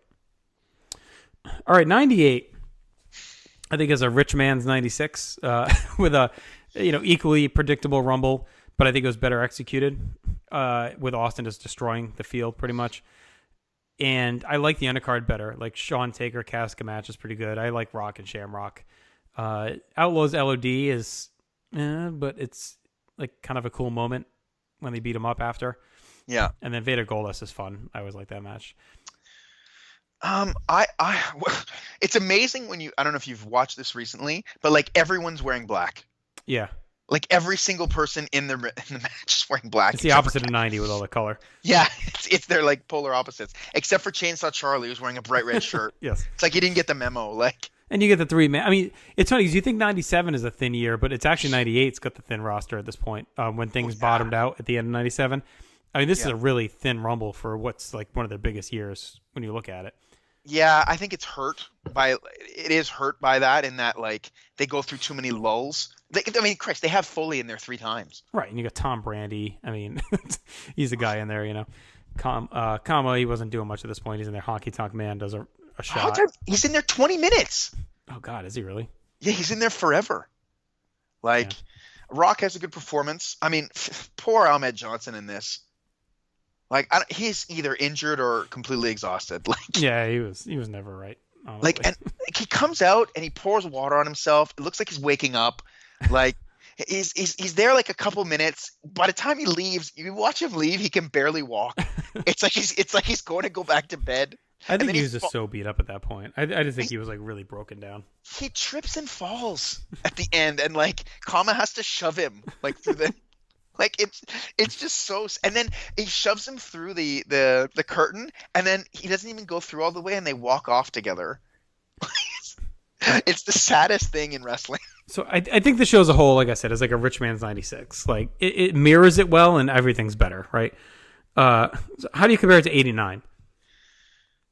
All right, 98. I think is a rich man's 96 with a equally predictable Rumble, but I think it was better executed with Austin just destroying the field pretty much. And I like the undercard better. Like Shawn Taker Casca match is pretty good. I like Rock and Shamrock. Outlaws LOD is but it's like kind of a cool moment when they beat him up after. Yeah. And then Vader Goldust is fun. I always like that match. It's amazing when I don't know if you've watched this recently, but like everyone's wearing black. Yeah. Like every single person in the match is wearing black. It's the opposite of 90 with all the color. Yeah, it's their like polar opposites, except for Chainsaw Charlie, who's wearing a bright red shirt. Yes. It's like he didn't get the memo. Like, and you get the 3-man. I mean, it's funny because you think 97 is a thin year, but it's actually 98's got the thin roster at this point. When things bottomed out at the end of 97. I mean, this is a really thin Rumble for what's like one of their biggest years when you look at it. Yeah, I think it is hurt by that in that like they go through too many lulls. I mean, Christ, they have Foley in there 3 times. Right, and you got Tom Brady. I mean, he's a guy in there, you know. Kama, he wasn't doing much at this point. He's in there. Honky Tonk Man does a shot. He's in there 20 minutes. Oh, God, is he really? Yeah, he's in there forever. Like, Rock has a good performance. I mean, poor Ahmed Johnson in this. Like, he's either injured or completely exhausted. Like, yeah, he was never right. Honestly. Like, and he comes out and he pours water on himself. It looks like he's waking up. Like, he's there like a couple minutes. By the time he leaves, you watch him leave, he can barely walk. It's like he's going to go back to bed. I think he was just so beat up at that point. I just think he was like really broken down. He trips and falls at the end, and like Kama has to shove him like through the. Like it's just so, and then he shoves him through the curtain, and then he doesn't even go through all the way, and they walk off together. It's the saddest thing in wrestling. So I think the show as a whole, like I said, is like a rich man's 96. Like it mirrors it well, and everything's better, right? So how do you compare it to 89?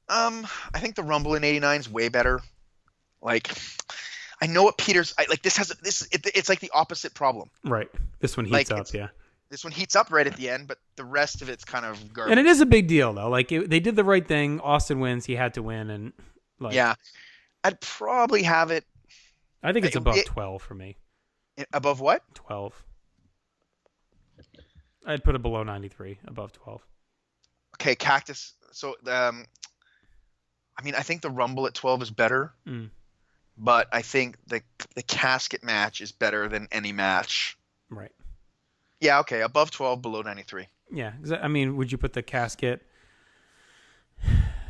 I think the Rumble in 89 is way better. Like, I know what it's like the opposite problem. Right. This one heats up, yeah. This one heats up right at the end, but the rest of it's kind of garbage. And it is a big deal, though. Like, they did the right thing. Austin wins. He had to win. And like, yeah. I'd probably have it. I think it's above 12 for me. Above what? 12. I'd put it below 93, above 12. Okay, Cactus. So, I mean, I think the Rumble at 12 is better. But I think the casket match is better than any match. Right. Yeah, okay. Above 12, below 93. Yeah. I mean, would you put the casket...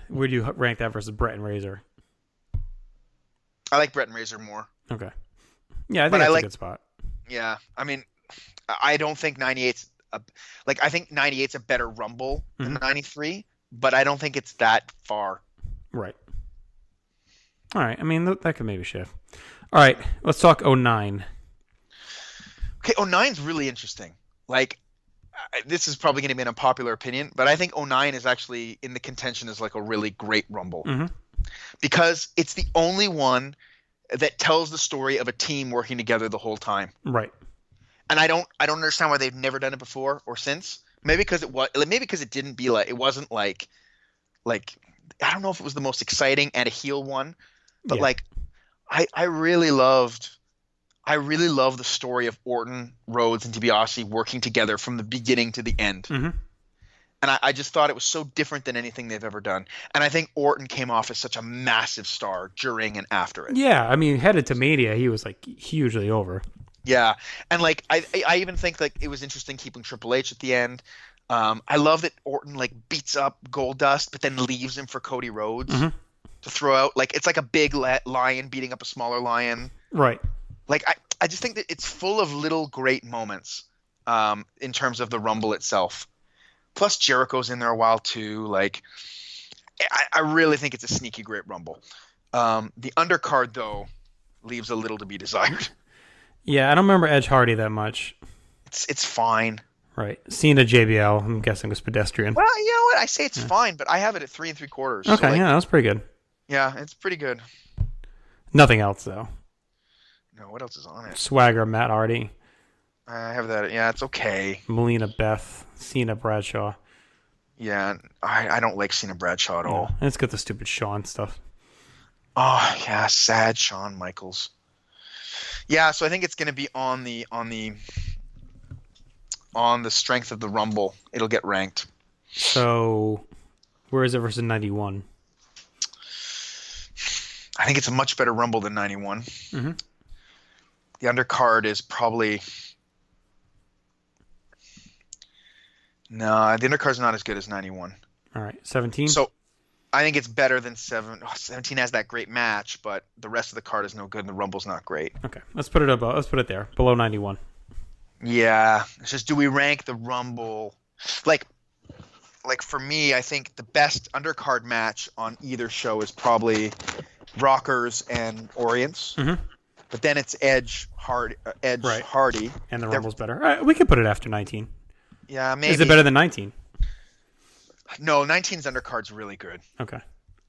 Where do you rank that versus Brett and Razor? I like Brett and Razor more. Okay. Yeah, I think that's a good spot. Yeah. I mean, I don't think 98's... I think 98's a better Rumble than 93, but I don't think it's that far. Right. All right. I mean, that could maybe shift. All right. Let's talk 09. Okay, 09's really interesting. Like, this is probably going to be an unpopular opinion, but I think 09 is actually in the contention as like a really great Rumble. Because it's the only one that tells the story of a team working together the whole time. Right. And I don't understand why they've never done it before or since. Maybe because it didn't be like, it wasn't like I don't know if it was the most exciting and a heel one, but like I really loved the story of Orton, Rhodes, and DiBiase working together from the beginning to the end. And I just thought it was so different than anything they've ever done. And I think Orton came off as such a massive star during and after it. Yeah, I mean, headed to Mania, he was like hugely over. Yeah, and like I even think like it was interesting keeping Triple H at the end. I love that Orton like beats up Goldust, but then leaves him for Cody Rhodes to throw out. Like it's like a big lion beating up a smaller lion. Right. Like I just think that it's full of little great moments in terms of the Rumble itself. Plus Jericho's in there a while too. Like I really think it's a sneaky great Rumble. The undercard though leaves a little to be desired. Yeah, I don't remember Edge Hardy that much. It's fine. Right. Cena JBL, I'm guessing, was pedestrian. Well, you know what? I say it's fine, but I have it at 3 3/4. Okay, so like, yeah, that was pretty good. Yeah, it's pretty good. Nothing else, though. No, what else is on it? Swagger, Matt Hardy. I have that. Yeah, it's okay. Melina Beth, Cena Bradshaw. Yeah, I don't like Cena Bradshaw at all. And it's got the stupid Shawn stuff. Oh, yeah, sad Shawn Michaels. Yeah, so I think it's going to be on the strength of the Rumble. It'll get ranked. So, where is it versus 91? I think it's a much better Rumble than 91. The undercard is probably no. The undercard's not as good as 91. All right, 17. So I think it's better than 17 has that great match, but the rest of the card is no good, and the Rumble's not great. Okay, let's put it above. Let's put it there, below 91. Yeah, it's just, do we rank the Rumble like for me? I think the best undercard match on either show is probably Rockers and Orients, but then it's Edge Hardy, and the Rumble's better. All right, we could put it after 19. Yeah, maybe. Is it better than 19? No, 19's undercard's really good. Okay.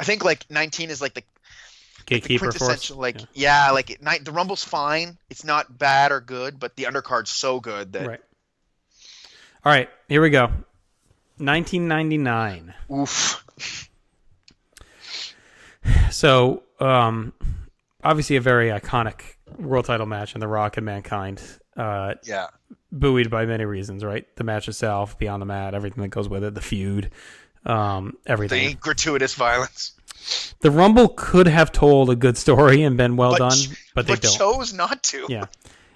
I think like 19 is like the Gatekeeper quintessential, force. the Rumble's fine. It's not bad or good, but the undercard's so good that. Right. All right, here we go. 1999. Oof. So, obviously a very iconic world title match in The Rock and Mankind. Yeah. Buoyed by many reasons, right? The match itself, beyond the mat, everything that goes with it, the feud, everything. The gratuitous violence. The Rumble could have told a good story and been well done, but they don't. chose not to. Yeah.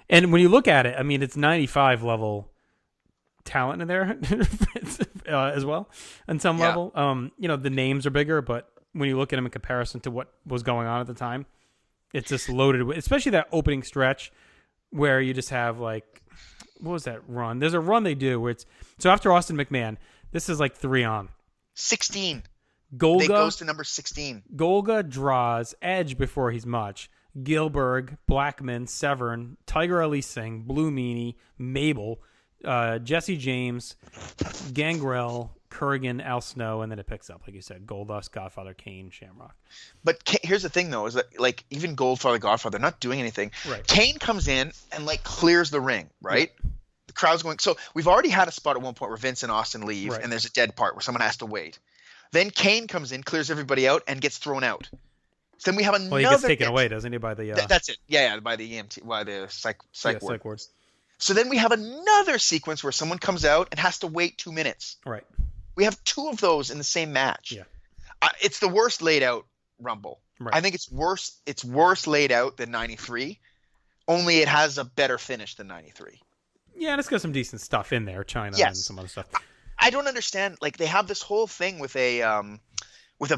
And when you look at it, I mean, it's 95 level talent in there as well, on some level. The names are bigger, but when you look at them in comparison to what was going on at the time, it's just loaded with, especially that opening stretch where you just have like, what was that run? There's a run they do where it's, so after Austin McMahon, this is like 3 on. 16. Golga They goes to number 16. Golga draws Edge before he's much. Gilbert, Blackman, Severn, Tiger Ali Singh, Blue Meanie, Mabel, Jesse James, Gangrel, Kurgan, Al Snow, and then it picks up, like you said, Goldust, Godfather, Kane, Shamrock. But here's the thing, though, is that like even Goldfather, Godfather, they're not doing anything. Right. Kane comes in and like clears the ring, right? Yeah. The crowd's going. So we've already had a spot at one point where Vince and Austin leave, and there's a dead part where someone has to wait. Then Kane comes in, clears everybody out, and gets thrown out. So then we have another. Well, he gets taken away, doesn't he, by the? That's it. Yeah, by the EMT, by the psych ward. Ward. So then we have another sequence where someone comes out and has to wait 2 minutes. Right. We have 2 of those in the same match. Yeah. It's the worst laid out Rumble. Right. I think it's worse. It's worse laid out than 93. Only it has a better finish than 93. Yeah, and it's got some decent stuff in there, China and some other stuff. I don't understand. Like they have this whole thing with a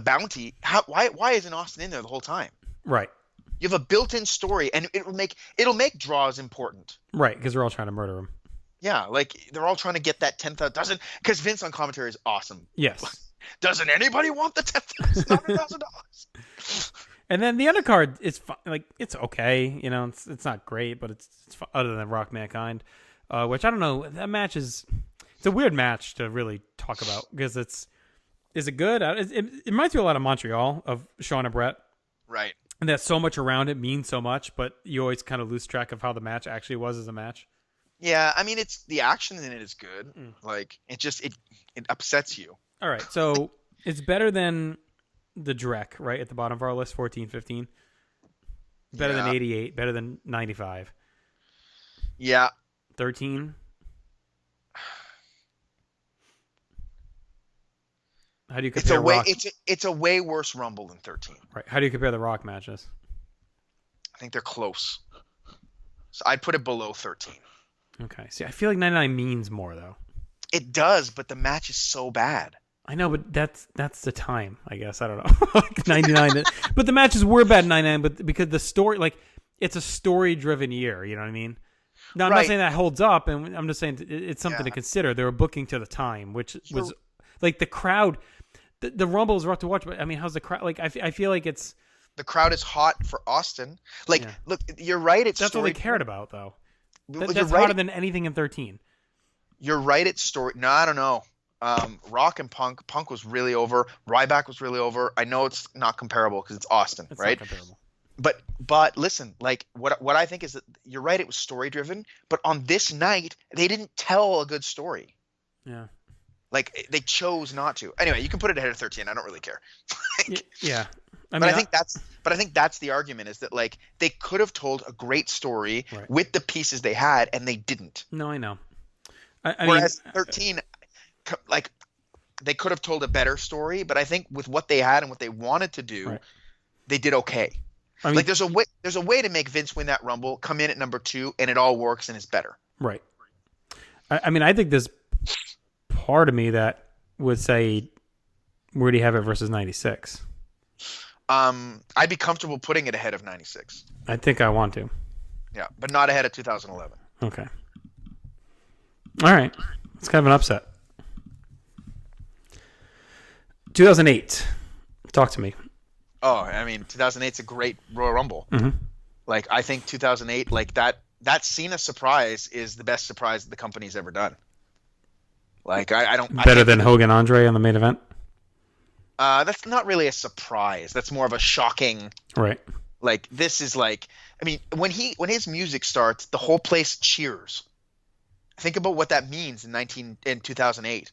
bounty. Why isn't Austin in there the whole time? Right. You have a built-in story, and it'll make draws important. Right, because they're all trying to murder him. Yeah, like they're all trying to get that 10,000. Because Vince on commentary is awesome. Yes. Doesn't anybody want the $10,000? And then the undercard is like it's okay, it's not great, but it's other than Rock Mankind, which I don't know. That match it's a weird match to really talk about because is it good? It reminds me a lot of Montreal of Shawn and Brett. Right. And that so much around it means so much, but you always kind of lose track of how the match actually was as a match. Yeah, I mean, it's the action in it is good. Like it upsets you. All right, so it's better than the Drek, right at the bottom of our list, 14, 15. Better than 88. Better than 95. Yeah. 13. How do you compare Rock? It's a way worse Rumble than 13. Right. How do you compare the Rock matches? I think they're close. So I'd put it below 13. Okay. See, I feel like 99 means more though. It does, but the match is so bad. I know, but that's the time, I guess. I don't know. Like 99. But the matches were bad in 99, but because the story, like, it's a story-driven year, you know what I mean? Now, I'm not saying that holds up, and I'm just saying it's something to consider. They were booking to the time, which was, like, the crowd, the Rumble is rough to watch, but, I mean, how's the crowd? Like, I feel like it's... The crowd is hot for Austin. Like, look, you're right. That's all they cared about, though. That's right. hotter than anything in 13. You're right. It's story. No, I don't know. Rock and Punk. Punk was really over. Ryback was really over. I know it's not comparable because it's Austin, right? Not comparable. But listen, like what I think is that you're right. It was story driven, but on this night they didn't tell a good story. Yeah. Like they chose not to. Anyway, you can put it ahead of 13. I don't really care. Yeah. I think that's the argument is that like they could have told a great story with the pieces they had and they didn't. No, I know. Whereas 13, like they could have told a better story, but I think with what they had and what they wanted to do, they did okay. I mean, Like there's a way to make Vince win that Rumble, come in at number 2, and it all works and it's better. right. I mean, I think there's part of me that would say, where do you have it versus 96? I'd be comfortable putting it ahead of 96. I think I want to. Yeah, but not ahead of 2011. Okay. All right. It's kind of an upset. 2008. Talk to me. Oh, I mean, 2008's a great Royal Rumble. Mhm. Like, I think 2008, like that Cena surprise is the best surprise that the company's ever done. Like, I don't... Better than Hogan Andre on the main event? That's not really a surprise. That's more of a shocking... Right. Like, this is like... I mean, when his music starts, the whole place cheers. Think about what that means in 2008.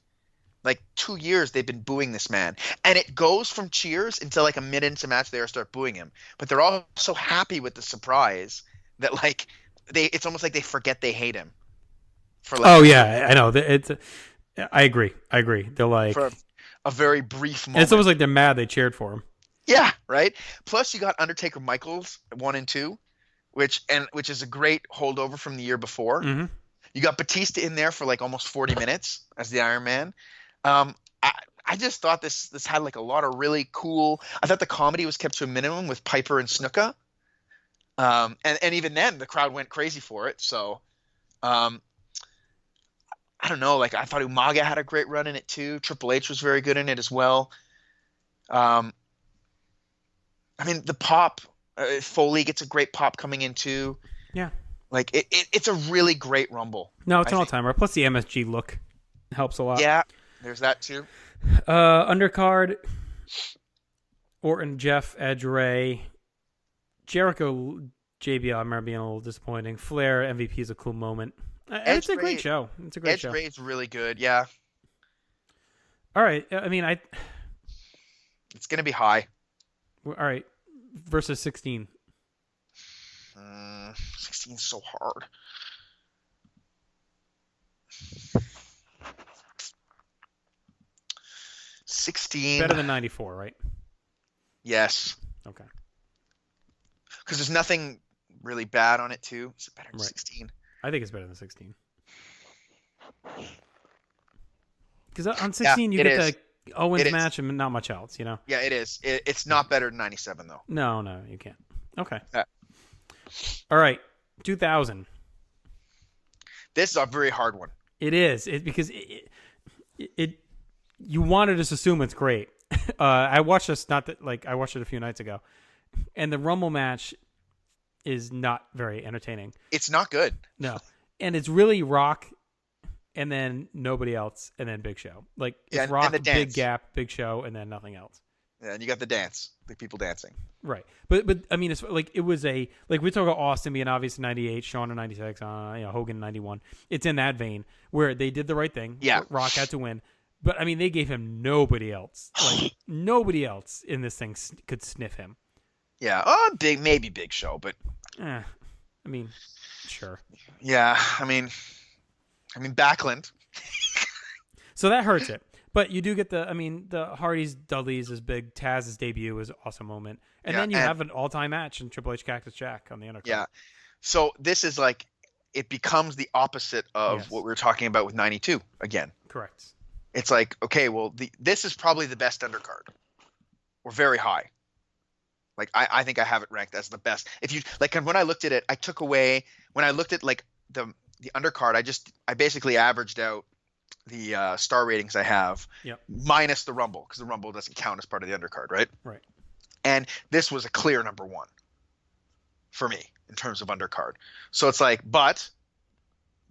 Like 2 years they've been booing this man, and it goes from cheers until like a minute into match they start booing him. But they're all so happy with the surprise that like it's almost like they forget they hate him. For like, Oh yeah, I know. I agree. They're like, for a very brief moment. it's almost like they're mad they cheered for him. Yeah, right. Plus you got Undertaker Michaels 1 and 2, which is a great holdover from the year before. Mm-hmm. You got Batista in there for like almost 40 minutes as the Iron Man. I just thought this had like a lot of really cool. I thought the comedy was kept to a minimum with Piper and Snuka, and even then the crowd went crazy for it. So, I don't know. Like I thought Umaga had a great run in it too. Triple H was very good in it as well. I mean the pop. Foley gets a great pop coming in too. Yeah. Like it's a really great Rumble. No, it's an all-timer. Plus the MSG look helps a lot. Yeah, there's that too. Undercard, Orton, Jeff, Edge, Ray, Jericho, JBL. I remember being a little disappointing. Flair, MVP is a cool moment. It's a great show. It's a great show. Edge Ray is really good. Yeah. All right. I mean, It's gonna be high. all right. Versus 16. 16 is so hard. Better than 94, right? Yes. Okay. Because there's nothing really bad on it too. Is it better than Right. 16? I think it's better than 16. Because on 16 you it get is. the Owens It is. match and not much else, you know? Yeah, it is. It's not better than 97 though. No, you can't. Okay. Yeah. All right. 2000. This is a very hard one. It is. Because you want to just assume it's great. I watched this I watched it a few nights ago, and the Rumble match is not very entertaining. It's not good. No, and it's really Rock, and then nobody else, and then Big Show. Like it's Yeah, and Rock, the Big dance. Gap, Big Show, and then nothing else. Yeah, and you got the dance, the people dancing. Right, but I mean, it's like it was we talk about Austin being obvious in '98, Shawn in '96, Hogan in '91. It's in that vein where they did the right thing. Yeah. Rock had to win, but I mean, they gave him nobody else. Like nobody else in this thing could sniff him. Yeah, maybe Big Show, but I mean, sure. yeah, I mean Backlund. So that hurts it. But you do get the Hardys, Dudleys is big. Taz's debut is an awesome moment. And then you have an all-time match in Triple H Cactus Jack on the undercard. Yeah. So this is like, it becomes the opposite of what we were talking about with 92 again. Correct. It's like, okay, well, this is probably the best undercard. Or very high. Like, I think I have it ranked as the best. If you, like, when I looked at it, I took away, when I looked at, like, the undercard, I basically averaged out the star ratings I have, minus the Rumble, because the Rumble doesn't count as part of the undercard, right? Right. And this was a clear number one for me in terms of undercard. So it's like, but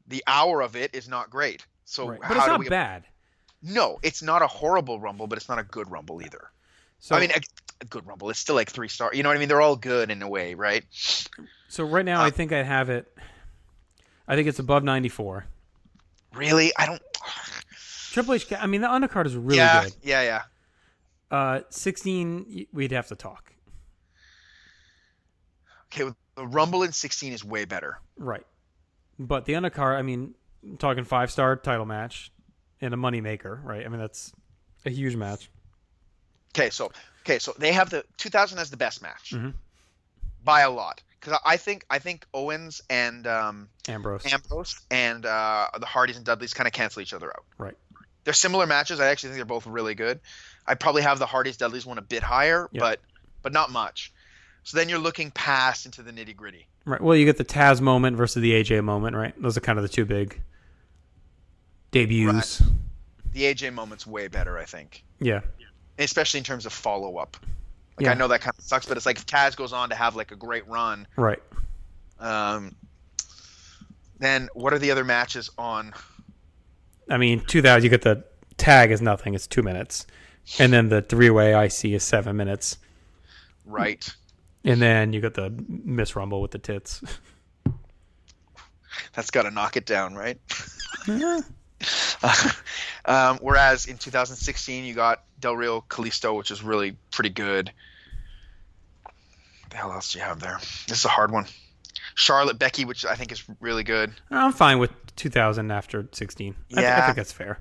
the hour of it is not great. So Right. But it's not bad. No, it's not a horrible Rumble, but it's not a good Rumble either. So I mean, a good Rumble. It's still like 3 star. You know what I mean? They're all good in a way, right? So right now, I think I have it. I think it's above 94. Really? I don't. Triple H. I mean, the undercard is really good. Yeah. 16, we'd have to talk. Okay, well, the Rumble in 16 is way better. Right. But the undercard, I mean, I'm talking 5-star title match and a moneymaker, right? I mean, that's a huge match. Okay, so they have the 2000 as the best match. Mm-hmm. by a lot. Because I think Owens and Ambrose. and the Hardys and Dudleys kind of cancel each other out. Right. They're similar matches. I actually think they're both really good. I probably have the Hardys Dudleys one a bit higher, Yep. but not much. So then you're looking past into the nitty gritty. Right. Well, you get the Taz moment versus the AJ moment, right? Those are kind of the two big debuts. Right. The AJ moment's way better, I think, Yeah. especially in terms of follow up. Like Yeah. I know that kind of sucks, but it's like if Taz goes on to have like a great run. Right. Then what are the other matches on? I mean, 2000, you get the tag is nothing. It's 2 minutes. And then the three-way IC is 7 minutes. Right. And then you got the Miss Rumble with the tits. That's got to knock it down, right? Whereas in 2016, you got Del Rio Kalisto, which is really pretty good. What the hell else do you have there? This is a hard one. Charlotte Becky, which I think is really good. I'm fine with 2000 after 16. I Yeah. think that's fair.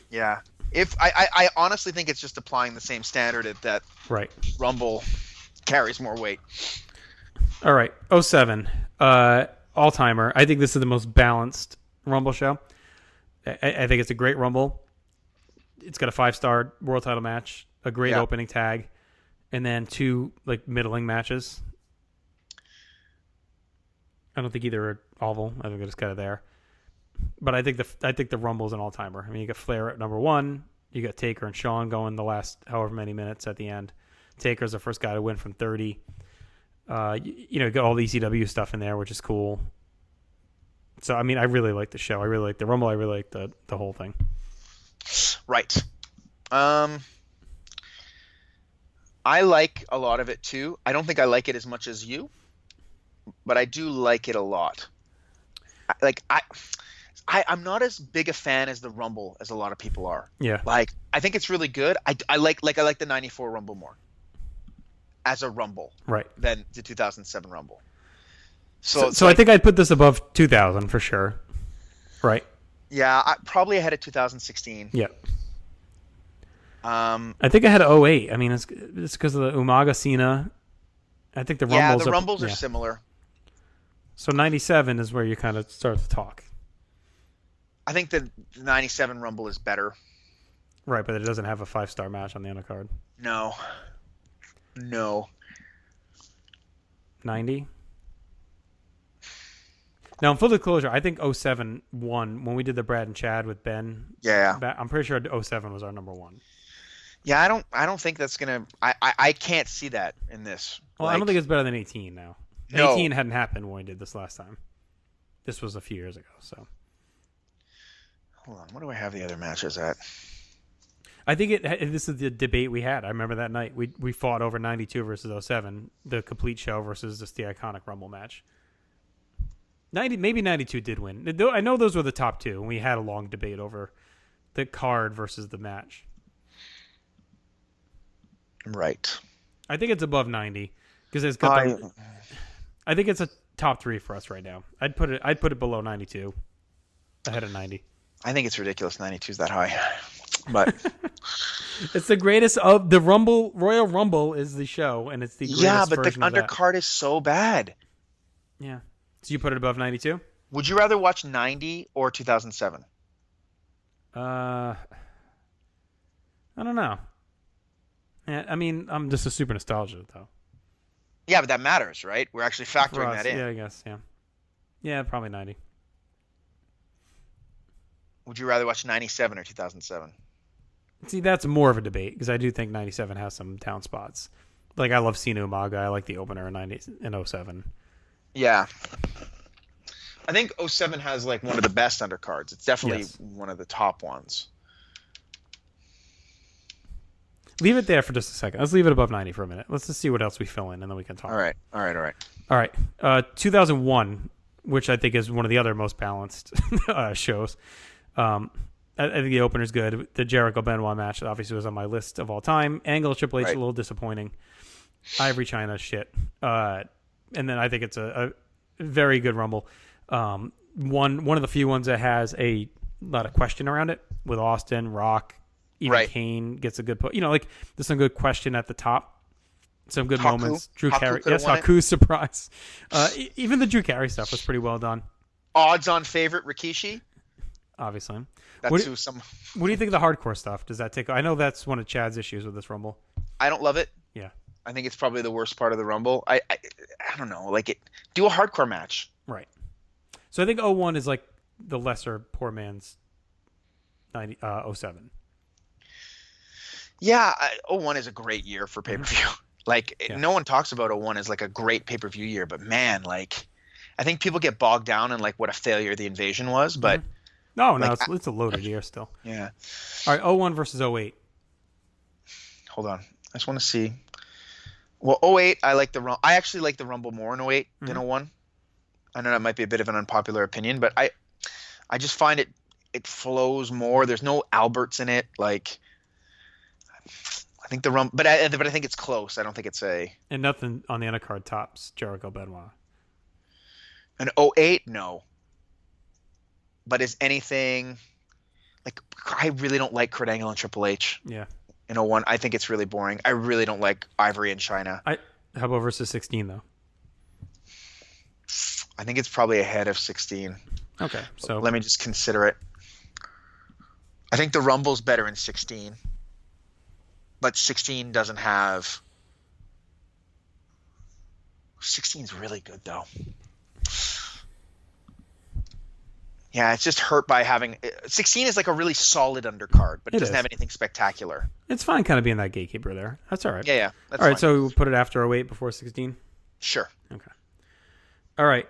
Yeah. If I honestly think it's just applying the same standard that Right. Rumble carries more weight. All right. 07. All-timer. I think this is the most balanced Rumble show. I think it's a great Rumble. It's got a 5-star world title match, a great opening tag, and then 2 like middling matches. I don't think either are awful. I think they're just kind of there. But I think the Rumble's an all-timer. I mean, you got Flair at number 1. You got Taker and Shawn going the last however many minutes at the end. Taker's the first guy to win from 30. You got all the ECW stuff in there, which is cool. So, I mean, I really like the show. I really like the Rumble. I really like the whole thing. Right. I like a lot of it too. I don't think I like it as much as you, but I do like it a lot. I'm not as big a fan as the Rumble as a lot of people are. Yeah. Like, I think it's really good. I like the 94 Rumble more as a Rumble Right. than the 2007 Rumble. So I think I'd put this above 2000 for sure. Right. Yeah, probably ahead of 2016. Yeah. I think I had 08. I mean, it's because of the Umaga Cena. I think the Rumbles. Yeah, the Rumbles are similar. So 97 is where you kind of start to talk. I think the 97 Rumble is better. Right, but it doesn't have a 5-star match on the undercard. No. 90. Now, in full disclosure, I think 07 won when we did the Brad and Chad with Ben. Yeah. I'm pretty sure 07 was our number 1. Yeah, I don't think that's gonna. I can't see that in this. Well, I don't think it's better than 18 now. No. 18 hadn't happened when we did this last time. This was a few years ago, so. Hold on, what do I have the other matches at? I think this is the debate we had. I remember that night. We fought over 92 versus 07, the complete show versus just the iconic Rumble match. 90, maybe 92 did win. I know those were the top 2, and we had a long debate over the card versus the match. Right. I think it's above 90 because it's got I think it's a top 3 for us right now. I'd put it below 92, ahead of 90. I think it's ridiculous 92's that high. But it's the greatest of the Rumble. Royal Rumble is the show, and it's the greatest yeah, but the version of that. undercard is so bad. Yeah. So you put it above 92? Would you rather watch 90 or 2007? I don't know. Yeah, I mean, I'm just a super nostalgia though. Yeah, but that matters, right? We're actually factoring that in. Yeah, I guess. Yeah. Yeah, probably 90. Would you rather watch 97 or 2007? See, that's more of a debate because I do think 97 has some down spots. Like I love Cena Umaga. I like the opener in 07. Yeah. I think 07 has like one of the best undercards. It's definitely one of the top ones. Leave it there for just a second. Let's leave it above 90 for a minute. Let's just see what else we fill in, and then we can talk. All right. All right. 2001, which I think is one of the other most balanced shows. I think the opener's good. The Jericho Benoit match obviously was on my list of all time. Angle Triple H a little disappointing. Ivory China shit. And then I think it's a very good Rumble. One of the few ones that has a lot of question around it with Austin, Rock, even Kane gets a good put. There's some good question at the top. some good Haku. moments. Drew Haku Carey. could've Yes, won it. Haku's surprise. Even the Drew Carey stuff was pretty well done, Odds-on favorite Rikishi. obviously. That's What- who some. What do you think of the hardcore stuff? Does that take? I know that's one of Chad's issues with this Rumble. I don't love it. Yeah. I think it's probably the worst part of the Rumble. I don't know. Like it. Do a hardcore match. Right. So I think 01 is like the lesser poor man's 07. Yeah, 01 is a great year for pay-per-view. Like Yeah. no one talks about 01 as like a great pay-per-view year, but man, like I think people get bogged down in like what a failure the Invasion was, but No, Like, it's a loaded year still. yeah. All right, 01 versus 08. Hold on. I just want to see. Well, 08, I actually like the Rumble more in 08 than 01. I know that might be a bit of an unpopular opinion, but I just find it flows more. There's no Alberts in it. Like I think the Rumble, but I think it's close. I don't think it's And nothing on the undercard tops Jericho Benoit. an 08. No. But is anything like I really don't like Kurt Angle and Triple H Yeah. in 01. I think it's really boring. I really don't like Ivory and China. How about versus 16 though? I think it's probably ahead of 16. Okay. So Let me just consider it. I think the Rumble's better in 16. But 16 doesn't have 16's really good though. Yeah, it's just hurt by having 16 is like a really solid undercard, but it It doesn't is. have anything spectacular. it's fine kind of being that gatekeeper there. That's all right. Yeah, that's All right, fine. so we'll put it after 08 before 16. Sure. Okay. All right.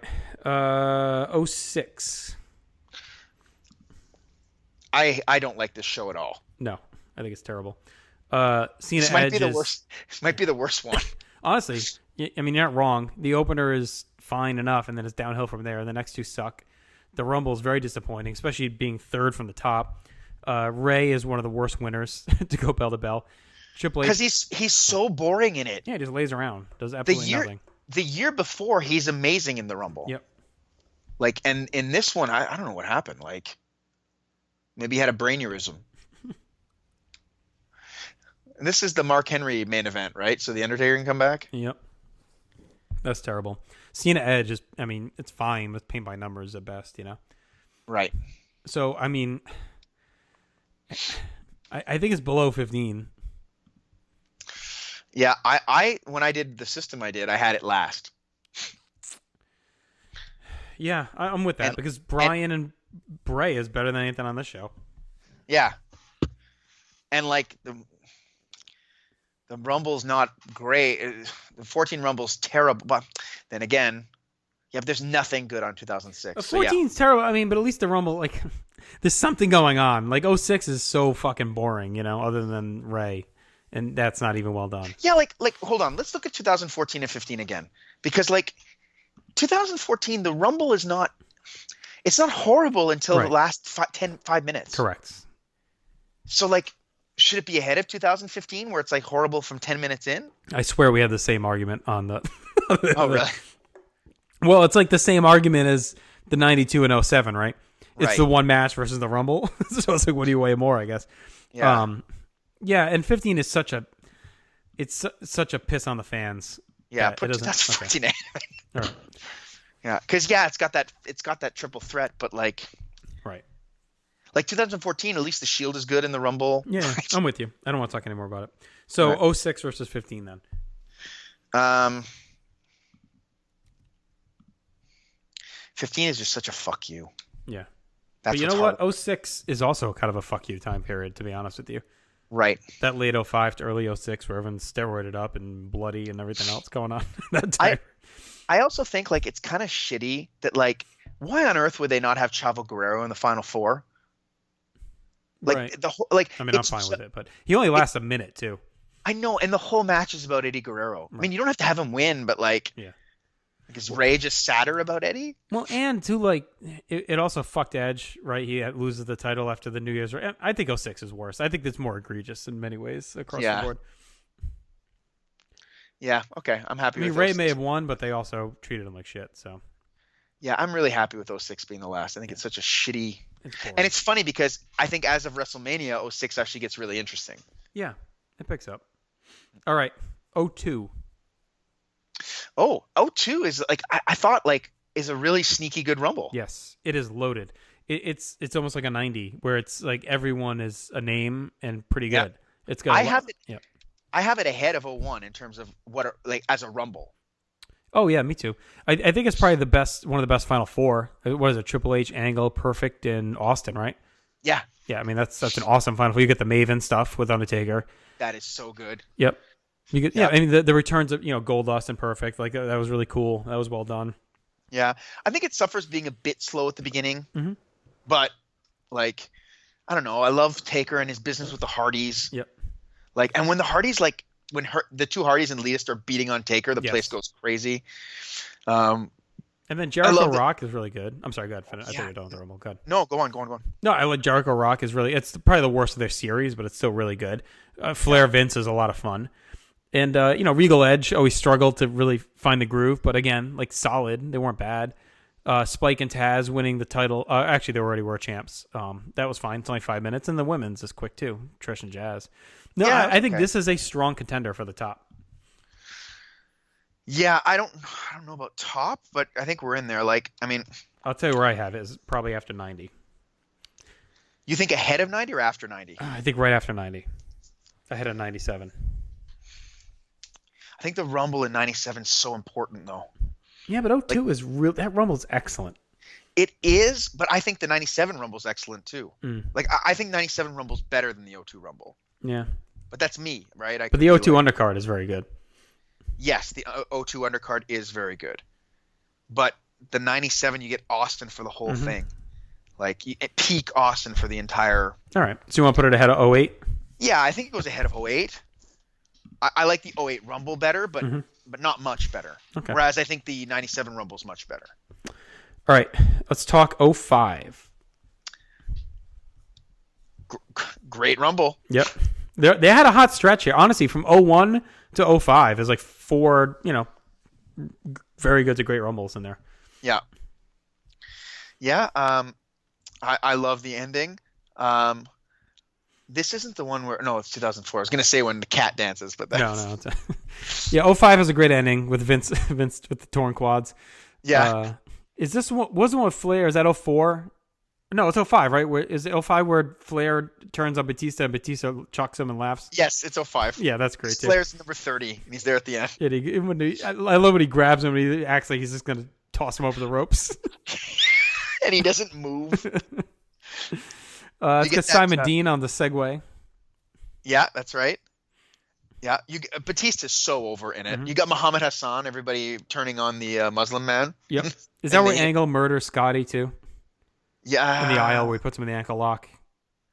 06. I don't like this show at all. No, I think it's terrible. Cena This might Edge be the is worst. This might be the worst one. honestly. I mean, you're not wrong. The opener is fine enough, and then it's downhill from there. The next two suck. The Rumble is very disappointing, especially being third from the top. Ray is one of the worst winners to go bell to bell. Triple H, Because he's so boring in it. yeah, he just lays around, does The absolutely year nothing. the year before, he's amazing in the Rumble. Yep. Like, and in this one, I don't know what happened. Like, maybe he had a brainurism. And this is the Mark Henry main event, right? So the Undertaker can come back. Yep. That's terrible. Cena Edge is, I mean, it's fine with paint by numbers at best, you know? Right. So, I mean, I think it's below 15. Yeah, I when I did the system I had it last. Yeah, I'm with that And- because Brian and Bray is better than anything on this show. Yeah. And like the Rumble's not great. The 14 Rumble's terrible. But then again, yeah, but there's nothing good on 2006. So, yeah. 14's terrible. I mean, but at least the Rumble, like, there's something going on. Like, 06 is so fucking boring, you know, other than Ray. And that's not even well done. Yeah, like hold on. Let's look at 2014 and 15 again. Because like 2014, the Rumble is not it's not horrible until Right. the last 5 minutes. Correct. So like should it be ahead of 2015 where it's like horrible from 10 minutes in? I swear we had the same argument on the. Oh, really? Well, it's like the same argument as the 92 and 07, right? It's Right. the one match versus the Rumble. So it's like, what do you weigh more, I guess? Yeah. Yeah, and 15 is such a such a piss on the fans. Yeah, that put it doesn't- 2014 in. All right. Yeah, because it's got that triple threat, but like 2014, at least the Shield is good in the Rumble. Yeah, I'm with you. I don't want to talk anymore about it. So All 06 versus 15 then. 15 is just such a fuck you. Yeah. That's But you what's know hard. what? 06 is also kind of a fuck you time period, to be honest with you. Right. That late 05 to early 06 where everyone's steroided up and bloody and everything else going on. That time. I also think like it's kind of shitty that like why on earth would they not have Chavo Guerrero in the Final Four? Like Right. the whole like I mean, I'm fine with it, but he only lasts a minute too. I know, and the whole match is about Eddie Guerrero. I mean, you don't have to have him win, but like, Yeah. is Ray just sadder about Eddie? Well, and too, like, it also fucked Edge, right? He loses the title after the New Year's. I think 06 is worse. I think it's more egregious in many ways across Yeah. the board. Yeah. Okay, I'm I happy. mean, with Ray 06. may have won, but they also treated him like shit. So Yeah, I'm really happy with 06 being the last. I think it's such a shitty. it's boring. And it's funny because I think as of WrestleMania, 06 actually gets really interesting. Yeah, it picks up. All right, 02. Oh, O2 is like I thought like is a really sneaky good Rumble. Yes, it is loaded. It's almost like a 90 where it's like everyone is a name and pretty Yeah. good. It's got. I have it. Yeah. I have it ahead of O1 in terms of what are, like as a Rumble. Oh yeah, me too. I think it's probably the best, one of the best Final Four. What is it? Triple H, Angle, Perfect, and Austin, right? Yeah, Yeah, I mean that's an awesome Final Four. You get the Maven stuff with Undertaker. that is so good. Yep. You get Yeah. I mean the returns of Goldust and Perfect, like that was really cool. That was well done. Yeah, I think it suffers being a bit slow at the beginning, Mhm. but like I don't know. I love Taker and his business with the Hardys. Yep. Like, and when the Hardys the two Hardys and Elitist are beating on Taker, the Yes. place goes crazy. And then Jericho love Rock is really good. I'm sorry, go ahead. Finish. I Yeah. thought you were done with the Rumble. Go ahead. No, go on. No, I like Jericho Rock is really. It's probably the worst of their series, but it's still really good. Flair Vince is a lot of fun, and Regal Edge always struggled to really find the groove, but again, like solid. They weren't bad. Spike and Taz winning the title. Actually, they already were champs. That was fine. It's only 5 minutes, and the women's is quick too. Trish and Jazz. No, Yeah, I think okay. this is a strong contender for the top. Yeah, I don't know about top, but I think we're in there. Like, I mean, I'll tell you where I have it is probably after 90. you think ahead of 90 or after 90? I think right after 90. Ahead of 97. I think the Rumble in 97 is so important though. Yeah, but 02 is real. That Rumble's excellent. It is, but I think the 97 Rumble's excellent too. Mm. Like, I think 97 Rumble's better than the O2 Rumble. Yeah. But that's me, right? But the O2 undercard is very good. Yes, the O2 undercard is very good. But the 97, you get Austin for the whole thing. Like, peak Austin for the entire... All right. So you want to put it ahead of 08? Yeah, I think it goes ahead of 08. I like the 08 Rumble better, but not much better. Okay. Whereas I think the 97 Rumble's much better. All right. Let's talk 05. Great Rumble. Yep. They had a hot stretch here. Honestly, from 01 to 05 is like 4, very good to great Rumbles in there. Yeah. Yeah, I love the ending. This isn't the one where... No, it's 2004. I was going to say when the cat dances, but that's... No. Yeah, 05 has a great ending with Vince with the torn quads. Yeah. Is this one... Was the one with Flair? Is that 04? No, it's 05, right? Is it 05 where Flair turns on Batista and Batista chucks him and laughs? Yes, it's 05. Yeah, that's great, too. Flair's number 30, and he's there at the end. Yeah, I love when he grabs him and he acts like he's just going to toss him over the ropes. And he doesn't move. Let's get get Simon that, Dean on the Segway. Yeah, that's right. Yeah, Batista's so over in it. You got Muhammad Hassan, everybody turning on the Muslim man. Yep. Is that where Angle murders Scotty, too? Yeah. In the aisle where he puts him in the ankle lock.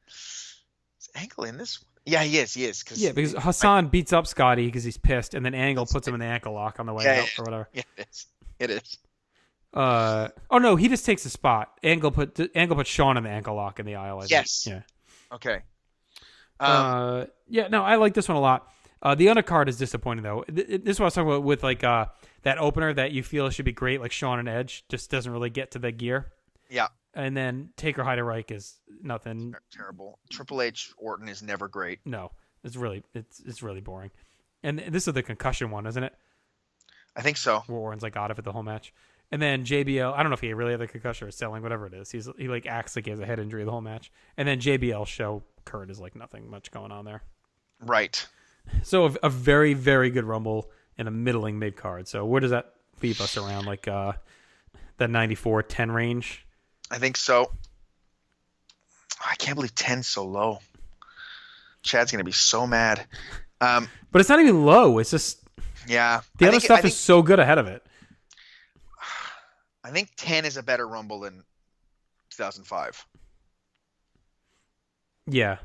Is Angle in this? Yeah, he is. Yeah, because Hassan beats up Scotty because he's pissed, and then Angle puts him in the ankle lock on the way out or whatever. Yeah, it is. Oh no, he just takes a spot. Angle put Sean in the ankle lock in the aisle. I think. Yes. Yeah. Okay. Yeah. No, I like this one a lot. The undercard is disappointing though. This is what I was talking about with like that opener that you feel should be great, like Sean and Edge, just doesn't really get to the gear. Yeah. And then Taker Heiderreich is nothing. Terrible. Triple H Orton is never great. No, it's really boring. And this is the concussion one, isn't it? I think so. Where Orton's like out of it the whole match. And then JBL, I don't know if he really had the concussion or selling, whatever it is. He like acts like he has a head injury the whole match. And then JBL show Kurt is like nothing much going on there. Right. So a very, very good Rumble and a middling mid card. So where does that leave us around like that 94-10 range? I think so. I can't believe 10's so low. Chad's going to be so mad. But it's not even low. It's just Yeah. the other stuff is so good ahead of it. I think 10 is a better Rumble than 2005. Yeah.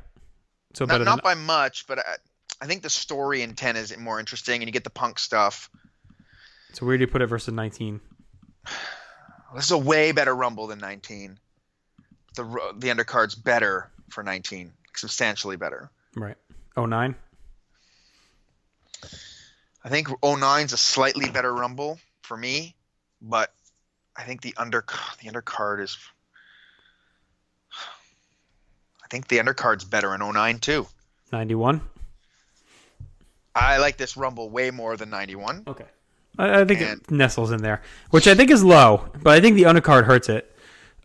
So better Not by much, but I think the story in 10 is more interesting, and you get the Punk stuff. So where do you put it versus 19? This is a way better Rumble than 19. The undercard's better for 19, substantially better. Right. 09? I think 09's a slightly better Rumble for me, but I think the undercard is. I think the undercard's better in 09 too. 91? I like this Rumble way more than 91. Okay. I think it nestles in there, which I think is low, but I think the undercard hurts it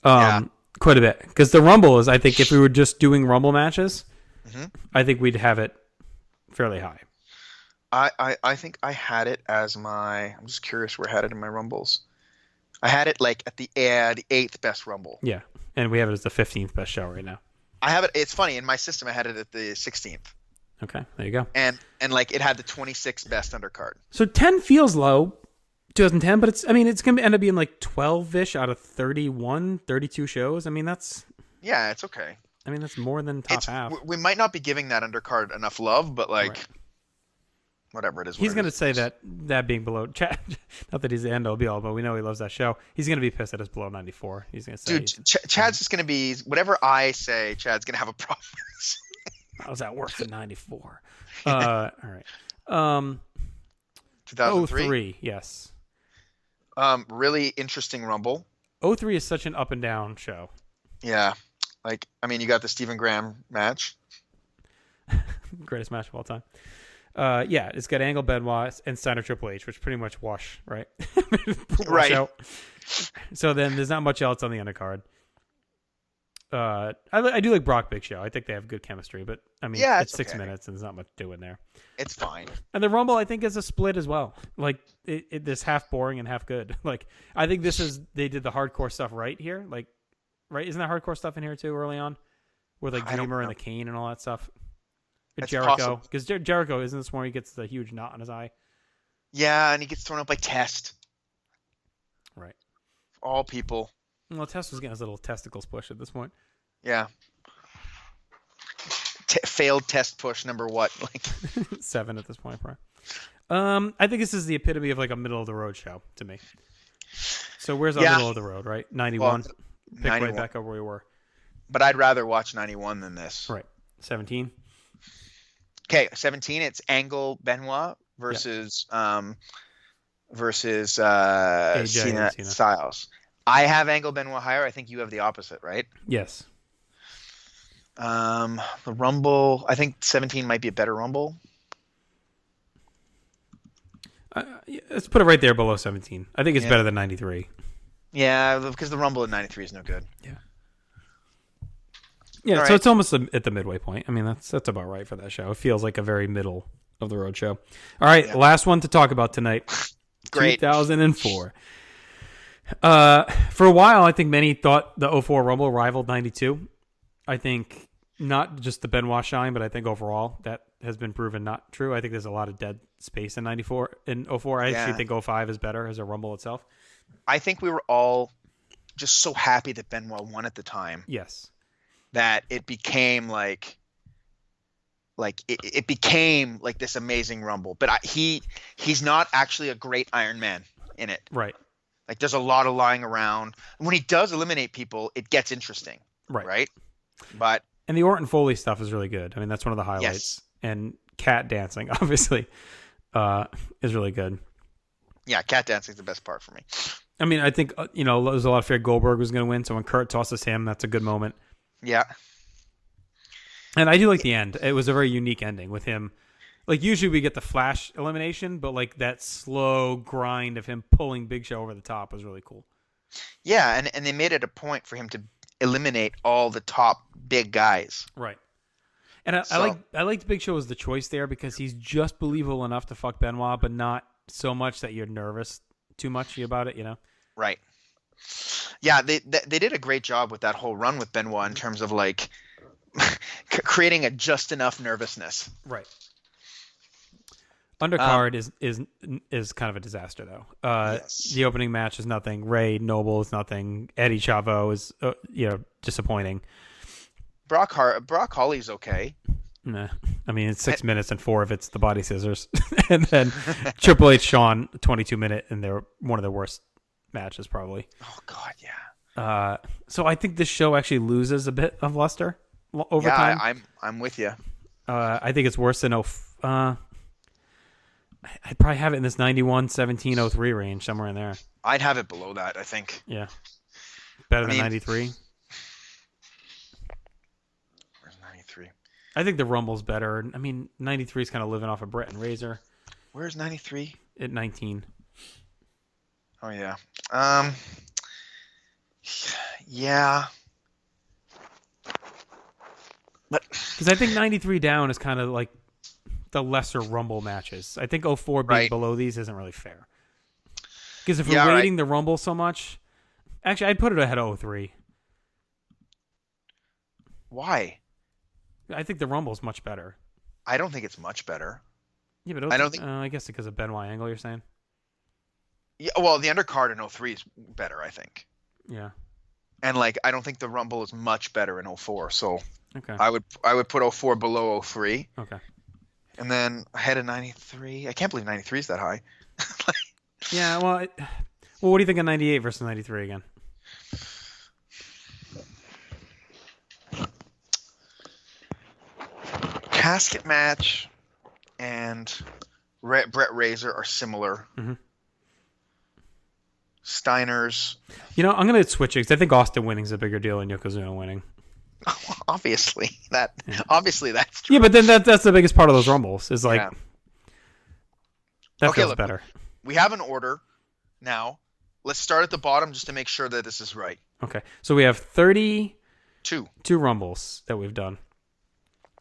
quite a bit. Because the Rumble is, I think, if we were just doing Rumble matches, I think we'd have it fairly high. I think I had it as my. I'm just curious where I had it in my Rumbles. I had it like at the 8th best Rumble. Yeah, and we have it as the 15th best show right now. I have it. It's funny in my system. I had it at the 16th. Okay, there you go. And like it had the 26th best undercard. So 10 feels low, 2010, but it's going to end up being like 12-ish out of 31, 32 shows. I mean, that's it's okay. I mean, that's more than top half. We might not be giving that undercard enough love, but like whatever it is. He's going to say that being below Chad, not that he's the end all be all, but we know he loves that show. He's going to be pissed that it's below 94. He's going to say, dude, Chad's just going to be whatever I say. Chad's going to have a problem. How's that worse than 94? All right. 2003? 03, yes. Really interesting Rumble. 03 is such an up and down show. Yeah. Like, I mean, you got the Stephen Graham match. Greatest match of all time. Yeah, it's got Angle, Benoit, and Steiner Triple H, which pretty much wash, right? Right. Out. So then there's not much else on the undercard. I do like Brock Big Show. I think they have good chemistry, but I mean, it's 6 minutes and there's not much doing there. It's fine. And the Rumble, I think, is a split as well. Like, there's half boring and half good. Like, I think they did the hardcore stuff right here. Like, right? Isn't that hardcore stuff in here too early on? With like Dreamer and the Cane and all that stuff? With Jericho. Because Jericho, isn't this where he gets the huge knot on his eye? Yeah, and he gets thrown up by Test. Right. All people. Well, Test was getting his little testicles pushed at this point. Yeah. Failed test push number what? Like 7 at this point, probably. I think this is the epitome of like a middle of the road show to me. So where's our middle of the road, right? 91. Well, Pick 91. right back up where we were. But I'd rather watch 91 than this. Right. 17. Okay, 17. It's Angle Benoit versus Cena Styles. I have Angle Benoit higher. I think you have the opposite, right? Yes. The Rumble. I think 17 might be a better Rumble. Let's put it right there below 17. I think it's better than 93. Yeah, because the Rumble in 93 is no good. Yeah. Yeah, so it's almost at the midway point. I mean, that's about right for that show. It feels like a very middle of the road show. All right, last one to talk about tonight. Great. 2004. For a while, I think many thought the 04 Rumble rivaled 92. I think not just the Benoit shine, but I think overall that has been proven not true. I think there's a lot of dead space in 94. In 04, I actually think 05 is better as a Rumble itself. I think we were all just so happy that Benoit won at the time. Yes. That it became like it became like this amazing Rumble. But he's not actually a great Iron Man in it. Right. Like there's a lot of lying around. When he does eliminate people, it gets interesting. Right. But and the Orton Foley stuff is really good. I mean, that's one of the highlights. Yes. And cat dancing, obviously, is really good. Yeah, cat dancing is the best part for me. I mean, I think there's a lot of fear Goldberg was going to win. So when Kurt tosses him, that's a good moment. Yeah. And I do like the end. It was a very unique ending with him. Like usually we get the flash elimination, but like that slow grind of him pulling Big Show over the top was really cool. Yeah, and they made it a point for him to eliminate all the top big guys. Right. And I liked Big Show as the choice there because he's just believable enough to fuck Benoit, but not so much that you're nervous too much about it, Right. Yeah, they did a great job with that whole run with Benoit in terms of like creating a just enough nervousness. Right. Undercard is kind of a disaster though. Yes. The opening match is nothing. Ray Noble is nothing. Eddie Chavo is disappointing. Brock Holly's okay. Nah. I mean, it's 6 minutes and 4 of it's the body scissors, and then Triple H Shawn 22-minute, and they're one of the worst matches probably. Oh God, yeah. So I think this show actually loses a bit of luster over time. Yeah, I'm with you. I think it's worse than I'd probably have it in this 91, 17, 03 range, somewhere in there. I'd have it below that, I think. Yeah. Better than 93. Where's 93? I think the Rumble's better. I mean, 93 is kind of living off of Brett and Razor. Where's 93? At 19. Oh yeah. Yeah. But Because I think 93 down is kind of like the lesser Rumble matches. I think 04 being Right. below these isn't really fair. Because if Yeah, we're right. rating the Rumble so much, actually, I'd put it ahead of 03. why? I think the Rumble's much better. I don't think it's much better. Yeah, but I don't think- I guess because of Benoit Angle, you're saying? Yeah, well, the undercard in 03 is better, I think. Yeah. And like, I don't think the Rumble is much better in 04. So Okay. I would put 04 below 03, Okay. and then ahead of 93. I can't believe 93 is that high. Yeah. Well, what do you think of 98 versus 93 again? Casket match and Brett Razor are similar. Mhm. Steiner's You know, I'm gonna switch it because I think Austin winning is a bigger deal than Yokozuna winning. obviously that's true. Yeah, but then that's the biggest part of those Rumbles is like Yeah. that Okay, feels look, better. We have an order now. Let's start at the bottom just to make sure that this is right. Okay, so we have 32 2. Rumbles that we've done.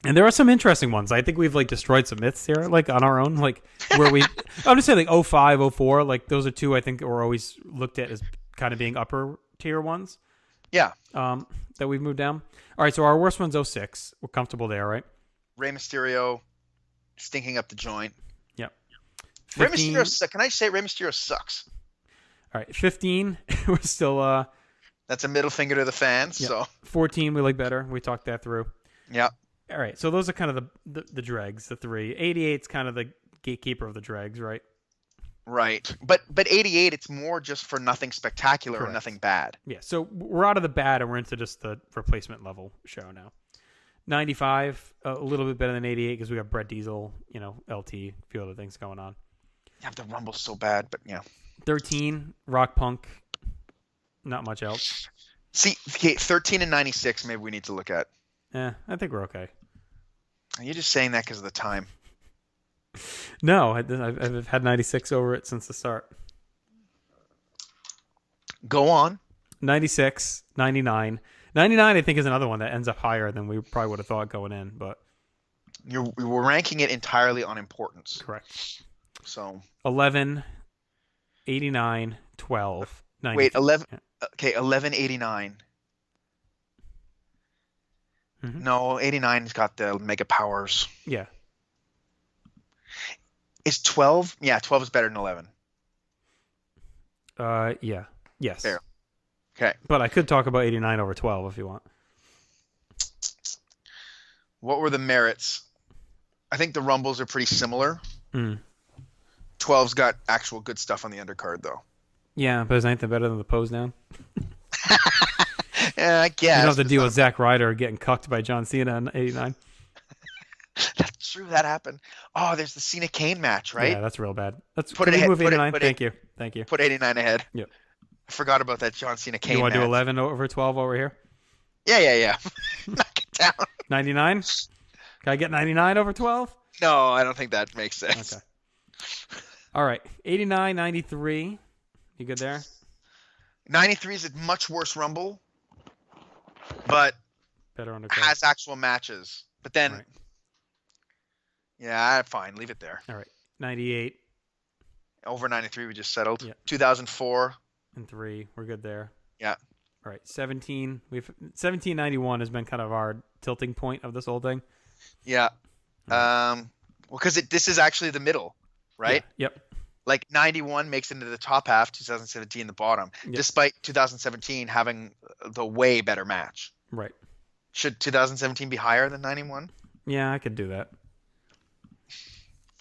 And there are some interesting ones. I think we've like destroyed some myths here, like on our own, like where we. I'm just saying, like 05, 04, like those are two I think are always looked at as kind of being upper tier ones. Yeah. That we've moved down. All right, so our worst one's 06. We're comfortable there, right? Rey Mysterio stinking up the joint. Yep. Rey 15 Mysterio. Can I say Rey Mysterio sucks? All right, 15. We're still. That's a middle finger to the fans. Yep. So 14 we like better. We talked that through. yeah. All right, so those are kind of the dregs, the three. 88's kind of the gatekeeper of the dregs, right? Right. But 88, it's more just for nothing spectacular Correct. or nothing bad. Yeah, so we're out of the bad and we're into just the replacement level show now. 95, a little bit better than 88 because we got Brett Diesel, LT, a few other things going on. Yeah, the Rumble's so bad, but yeah. 13, Rock Punk, not much else. See, okay, 13 and 96, maybe we need to look at. I think we're okay. You're just saying that because of the time. No, I've had 96 over it since the start. Go on. 96, 99. 99, I think, is another one that ends up higher than we probably would have thought going in, but We're ranking it entirely on importance. correct. So 11, 89, 12, 90. wait, 11. Yeah. Okay, 1189. Mhm. No, 89's got the mega powers. Yeah. Is 12? Yeah, 12 is better than 11. Yeah. Yes. Fair. Okay. But I could talk about 89 over 12 if you want. What were the merits? I think the Rumbles are pretty similar. Mm. 12's got actual good stuff on the undercard, though. Yeah, but is anything better than the pose down? Yeah, I You guess. don't have to but deal it's with Zack Ryder getting cucked by John Cena in 89. That's true. That happened. Oh, there's the Cena Kane match, right? Yeah, that's real bad. Let's Put can it we ahead- move put it- 89. put it- Thank you. Thank you. Put 89 ahead. Yep. I forgot about that John Cena Kane You want to match. do 11 over 12 over here? Yeah. Knock it down. 99? Can I get 99 over 12? No, I don't think that makes sense. Okay. All right. 89, 93. You good there? 93 is a much worse Rumble, but Better undercard. has actual matches. But then, Right. yeah, fine. Leave it there. All right. 98 Over 93, we just settled. Yeah. 2004. and 3. We're good there. Yeah. All right. 1791 has been kind of our tilting point of this whole thing. Yeah. Well, because this is actually the middle, right? Yeah. Yep. Like 91 makes it into the top half, 2017 the bottom, Yep. despite 2017 having the way better match. Right. Should 2017 be higher than 91? Yeah, I could do that.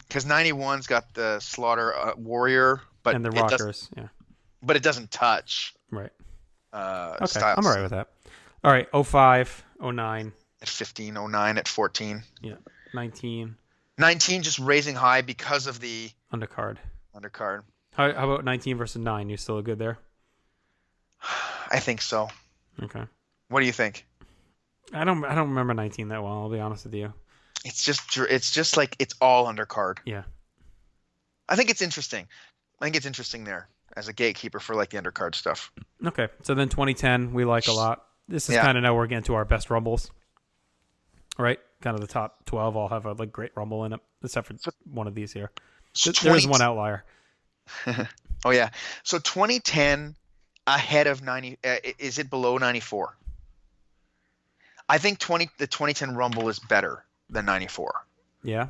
Because 91's got the Slaughter Warrior, but And the it doesn't- Rockers. Yeah. but it doesn't touch. Right. Okay. Styles. I'm all right with that. All right. 05, 09. At 15, 09, at 14. Yeah. 19. 19 just raising high because of the Undercard. undercard. How about 19 versus 9? You still good there? I think so. Okay. What do you think? I don't remember 19 that well. I'll be honest with you. It's just like it's all undercard. Yeah. I think it's interesting. I think it's interesting there. as a gatekeeper for like the undercard stuff. Okay, so then 2010 we like a lot. This is Yeah. kind of now we're getting to our best rumbles, right? Kind of the top 12 all have a like great rumble in it, except for one of these here. There is one outlier. Oh yeah. So 2010 ahead of 90. Is it below 94? I think the 2010 Rumble is better than 94. Yeah.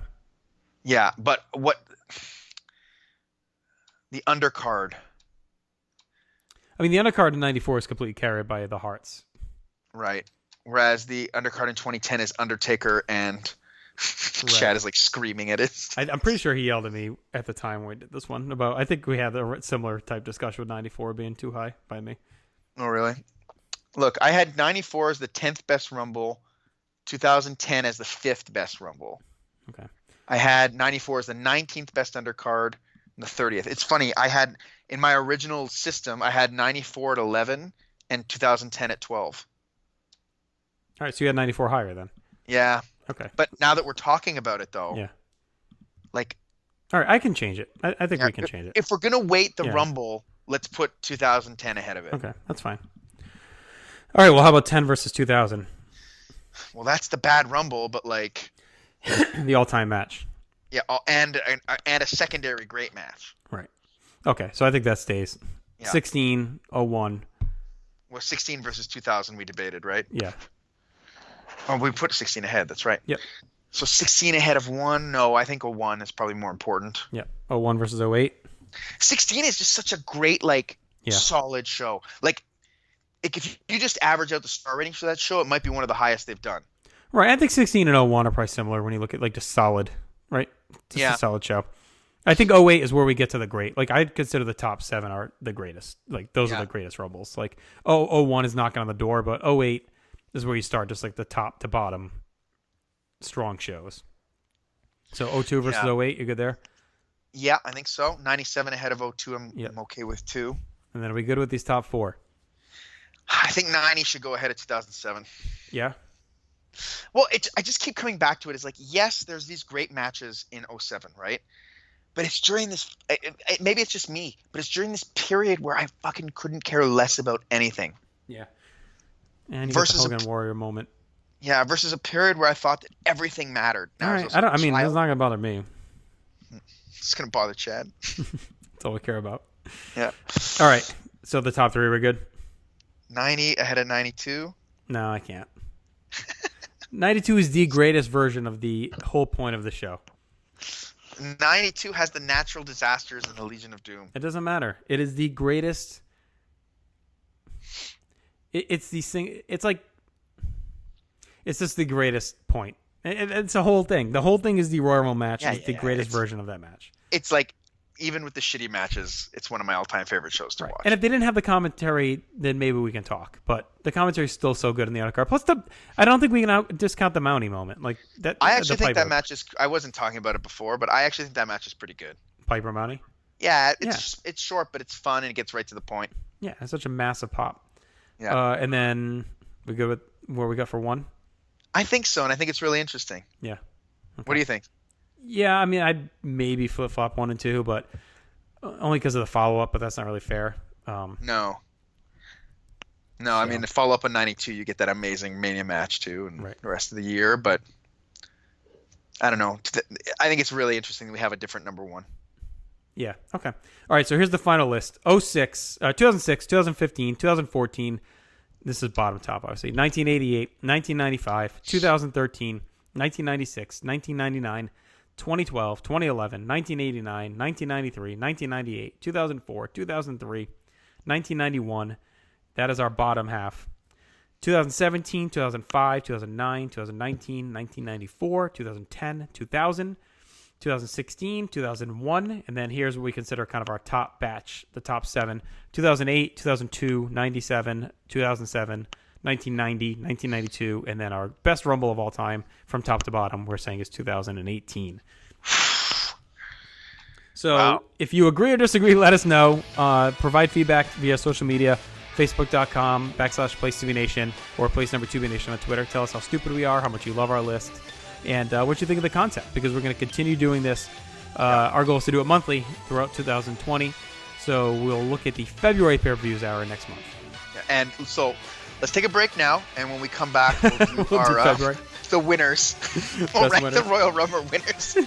Yeah, but what the undercard? I mean, the undercard in 94 is completely carried by the Hearts. Right. Whereas the undercard in 2010 is Undertaker and Chad is like screaming at it. I'm pretty sure he yelled at me at the time when we did this one about. I think we had a similar type discussion with 94 being too high by me. Oh, really? Look, I had 94 as the 10th best Rumble, 2010 as the 5th best Rumble. Okay. I had 94 as the 19th best undercard and the 30th. It's funny. I had in my original system, I had 94 at 11 and 2010 at 12. All right, so you had 94 higher then. Yeah. Okay. But now that we're talking about it, though, Yeah. like, All right, I can change it. I think we can change it. if we're gonna wait the Yeah. Rumble, let's put 2010 ahead of it. Okay, that's fine. All right, well, how about 10 versus 2000? Well, that's the bad Rumble, but like, The all-time match. yeah, and a secondary great match. Right. Okay, so I think that stays. Yeah. 16-01. Well, 16 versus 2000 we debated, right? Yeah. Oh, we put 16 ahead. That's right. Yep. So 16 ahead of 1? No, I think a 1 is probably more important. Yep. 01 versus 08. 16 is just such a great, like, solid show. Like, if you just average out the star ratings for that show, it might be one of the highest they've done. Right, I think 16 and 01 are probably similar when you look at, like, just solid, right? Just a solid show. I think 08 is where we get to the great. Like, I'd consider the top 7 are the greatest. Like, those are the greatest Rumbles. Like, 01 is knocking on the door, but 08 is where you start just, like, the top to bottom strong shows. So 02 versus 08, you good there? Yeah, I think so. 97 ahead of 02, I'm okay with 2. And then are we good with these top 4? I think 90 should go ahead of 2007. Yeah? Well, I just keep coming back to it. It's like, yes, there's these great matches in 07, right? But it's during this maybe it's just me, but it's during this period where I fucking couldn't care less about anything. Yeah. And you versus got the Hogan Warrior moment. Yeah, versus a period where I thought that everything mattered. All right. It's not going to bother me. It's going to bother Chad. That's all we care about. Yeah. All right. So the top 3 were good? 90 ahead of 92? No, I can't. 92 is the greatest version of the whole point of the show. 92 has the natural disasters and the Legion of Doom. It doesn't matter. It is the greatest. It's the thing. It's like. It's just the greatest point. It's a whole thing. The whole thing is the Royal Rumble match. It's the greatest version of that match. It's like, even with the shitty matches, it's one of my all-time favorite shows to watch. And if they didn't have the commentary, then maybe we can talk. But the commentary is still so good in the undercard. Plus, I don't think we can discount the Mountie moment. Like that. I actually think that match is. I wasn't talking about it before, but I actually think that match is pretty good. Piper Mountie. Yeah, it's short, but it's fun and it gets right to the point. Yeah, it's such a massive pop. Yeah. And then we go with where we got for 1. I think so, and I think it's really interesting. Yeah. Okay. What do you think? Yeah, I mean, I'd maybe flip-flop 1 and 2, but only because of the follow-up, but that's not really fair. No, I mean, the follow-up on 92, you get that amazing Mania match, too, and the rest of the year, but I don't know. I think it's really interesting that we have a different number 1. Yeah, okay. All right, so here's the final list. 2006, 2015, 2014. This is bottom top, obviously. 1988, 1995, 2013, 1996, 1999, 2012, 2011, 1989, 1993, 1998, 2004, 2003, 1991. That is our bottom half. 2017, 2005, 2009, 2019, 1994, 2010, 2000, 2016, 2001, and then here's what we consider kind of our top batch, the top 7. 2008, 2002, 97, 2007, 1990, 1992, and then our best Rumble of all time from top to bottom we're saying is 2018. So if you agree or disagree, let us know. Provide feedback via social media, facebook.com/PlaceToBeNation or place2BNation on Twitter. Tell us how stupid we are, how much you love our list, and what you think of the concept, because we're going to continue doing this. Our goal is to do it monthly throughout 2020. So we'll look at the February pay-per-views hour next month. And so let's take a break now, and when we come back, we'll do We'll do our February. the winners. Best We'll rank winners. the Royal Rumble winners.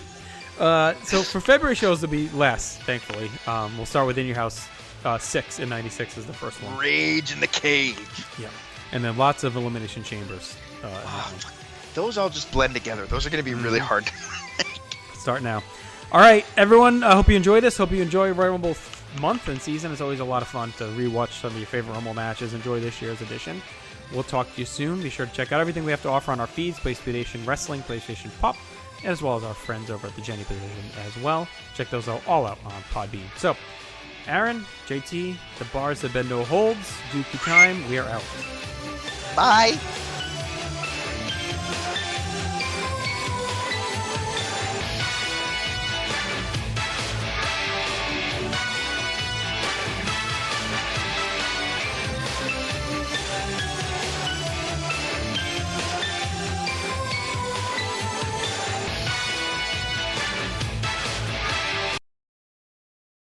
So for February shows, there'll be less, thankfully. We'll start with In Your House 6 in 96 is the first one. Rage in the Cage. Yeah. And then lots of Elimination Chambers. in that one. Those all just blend together. Those are going to be really hard. Start now. All right, everyone. I hope you enjoyed this. Hope you enjoy Royal Rumble month and season. It's always a lot of fun to rewatch some of your favorite Rumble matches. Enjoy this year's edition. We'll talk to you soon. Be sure to check out everything we have to offer on our feeds: PlayStation Nation Wrestling, PlayStation Pop, as well as our friends over at the Jenny Position as well. Check those all out on Podbean. So, Aaron, JT, the bars have been no holds. Dookie time. We are out. Bye.